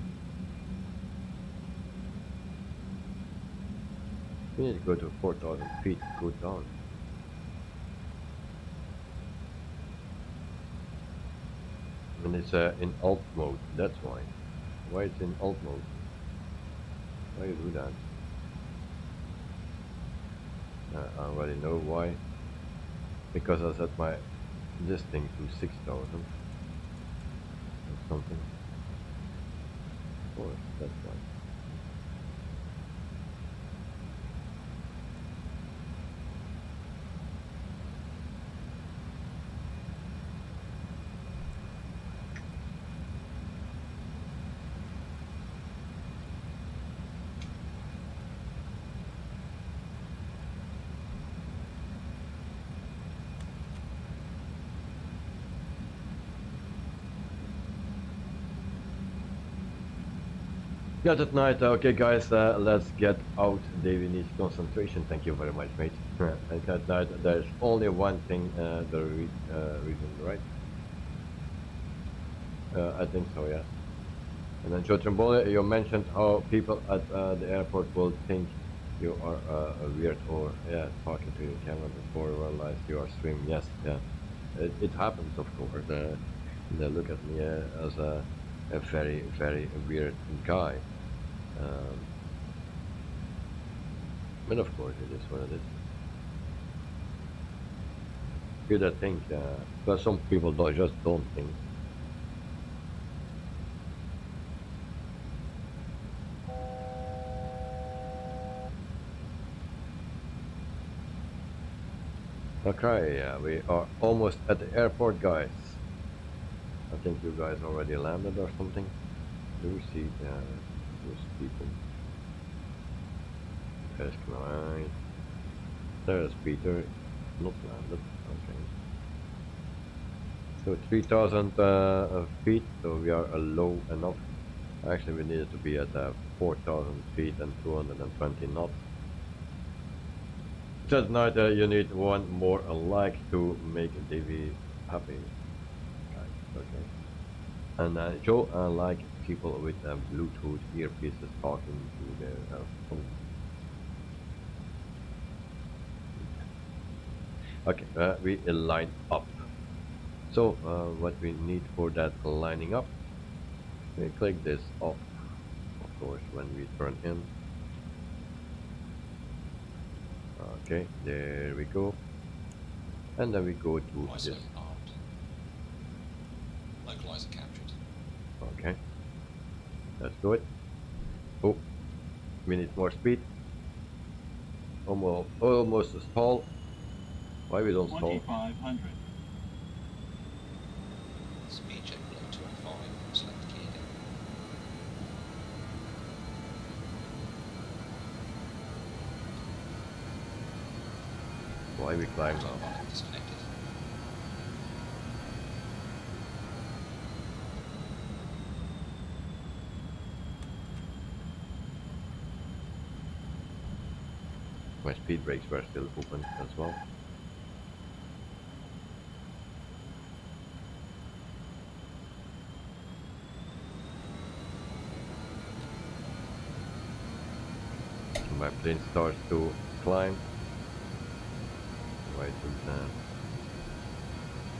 We need to go to 4,000 feet. Go down. And it's in alt mode. That's why. Why it's in alt mode? Why you do that? I already know why. Because I set my this thing to 6,000 or something. Of course, that's why. Got it night. Okay guys, let's get out. David needs concentration. Thank you very much, mate. And got night. There's only one thing, the reason, right? I think so, yeah. And then Joe Trimboli, you mentioned how people at the airport will think you are weird, or yeah, talking to your camera before you realize you are streaming. Yes, yeah. It happens, of course. They look at me as a very, very weird guy. But of course it is what it is. Good, I think, but some people just don't think. Okay, yeah, we are almost at the airport, guys. I think you guys already landed or something. Do we see those people? There's Clyde. There's Peter. Not landed. Okay. So 3,000 feet. So we are low enough. Actually, we needed to be at 4,000 feet and 220 knots. Just now, you need one more like to make Davey happy. Okay. And Joe, like people with Bluetooth earpieces talking to their phone. Okay, we line up. So what we need for that lining up, we click this off. course when we turn in. Okay, there we go. And then we go to ISO this. armed. Localizer captured. Okay, let's do it. Oh, we need more speed. Almost a stall. Why we don't stall? 2500. Speed check below 25. Select the key again. Why we climb now? Button disconnected. My speed brakes were still open as well. My plane starts to climb. Why do that?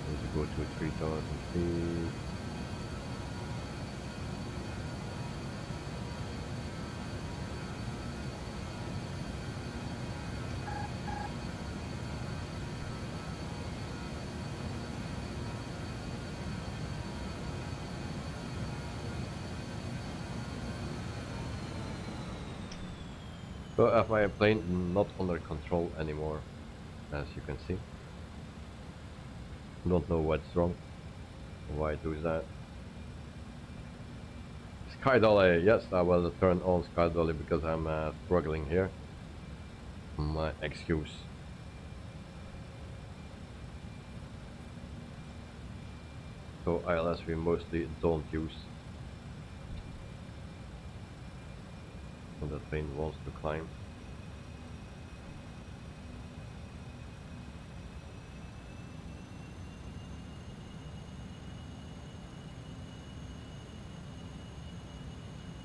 Need to go to 3000 feet. So I have my plane not under control anymore, as you can see. Don't know what's wrong. Why do that? Sky Dolly, yes, I will turn on Sky Dolly because I'm struggling here. My excuse. So ILS we mostly don't use. When the plane wants to climb.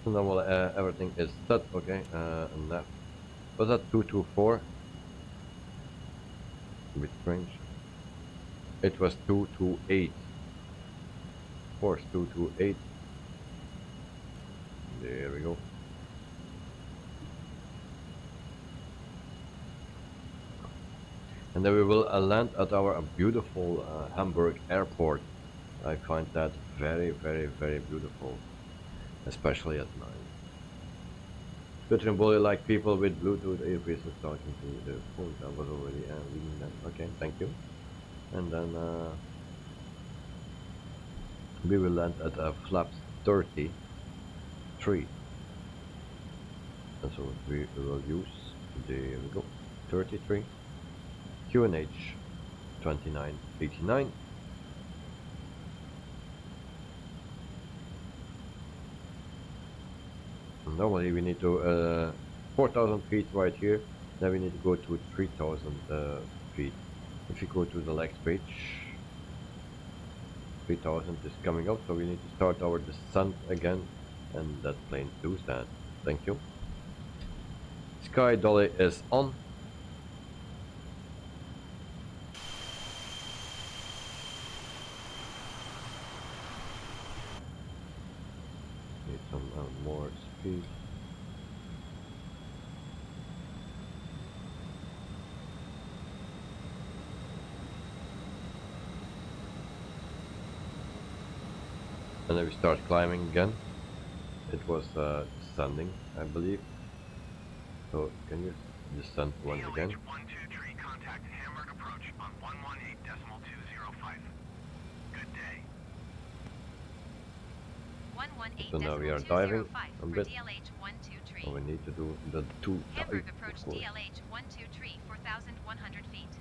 So now everything is set, okay, and that was that 224. A bit strange. It was 228. Of course, 228. There we go. And then we will land at our beautiful Hamburg airport. I find that very, very, very beautiful, especially at night. Veteran bully like people with Bluetooth earpieces talking to the phone. I was already reading that. Okay, thank you. And then we will land at flaps 33. And so we will use, there we go, 33. QNH 2989. Normally we need to 4,000 feet right here. Then we need to go to 3,000 feet. If you go to the next page, 3,000 is coming up, so we need to start our descent again, and that plane does that. Thank you. Sky Dolly is on. Need some more speed. And then we start climbing again. It was descending, I believe. So can you descend once again? EDDH123, contact Hamburg approach on 118.205. Good day. 118.205 So now we are diving a for bit. DLH-123. So we need to do the two Hamburg dive, approach of course. DLH-123, 4,100 feet.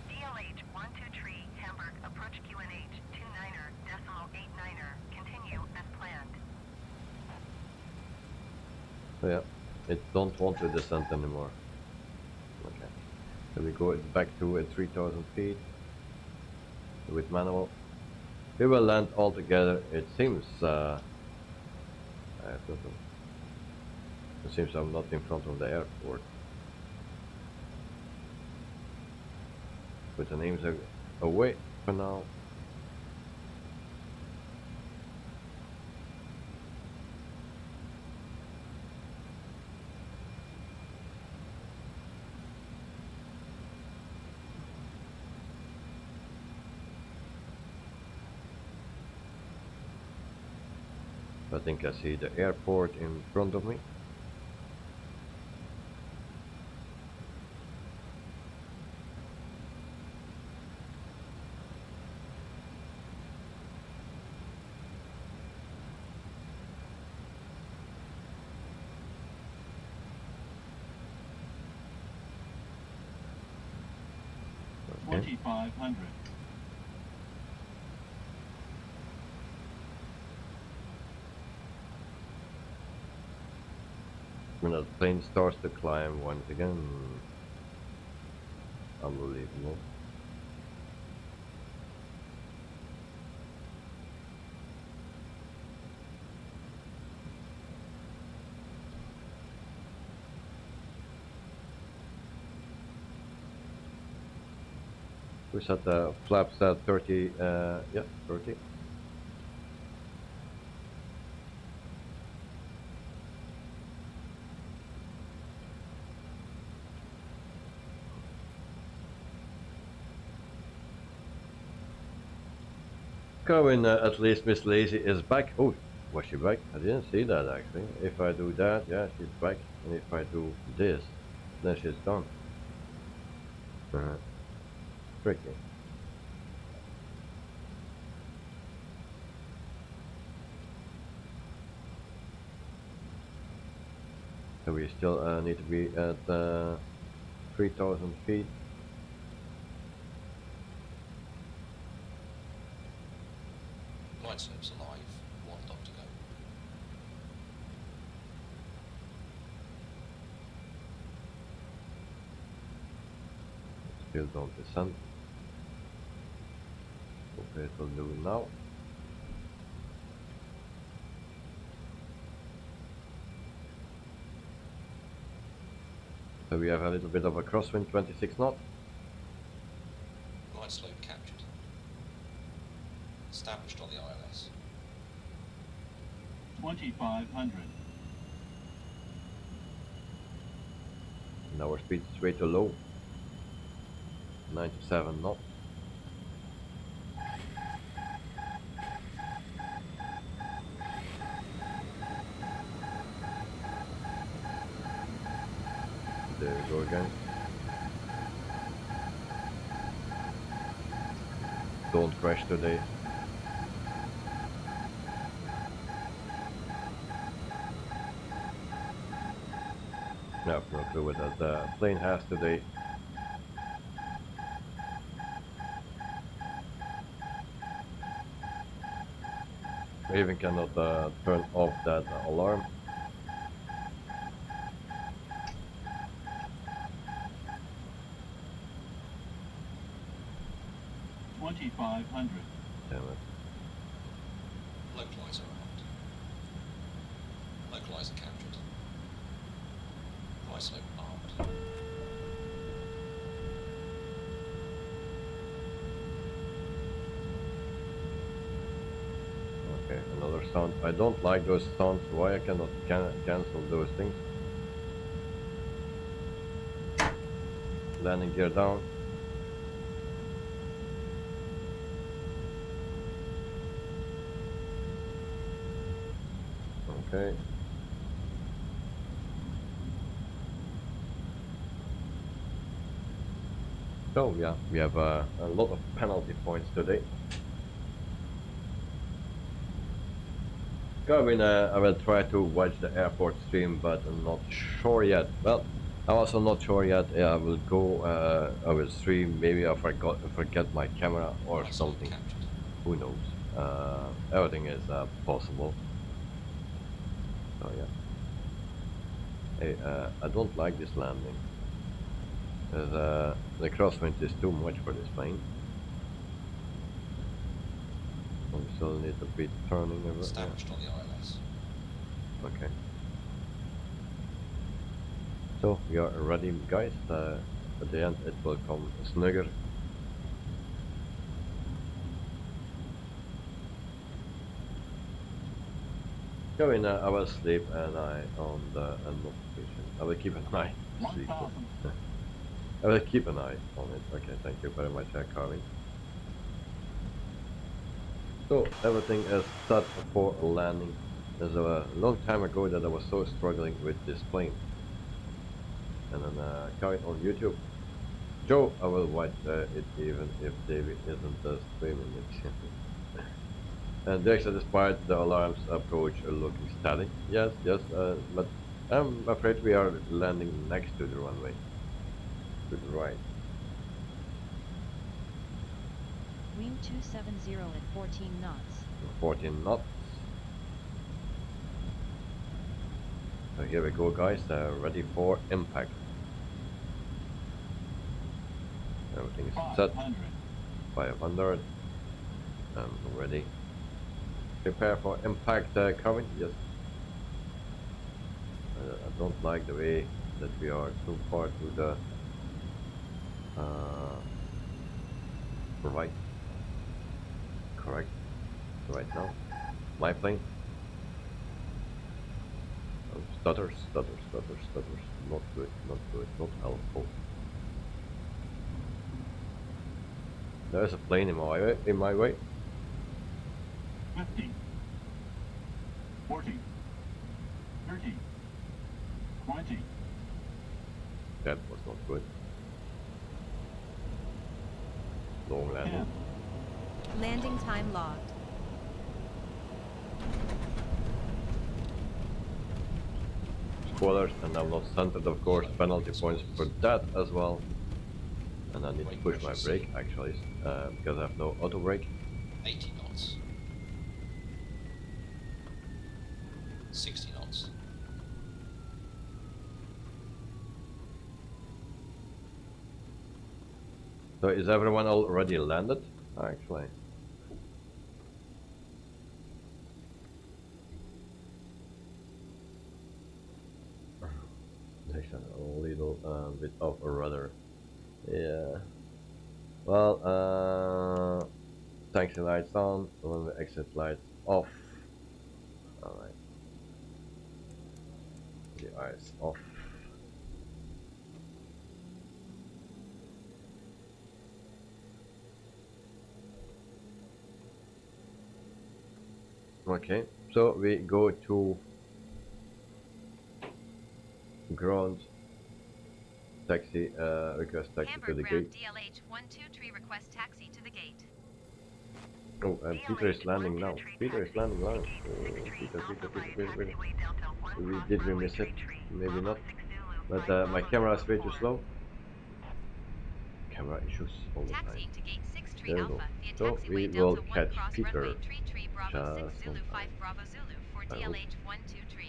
DLH-123, Hamburg, approach QNH, 29er.89er, continue as planned. So yeah, it don't want to descend anymore. Okay, so we go back to 3,000 feet with manual. We will land all together. It seems I don't know. It seems I'm not in front of the airport. But the names are away for now. I think I see the airport in front of me. Okay. 2500. When the plane starts to climb once again. Unbelievable. We set the flaps at 30, yeah, 30. Going, at least Miss Lazy is back. Oh, was she back? I didn't see that actually. If I do that, yeah, she's back. And if I do this, then she's gone. Tricky. So we still need to be at 3,000 feet. Line slope's alive, 1 dot to go. Still don't descend. Okay, it will do it now. So we have a little bit of a crosswind, 26 knots. Line slope captured. Established on the ILS. 2500. And our speed is way too low. 97 knots. There we go again. Don't crash today. I have no clue what that plane has today. I even cannot turn off that alarm. $2,500. Damn it. Localizer armed. Localizer captured. High slope armed. Okay, another sound. I don't like those sounds. Why I cannot cancel those things? Landing gear down. Okay. So yeah, we have a lot of penalty points today. Going, I will try to watch the airport stream, but I'm not sure yet. Well, I'm also not sure yet. I will go. I will stream. Maybe I forget my camera or something. Who knows? Everything is possible. So yeah. Hey, I don't like this landing. The crosswind is too much for this plane. We still need to be turning over. Established on the ILS. Okay. So we are ready, guys. At the end, it will come snugger. Going, I will sleep an eye on the notification. I will keep an eye. Sleep. I will keep an eye on it. Okay, thank you very much, Carvin. So everything is set for landing. There's a long time ago that I was so struggling with this plane. And then I it on YouTube. Joe, I will watch it even if David isn't streaming it. And the exit despite the alarms approach looking static. Yes, yes, but I'm afraid we are landing next to the runway. To the right. Wind 270 at 14 knots. 14 knots. So here we go, guys, ready for impact. Everything is set. 500. I'm ready. Prepare for impact coming. Yes. I don't like the way that we are too far to the right. Correct. Right now. My plane. Oh, stutters. Not good, not helpful. There's a plane in my way. 50, 40, 30, 20. That was not good. Long landing. Landing time logged. Spoilers, and I'm not centered, of course. Penalty points for that as well. And I need to push my brake actually, because I have no auto brake. 80 knots. 60 knots. So is everyone already landed? Actually. There's a little bit of a rudder. Yeah. Well, taxi lights on, runway exit lights off. Alright. The eyes off. Okay, so we go to ground taxi, request taxi Hamburg to the ground gate. DLH123 request taxi to the gate. Oh, and Peter is landing now. Peter is landing now. Oh, Peter. Did we miss it? Maybe not. But my camera is way too slow. Camera issues all the time. Taxiing to gate 6 Tree There we go. Alpha via So we taxiway will Delta 1 catch cross Peter runway Tree Bravo 6 just Zulu on 5 time. Bravo Zulu for I hope. DLH123.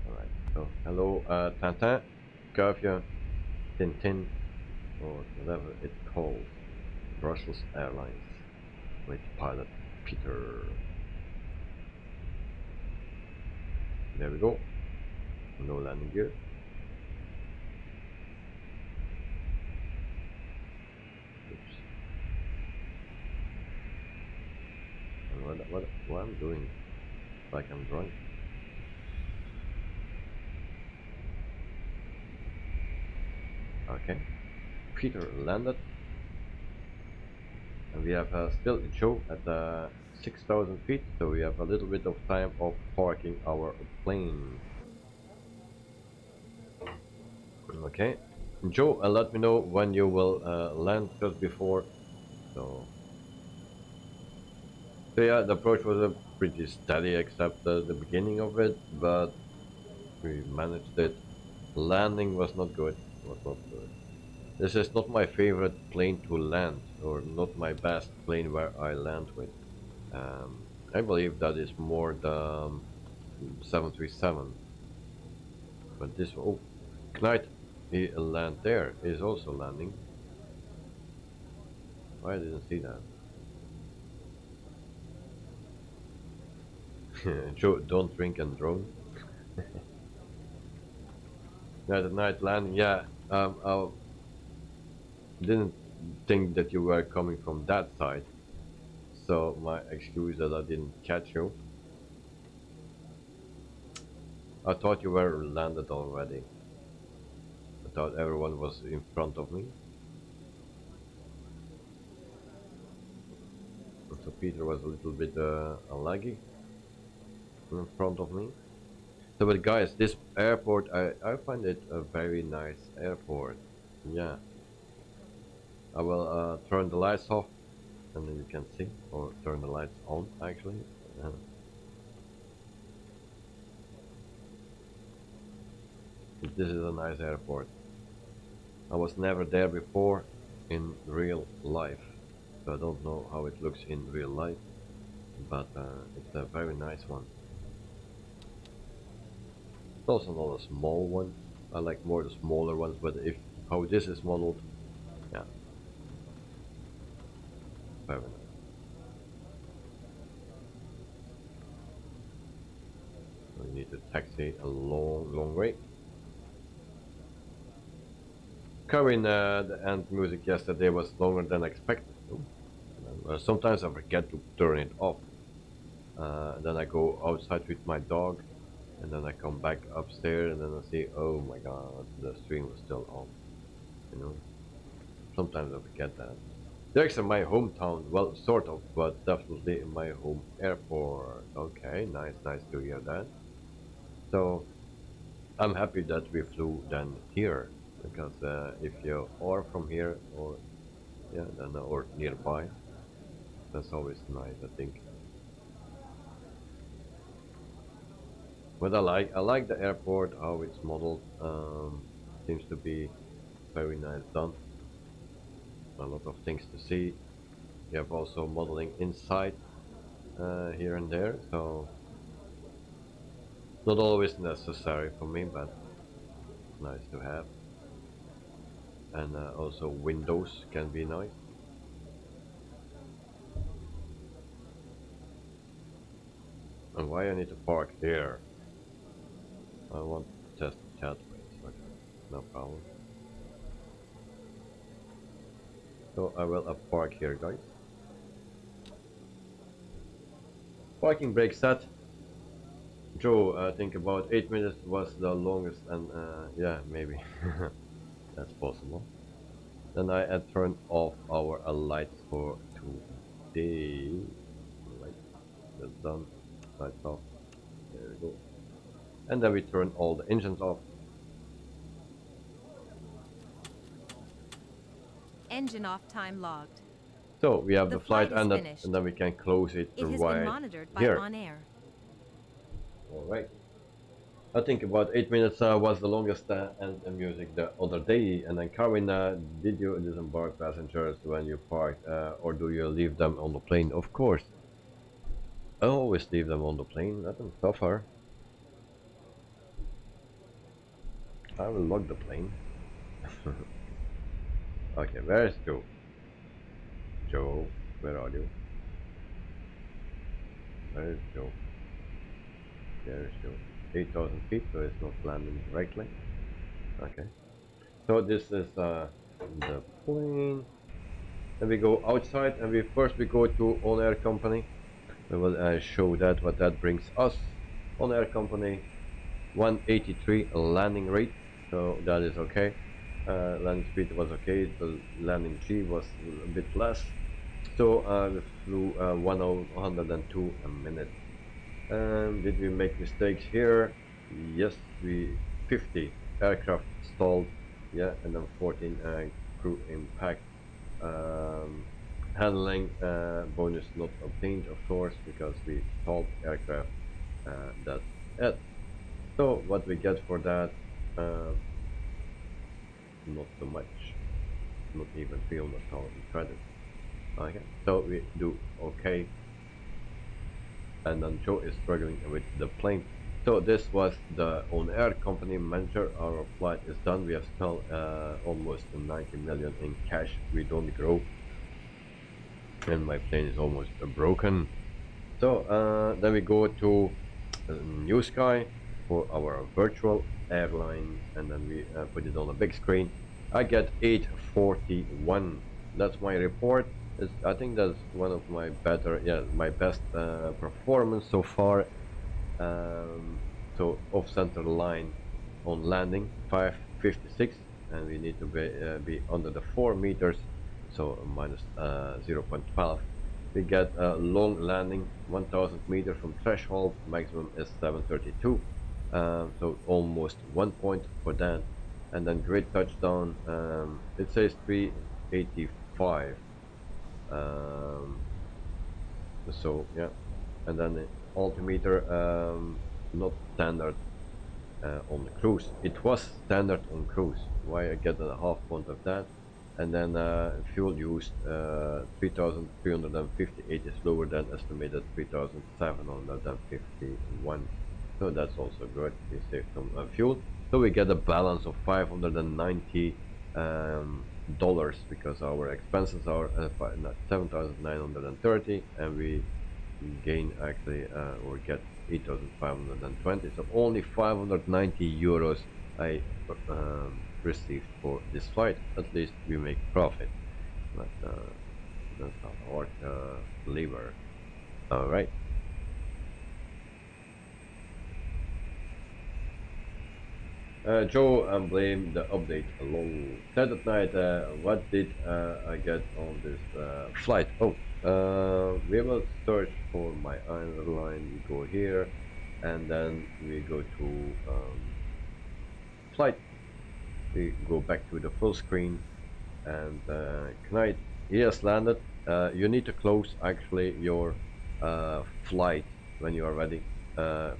Alright, so hello Tintin, Curfew, Tintin, or whatever it's called, Brussels Airlines, with pilot Peter. There we go, no landing gear. Oops. And what I'm doing, like I'm drunk. Okay, Peter landed, and we have still Joe at 6,000 feet, so we have a little bit of time of parking our plane. Okay, Joe, let me know when you will land just before. So yeah, the approach was pretty steady except the beginning of it, but we managed it. Landing was not good. This is not my favorite plane to land, or not my best plane where I land with. I believe that is more the 737. But this one, oh, Knight, he land there, is also landing. I didn't see that. Joe, don't drink and drone. Yeah, the night landing, yeah, I didn't think that you were coming from that side, so my excuse that I didn't catch you. I thought you were landed already. I thought everyone was in front of me. So Peter was a little bit laggy. in front of me. So, but guys, this airport, I find it a very nice airport. Yeah. I will turn the lights off, and then you can see, or turn the lights on actually. This is a nice airport. I was never there before in real life, so I don't know how it looks in real life, but it's a very nice one. It's also not a small one. I like more the smaller ones, but if how this is modeled, yeah, very nice. So you need to taxi a long way. Covering the end music yesterday was longer than expected. Sometimes I forget to turn it off. Then I go outside with my dog, and then I come back upstairs, and then I see, oh my god, the stream was still on. You know, sometimes I forget that. There's my hometown, well, sort of, but definitely in my home airport. Okay, nice to hear that. So I'm happy that we flew then here, because if you are from here or yeah, then or nearby, that's always nice, I think. But I like the airport, how it's modeled. Seems to be very nice done. A lot of things to see. You have also modeling inside here and there, so not always necessary for me, but nice to have. And also windows can be nice. And why I need to park here? I want to test the chat rates. Okay, no problem. So I will park here, guys. Parking brake set. Joe, I think about 8 minutes was the longest, and yeah, maybe that's possible. Then I turned off our lights for today. That's done. Lights off. There we go. And then we turn all the engines off. Engine off time logged. So we have the flight ended, finished. and then we can close it. It has been monitored by here. ONAIR. Alright. I think about 8 minutes was the longest end music the other day. And then Karin, did you disembark passengers when you parked, or do you leave them on the plane? Of course. I always leave them on the plane, let them suffer. I will log the plane. Okay, where is Joe? Joe, where are you? Where is Joe? There is Joe. 8,000 feet, so it's not landing directly. Okay. So this is the plane. And we go outside, and we first go to ONAIR company. We will show that what that brings us. ONAIR company 183 landing rate, so that is okay. Landing speed was okay. The landing G was a bit less. So we flew 102 a minute. Did we make mistakes here? Yes, 50 aircraft stalled, yeah, and then 14 crew impact. Handling bonus not obtained, of course, because we stalled aircraft. That's it. So what we get for that? Not so much, not even 300,000 credits. Okay, so we do okay. And then Joe is struggling with the plane. So this was the ONAIR company manager. Our flight is done. We have still almost 90 million in cash. We don't grow, and my plane is almost broken. So then we go to NEWSKY for our virtual airline, and then we put it on a big screen. I get 841. That's my report. I think that's one of my better, yeah, my best performance so far. So off center line on landing 556, and we need to be under the 4 meters, so minus 0.12. We get a long landing, 1000 meters from threshold, maximum is 732, so almost 1 point for that. And then grid touchdown, it says 385, so yeah. And then the altimeter, not standard on the cruise. It was standard on cruise. Why I get a half point of that? And then fuel used 3,358 is lower than estimated 3,751. So that's also good. We save some fuel. So we get a balance of $590 dollars because our expenses are 7,930 and we gain actually or get 8,520. So only 590 euros I received for this flight. At least we make profit, but that's a hard labor. All right. Joe, I blame the update alone. That at night, what did I get on this flight? Oh, we will search for my airline. We go here, and then we go to flight. We go back to the full screen, and Knight, he has landed. You need to close actually your flight when you are ready.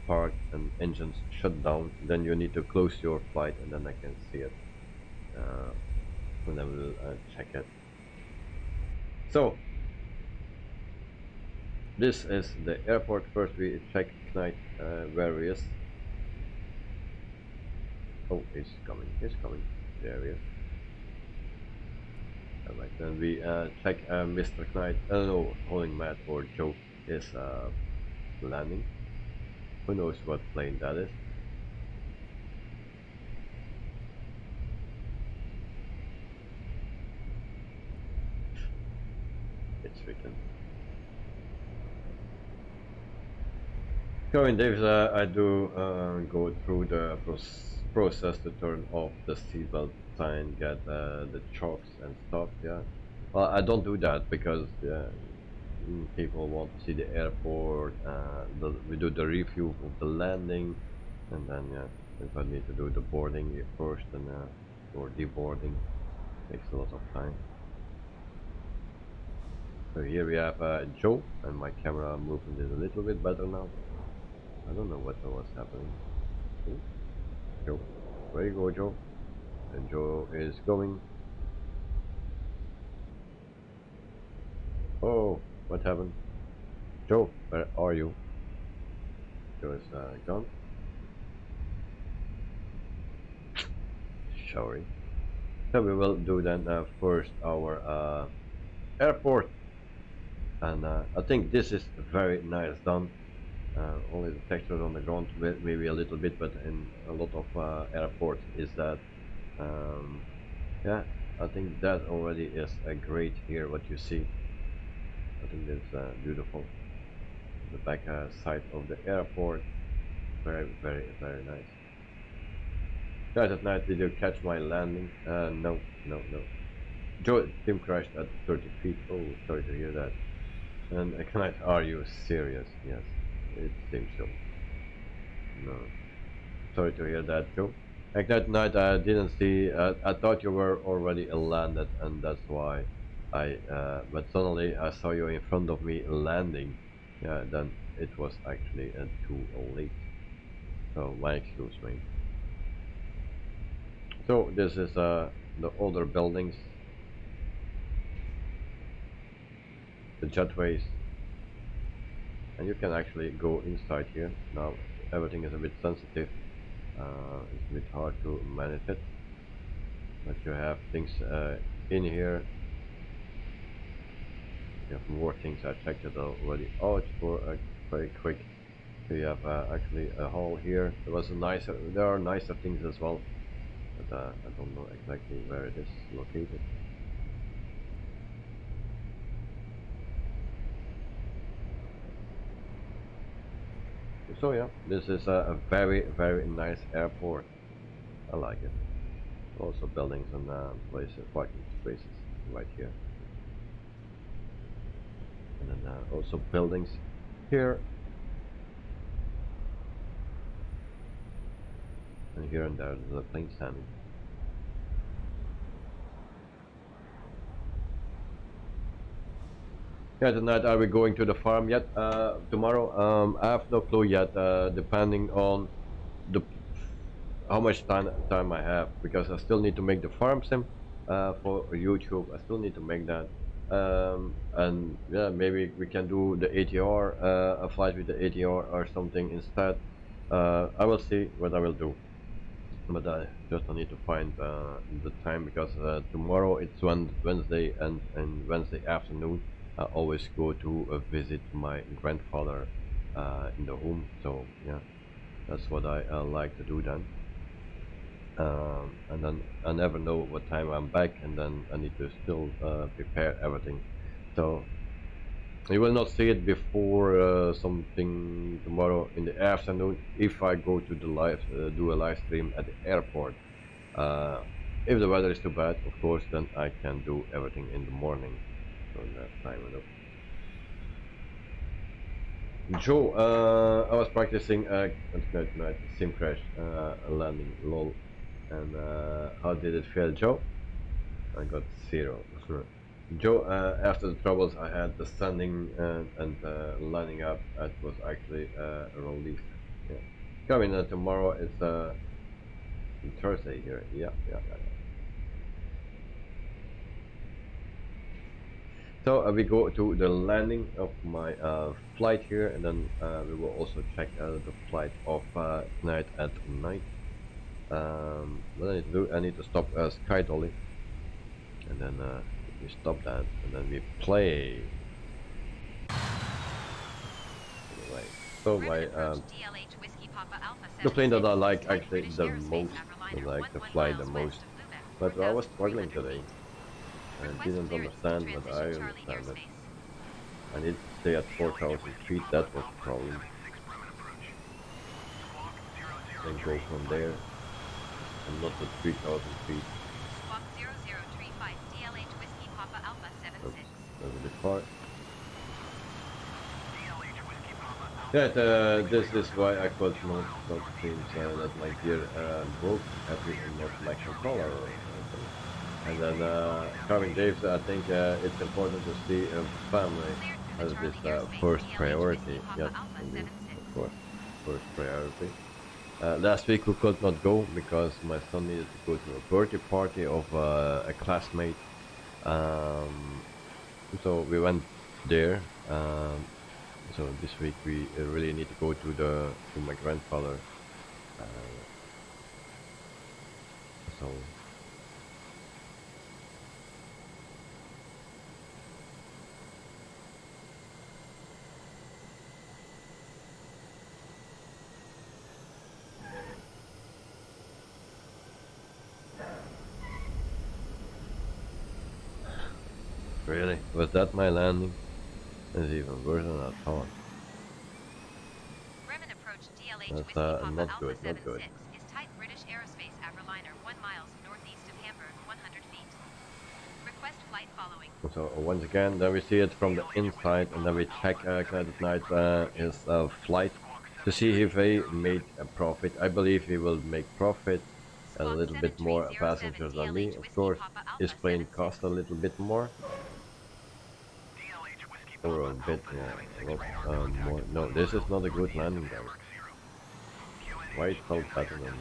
Park and engines shut down, then you need to close your flight, and then I can see it, and then we'll check it. So this is the airport. First we check Knight where he is. Oh, he's coming, there he is. Alright, then we check Mr. Knight, no, holding Matt or Joe is landing. Who knows what plane that is? It's written. So in this, I do go through the process to turn off the seatbelt sign, get the chocks and stuff. Yeah. Well, I don't do that because people want to see the airport. We do the review of the landing, and then yeah, if I need to do the boarding first and or deboarding, takes a lot of time. So here we have Joe, and my camera movement is a little bit better now. I don't know what was happening. Ooh. Joe, where you go, Joe? And Joe is going. Oh, what happened? Joe, where are you? Joe is gone. Sorry. So we will do then first our airport, and I think this is very nice done. Only the texture on the ground maybe a little bit, but in a lot of airports is that yeah, I think that already is great here what you see. I think that's beautiful. The back side of the airport, very nice. Guys, at night, did you catch my landing? No. Joe, Tim crashed at 30 feet. Oh, sorry to hear that. And Knight, are you serious? Yes, it seems so. No, sorry to hear that, Joe. Knight, I didn't see. I thought you were already landed, and that's why but suddenly I saw you in front of me landing. Yeah, then it was actually too late. So my excuse me. So this is the older buildings, the jetways, and you can actually go inside here. Now everything is a bit sensitive. It's a bit hard to manage it, but you have things in here. You have more things. I checked it already out for very quick. So you have actually a hall here. There are nicer things as well, but I don't know exactly where it is located. So yeah, this is a very nice airport. I like it. Also buildings and places, parking spaces right here. And then also buildings here and here and there. There's a plane standing. Yeah, tonight are we going to the farm yet? Tomorrow, I have no clue yet, depending on the how much time I have, because I still need to make the farm sim for YouTube. I still need to make that, and yeah, maybe we can do the ATR, a flight with the ATR or something instead. I will see what I will do, but I just need to find the time, because tomorrow it's Wednesday, and Wednesday afternoon I always go to visit my grandfather in the home. So yeah, that's what I like to do then. And then I never know what time I'm back, and then I need to still prepare everything. So you will not see it before something tomorrow in the afternoon, if I go to the live, do a live stream at the airport. If the weather is too bad, of course, then I can do everything in the morning. So that's time enough. Joe, I was practicing sim crash landing, lol. And how did it feel, Joe? I got 0. Joe, after the troubles I had, the standing and lining up, it was actually a relief. Yeah. Coming tomorrow is Thursday here. Yeah. So we go to the landing of my flight here, and then we will also check the flight of tonight at night. What I need to do, I need to stop Sky Dolly, and then we stop that, and then we play. Anyway, so my the plane that I like actually the most, I like to fly the most, but I was struggling today. I didn't understand, but I understand it. I need to stay at 4,000 feet, that was the problem. Then go from there, and not at 3,000 feet. Squawk 0035 DLH Whiskey Papa Alpha 76. That's a bit far. Yeah, this is why I could not think that my gear broke every not like controller. And then Carving Dave, I think it's important to see family as this first priority. Yes, indeed, of course, first priority. Last week we could not go because my son needed to go to a birthday party of a classmate. So we went there. So this week we really need to go to my grandfather. So. Really? Was that my landing? It's even worse than I thought. Bremen approach DLH That's Whiskey Papa not Alpha good, not 76 good. is type British Aerospace Airliner 1 miles northeast of Hamburg, 100 feet. Request flight following. So once again, then we see it from the inside, and then we check at night his flight to see if he made a profit. I believe he will make profit. A little bit more passengers than me, of course. His plane cost a little bit more. Or a bit, yeah, not more. No, this is not a good landing, guys. Why it felt better than...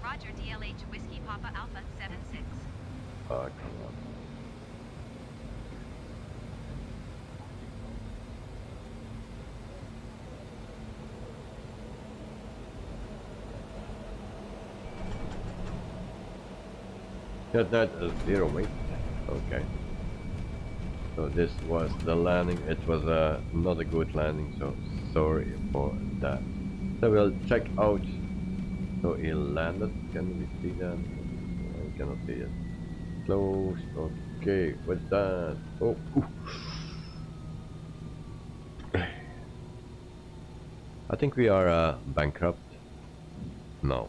Roger, DLH Whiskey Papa Alpha 76. Oh, come on. That is 0 weight. Okay. So this was the landing. It was not a good landing, so sorry for that. So we'll check out. So he landed. Can we see that? I cannot see it. Close. Okay. What's that? Oh. I think we are bankrupt. No.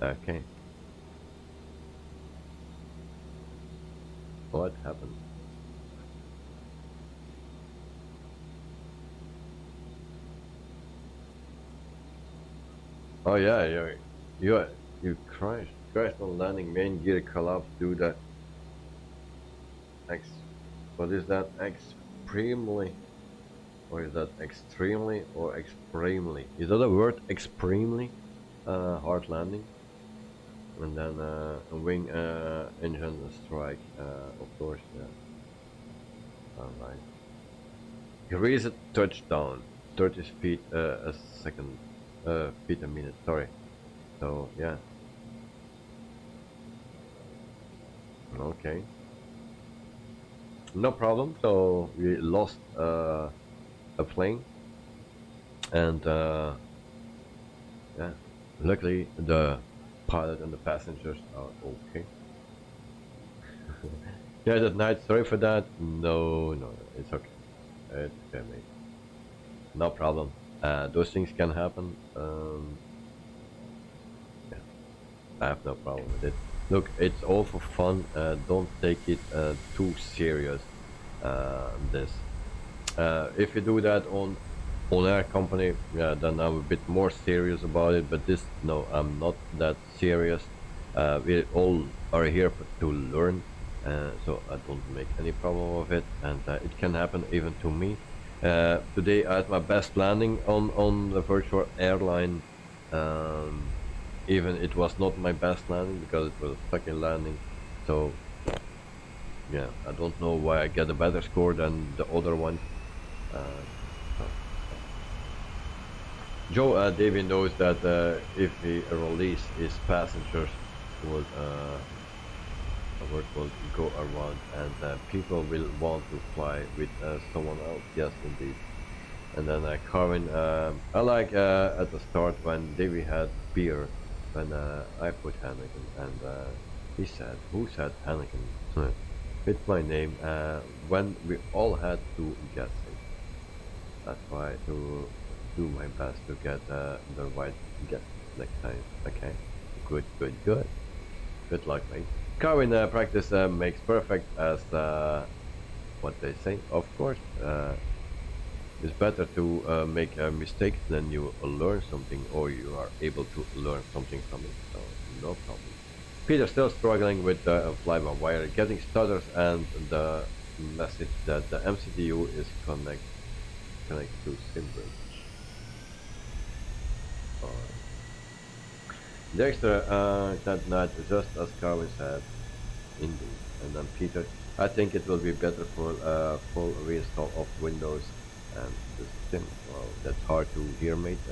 Okay. What happened? Oh yeah, you crashed on landing. Main gear collapse due to what is that? Extremely, or is that extremely or extremely? Is that a word? Extremely hard landing, and then a wing engine strike. Of course, yeah. All right. Grease touchdown, 30 feet a second, feet a minute. Sorry. So yeah. Okay. No problem. So we lost a plane, and yeah, luckily the pilot and the passengers are okay. Yeah, that night. Sorry for that. No, it's okay. It's okay, mate. No problem. Those things can happen. Yeah, I have no problem with it. Look, it's all for fun. Don't take it too serious. This. If you do that on ONAIR company, yeah, then I'm a bit more serious about it. But this, no, I'm not that serious. We all are here to learn. So I don't make any problem of it, and it can happen even to me. Today I had my best landing on the virtual airline. Even it was not my best landing because it was a fucking landing. So yeah, I don't know why I get a better score than the other one. Joe David knows that if he release his passengers, will will go around, and people will want to fly with someone else. Yes, indeed. And then Carvin, I like at the start when Davey had beer, when I put Hanneken, and he said, "Who said Hanneken?" It's my name. When we all had to guess it, I try to do my best to get the right guess next time. Okay, good. Good luck, mate. Carvin, practice makes perfect, as what they say. Of course, it's better to make a mistake than you learn something, or you are able to learn something from it. So no problem. Peter still struggling with fly-by-wire, getting stutters, and the message that the MCDU is connected to SimBridge. Dexter, that night, just as Carvin said, indeed. And then Peter, I think it will be better for full reinstall of Windows and the sim. Well, that's hard to hear, mate.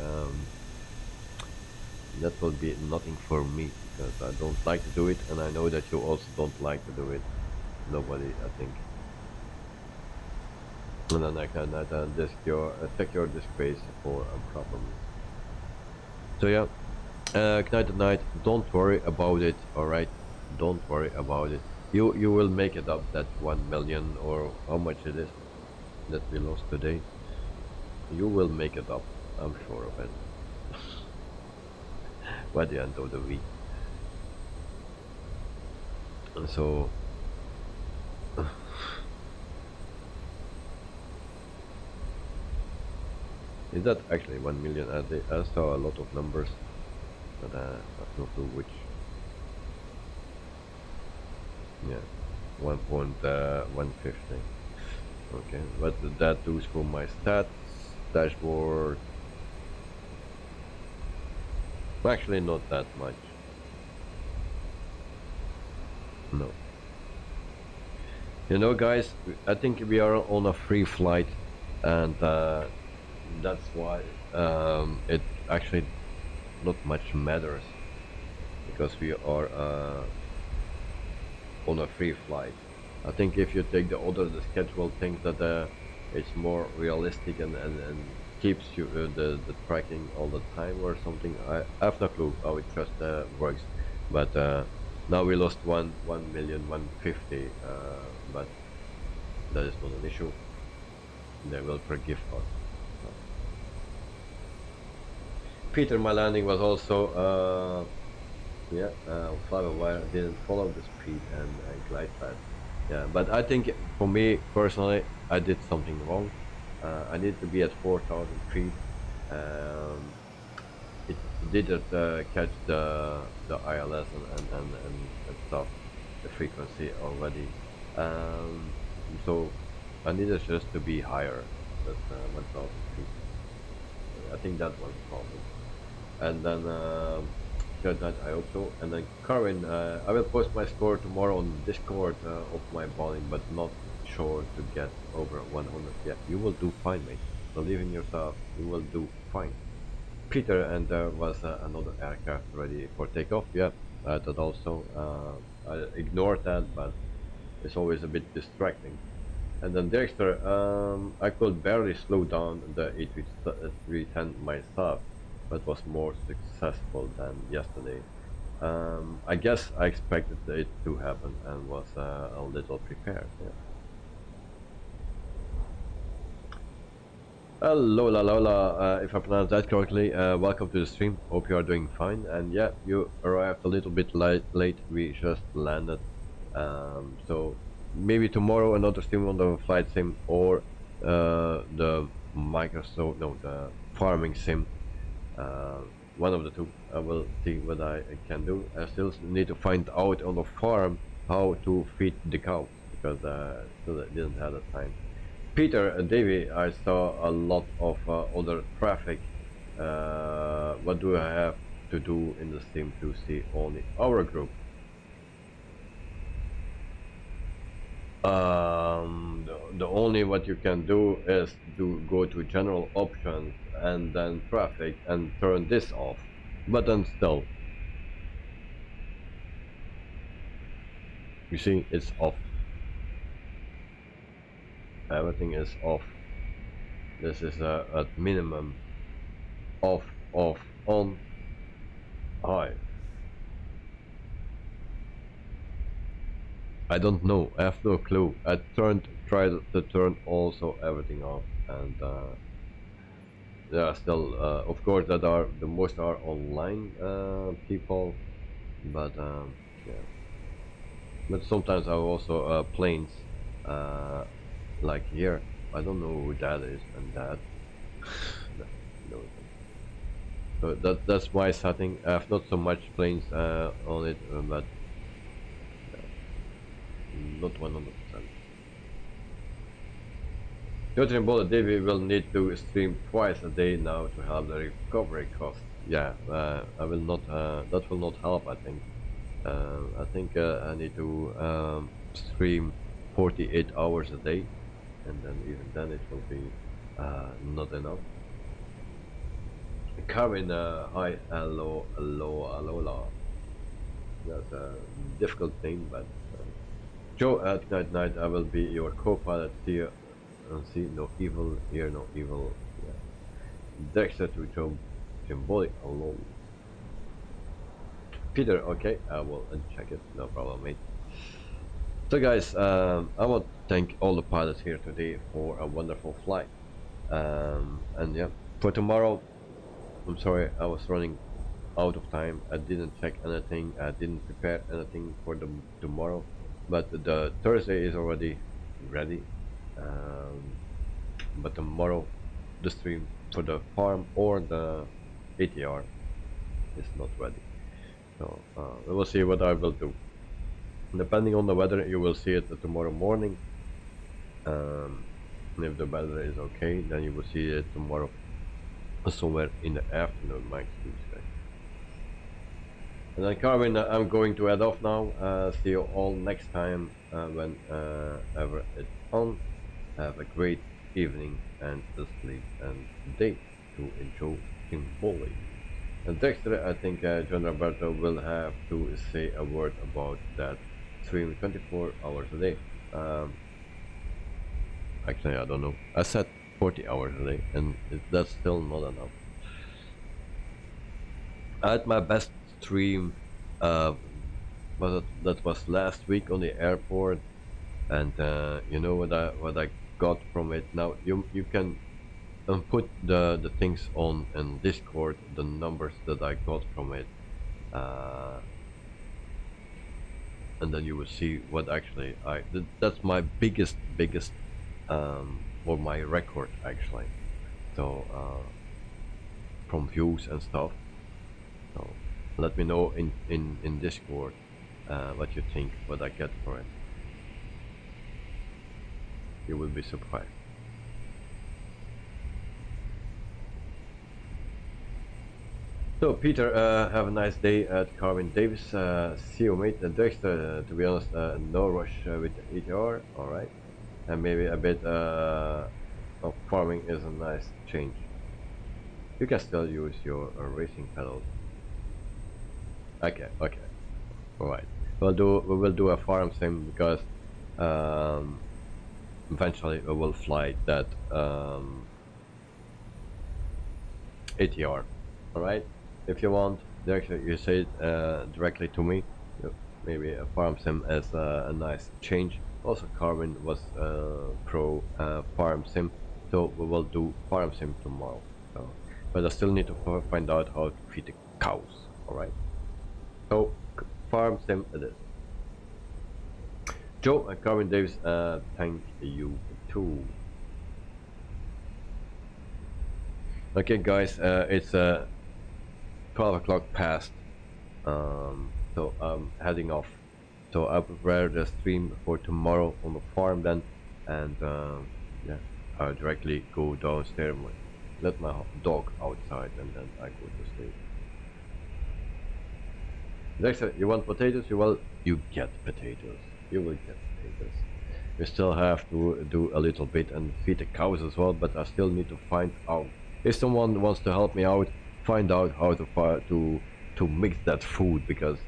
That will be nothing for me, because I don't like to do it, and I know that you also don't like to do it. Nobody, I think. And then I can secure the space for a problem. So yeah. Knight Night, don't worry about it, alright? Don't worry about it. You will make it up, that 1 million, or how much it is that we lost today. You will make it up, I'm sure of it. By the end of the week. And so is that actually 1 million? I saw a lot of numbers, but I have no clue which. Yeah, 1.150. Okay, what that does for my stats dashboard? Actually, not that much. No. You know, guys, I think we are on a free flight, and that's why it actually not much matters, because we are on a free flight. I think if you take the scheduled things, that it's more realistic and keeps you the tracking all the time or something. I have no clue how it just works, but now we lost 1,150,000, but that is not an issue. They will forgive us. Peter, my landing was also fly-by-wire, didn't follow the speed and glide path. Yeah, but I think for me personally, I did something wrong. I need to be at 4,000 feet. Um, it didn't catch the ILS and stuff, the frequency already. Um, so I needed just to be higher. That's 1,000 feet. I think that was the problem. And then good night, I hope so. And then Karin, I will post my score tomorrow on Discord of my bowling, but not sure to get over 100 yet. You will do fine, mate. Believe in yourself. You will do fine. Peter, and there was another aircraft ready for takeoff. Yeah, I thought also. I ignored that, but it's always a bit distracting. And then Dexter, I could barely slow down the A310 myself, but was more successful than yesterday. I guess I expected it to happen and was a little prepared. Yeah. Hello, Lola, if I pronounced that correctly, welcome to the stream. Hope you are doing fine. And yeah, you arrived a little bit late. We just landed. So maybe tomorrow another stream on the flight sim or the Microsoft, no, the farming sim. One of the two. I will see what I can do. I still need to find out on the farm how to feed the cows because still didn't have the time. Peter, Davey, I saw a lot of other traffic. What do I have to do in the sim to see only our group? The only what you can do is to go to general options and then traffic and turn this off. But then still, you see, it's off. Everything is off. This is at minimum off, on, high. I don't know. I have no clue. I tried to turn also everything off, and there are still, of course, that are the most are online people, but yeah. But sometimes I also planes, like here. I don't know who that is and that. No. So that's my setting. I have not so much planes on it, but not 100%. Judging by David will need to stream twice a day now to help the recovery cost. Yeah, I will not. That will not help. I think I need to stream 48 hours a day, and then even then it will be not enough. Karin, hi, hello. That's a difficult thing, but Joe at night I will be your co-pilot here. See, no evil, here no evil. Yeah. Dexter to Joe, symbolic alone. Peter, okay, I will uncheck it, no problem, mate. So guys, I want to thank all the pilots here today for a wonderful flight. And yeah, for tomorrow, I'm sorry I was running out of time. I didn't check anything, I didn't prepare anything for the tomorrow, but the Thursday is already ready. But tomorrow the stream for the farm or the ATR is not ready, so we will see what I will do. Depending on the weather, you will see it tomorrow morning. And if the weather is okay, then you will see it tomorrow somewhere in the afternoon, Mike. And then Carvin, I'm going to head off now. See you all next time whenever it's on. Have a great evening and sleep and day to enjoy Symbolic. And Dexter, I think John Roberto will have to say a word about that stream 24 hours a day. Actually, I don't know. I said 40 hours a day, and that's still not enough. I had my best stream, that was last week on the airport, and you know what I got from it. Now you can put the things on in Discord, the numbers that I got from it, and then you will see what actually that's my biggest or my record actually. So from views and stuff. So let me know in Discord what you think, what I get for it. You will be surprised. So Peter, have a nice day at Carvin Davis. See you, mate. Dexter, to be honest, no rush with the ETR. All right, and maybe a bit of farming is a nice change. You can still use your racing pedals. Okay, all right. We will do a farm sim because eventually we will fly that ATR. All right. If you want, directly you say it directly to me. Maybe a farm sim is a nice change. Also, Carvin was pro farm sim, so we will do farm sim tomorrow. So, but I still need to find out how to feed the cows. All right. So farm sim it is. Joe and Carvin Davis, thank you too. Okay, guys, it's 12 o'clock past, so I'm heading off. So I'll prepare the stream for tomorrow on the farm then, and yeah, I'll directly go downstairs, let my dog outside, and then I go to sleep. Next, you want potatoes? You get potatoes. You will get potatoes. We still have to do a little bit and feed the cows as well, but I still need to find out. If someone wants to help me out, find out how to mix that food, because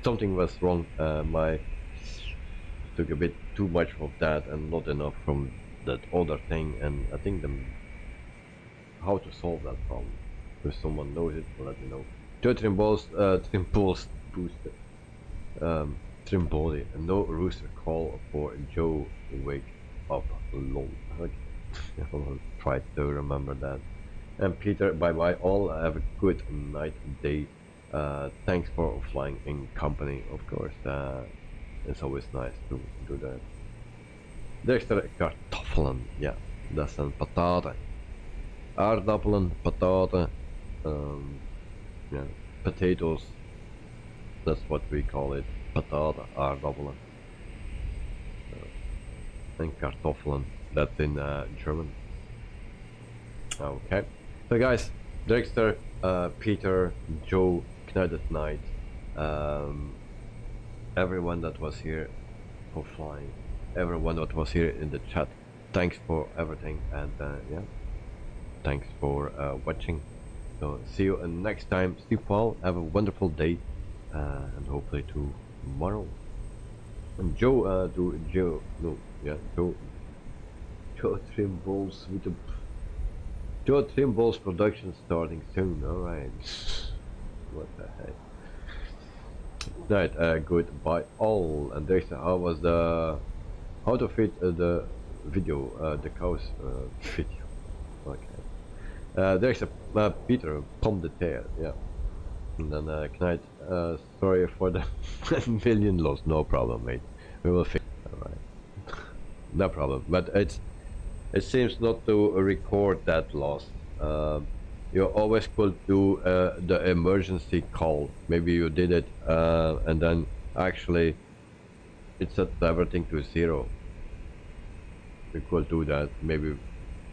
something was wrong. My took a bit too much of that and not enough from that other thing, and I think how to solve that problem. If someone knows it, let me know. Trimballs booster. Trimboli, and no rooster call for Joe wake up alone. Okay. I will try to remember that. And Peter, bye bye all, have a good night, day. Thanks for flying in company, of course. It's always nice to do that. Dexter, kartoffelen, ja, dat zijn pataten. Aardappelen, pataten, yeah, potatoes, that's what we call it, patata, aardappelen. And kartoffelen, that's in German. Okay, so guys, Dexter, Peter, Joe, Knighted Knight, everyone that was here for flying, everyone that was here in the chat, thanks for everything, and yeah, thanks for watching. So see you next time. Sleep well, have a wonderful day, and hopefully tomorrow. And Joe, Joe Trimballs with the Joe Trimballs production starting soon. All right. What the heck? Right. Goodbye all. And there's how was the how to fit the video, the cows video. Okay. There's a Peter pump the tail. Yeah. And then Knight, sorry for the 1 million loss. No problem, mate. We will fix. All right. No problem. But it seems not to record that loss. You always could do the emergency call. Maybe you did it and then actually it set everything to 0. We could do that. Maybe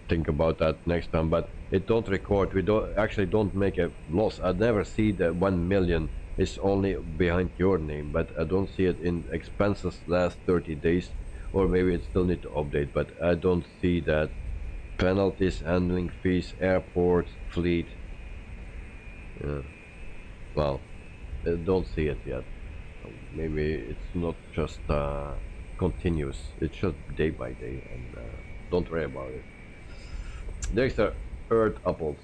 think about that next time. But it don't record. We don't make a loss. I never see the 1 million. It's only behind your name, but I don't see it in expenses last 30 days. Or maybe it still need to update, but I don't see that. Penalties, handling fees, airports, fleet. Well, I don't see it yet. Maybe it's not just continuous. It's just day by day, and don't worry about it. There's the Earth apples.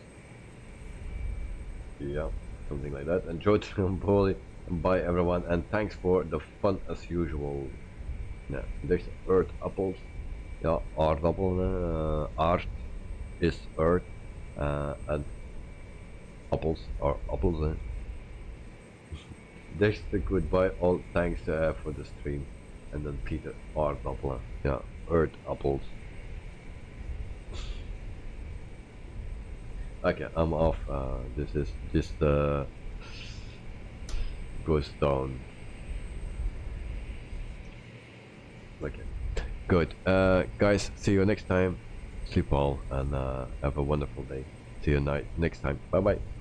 Yeah, something like that. Enjoy Trimboli, and bye everyone, and thanks for the fun as usual. Yeah, there's Earth apples. Ja, aardappelen, aard is earth, and apples are apples. Next goodbye, all thanks for the stream. And then Peter R. Doppler. Yeah, Earth Apples. Okay, I'm off. This is just goes down. Okay, good. Guys, see you next time. Sleep well and have a wonderful day. See you next time. Bye bye.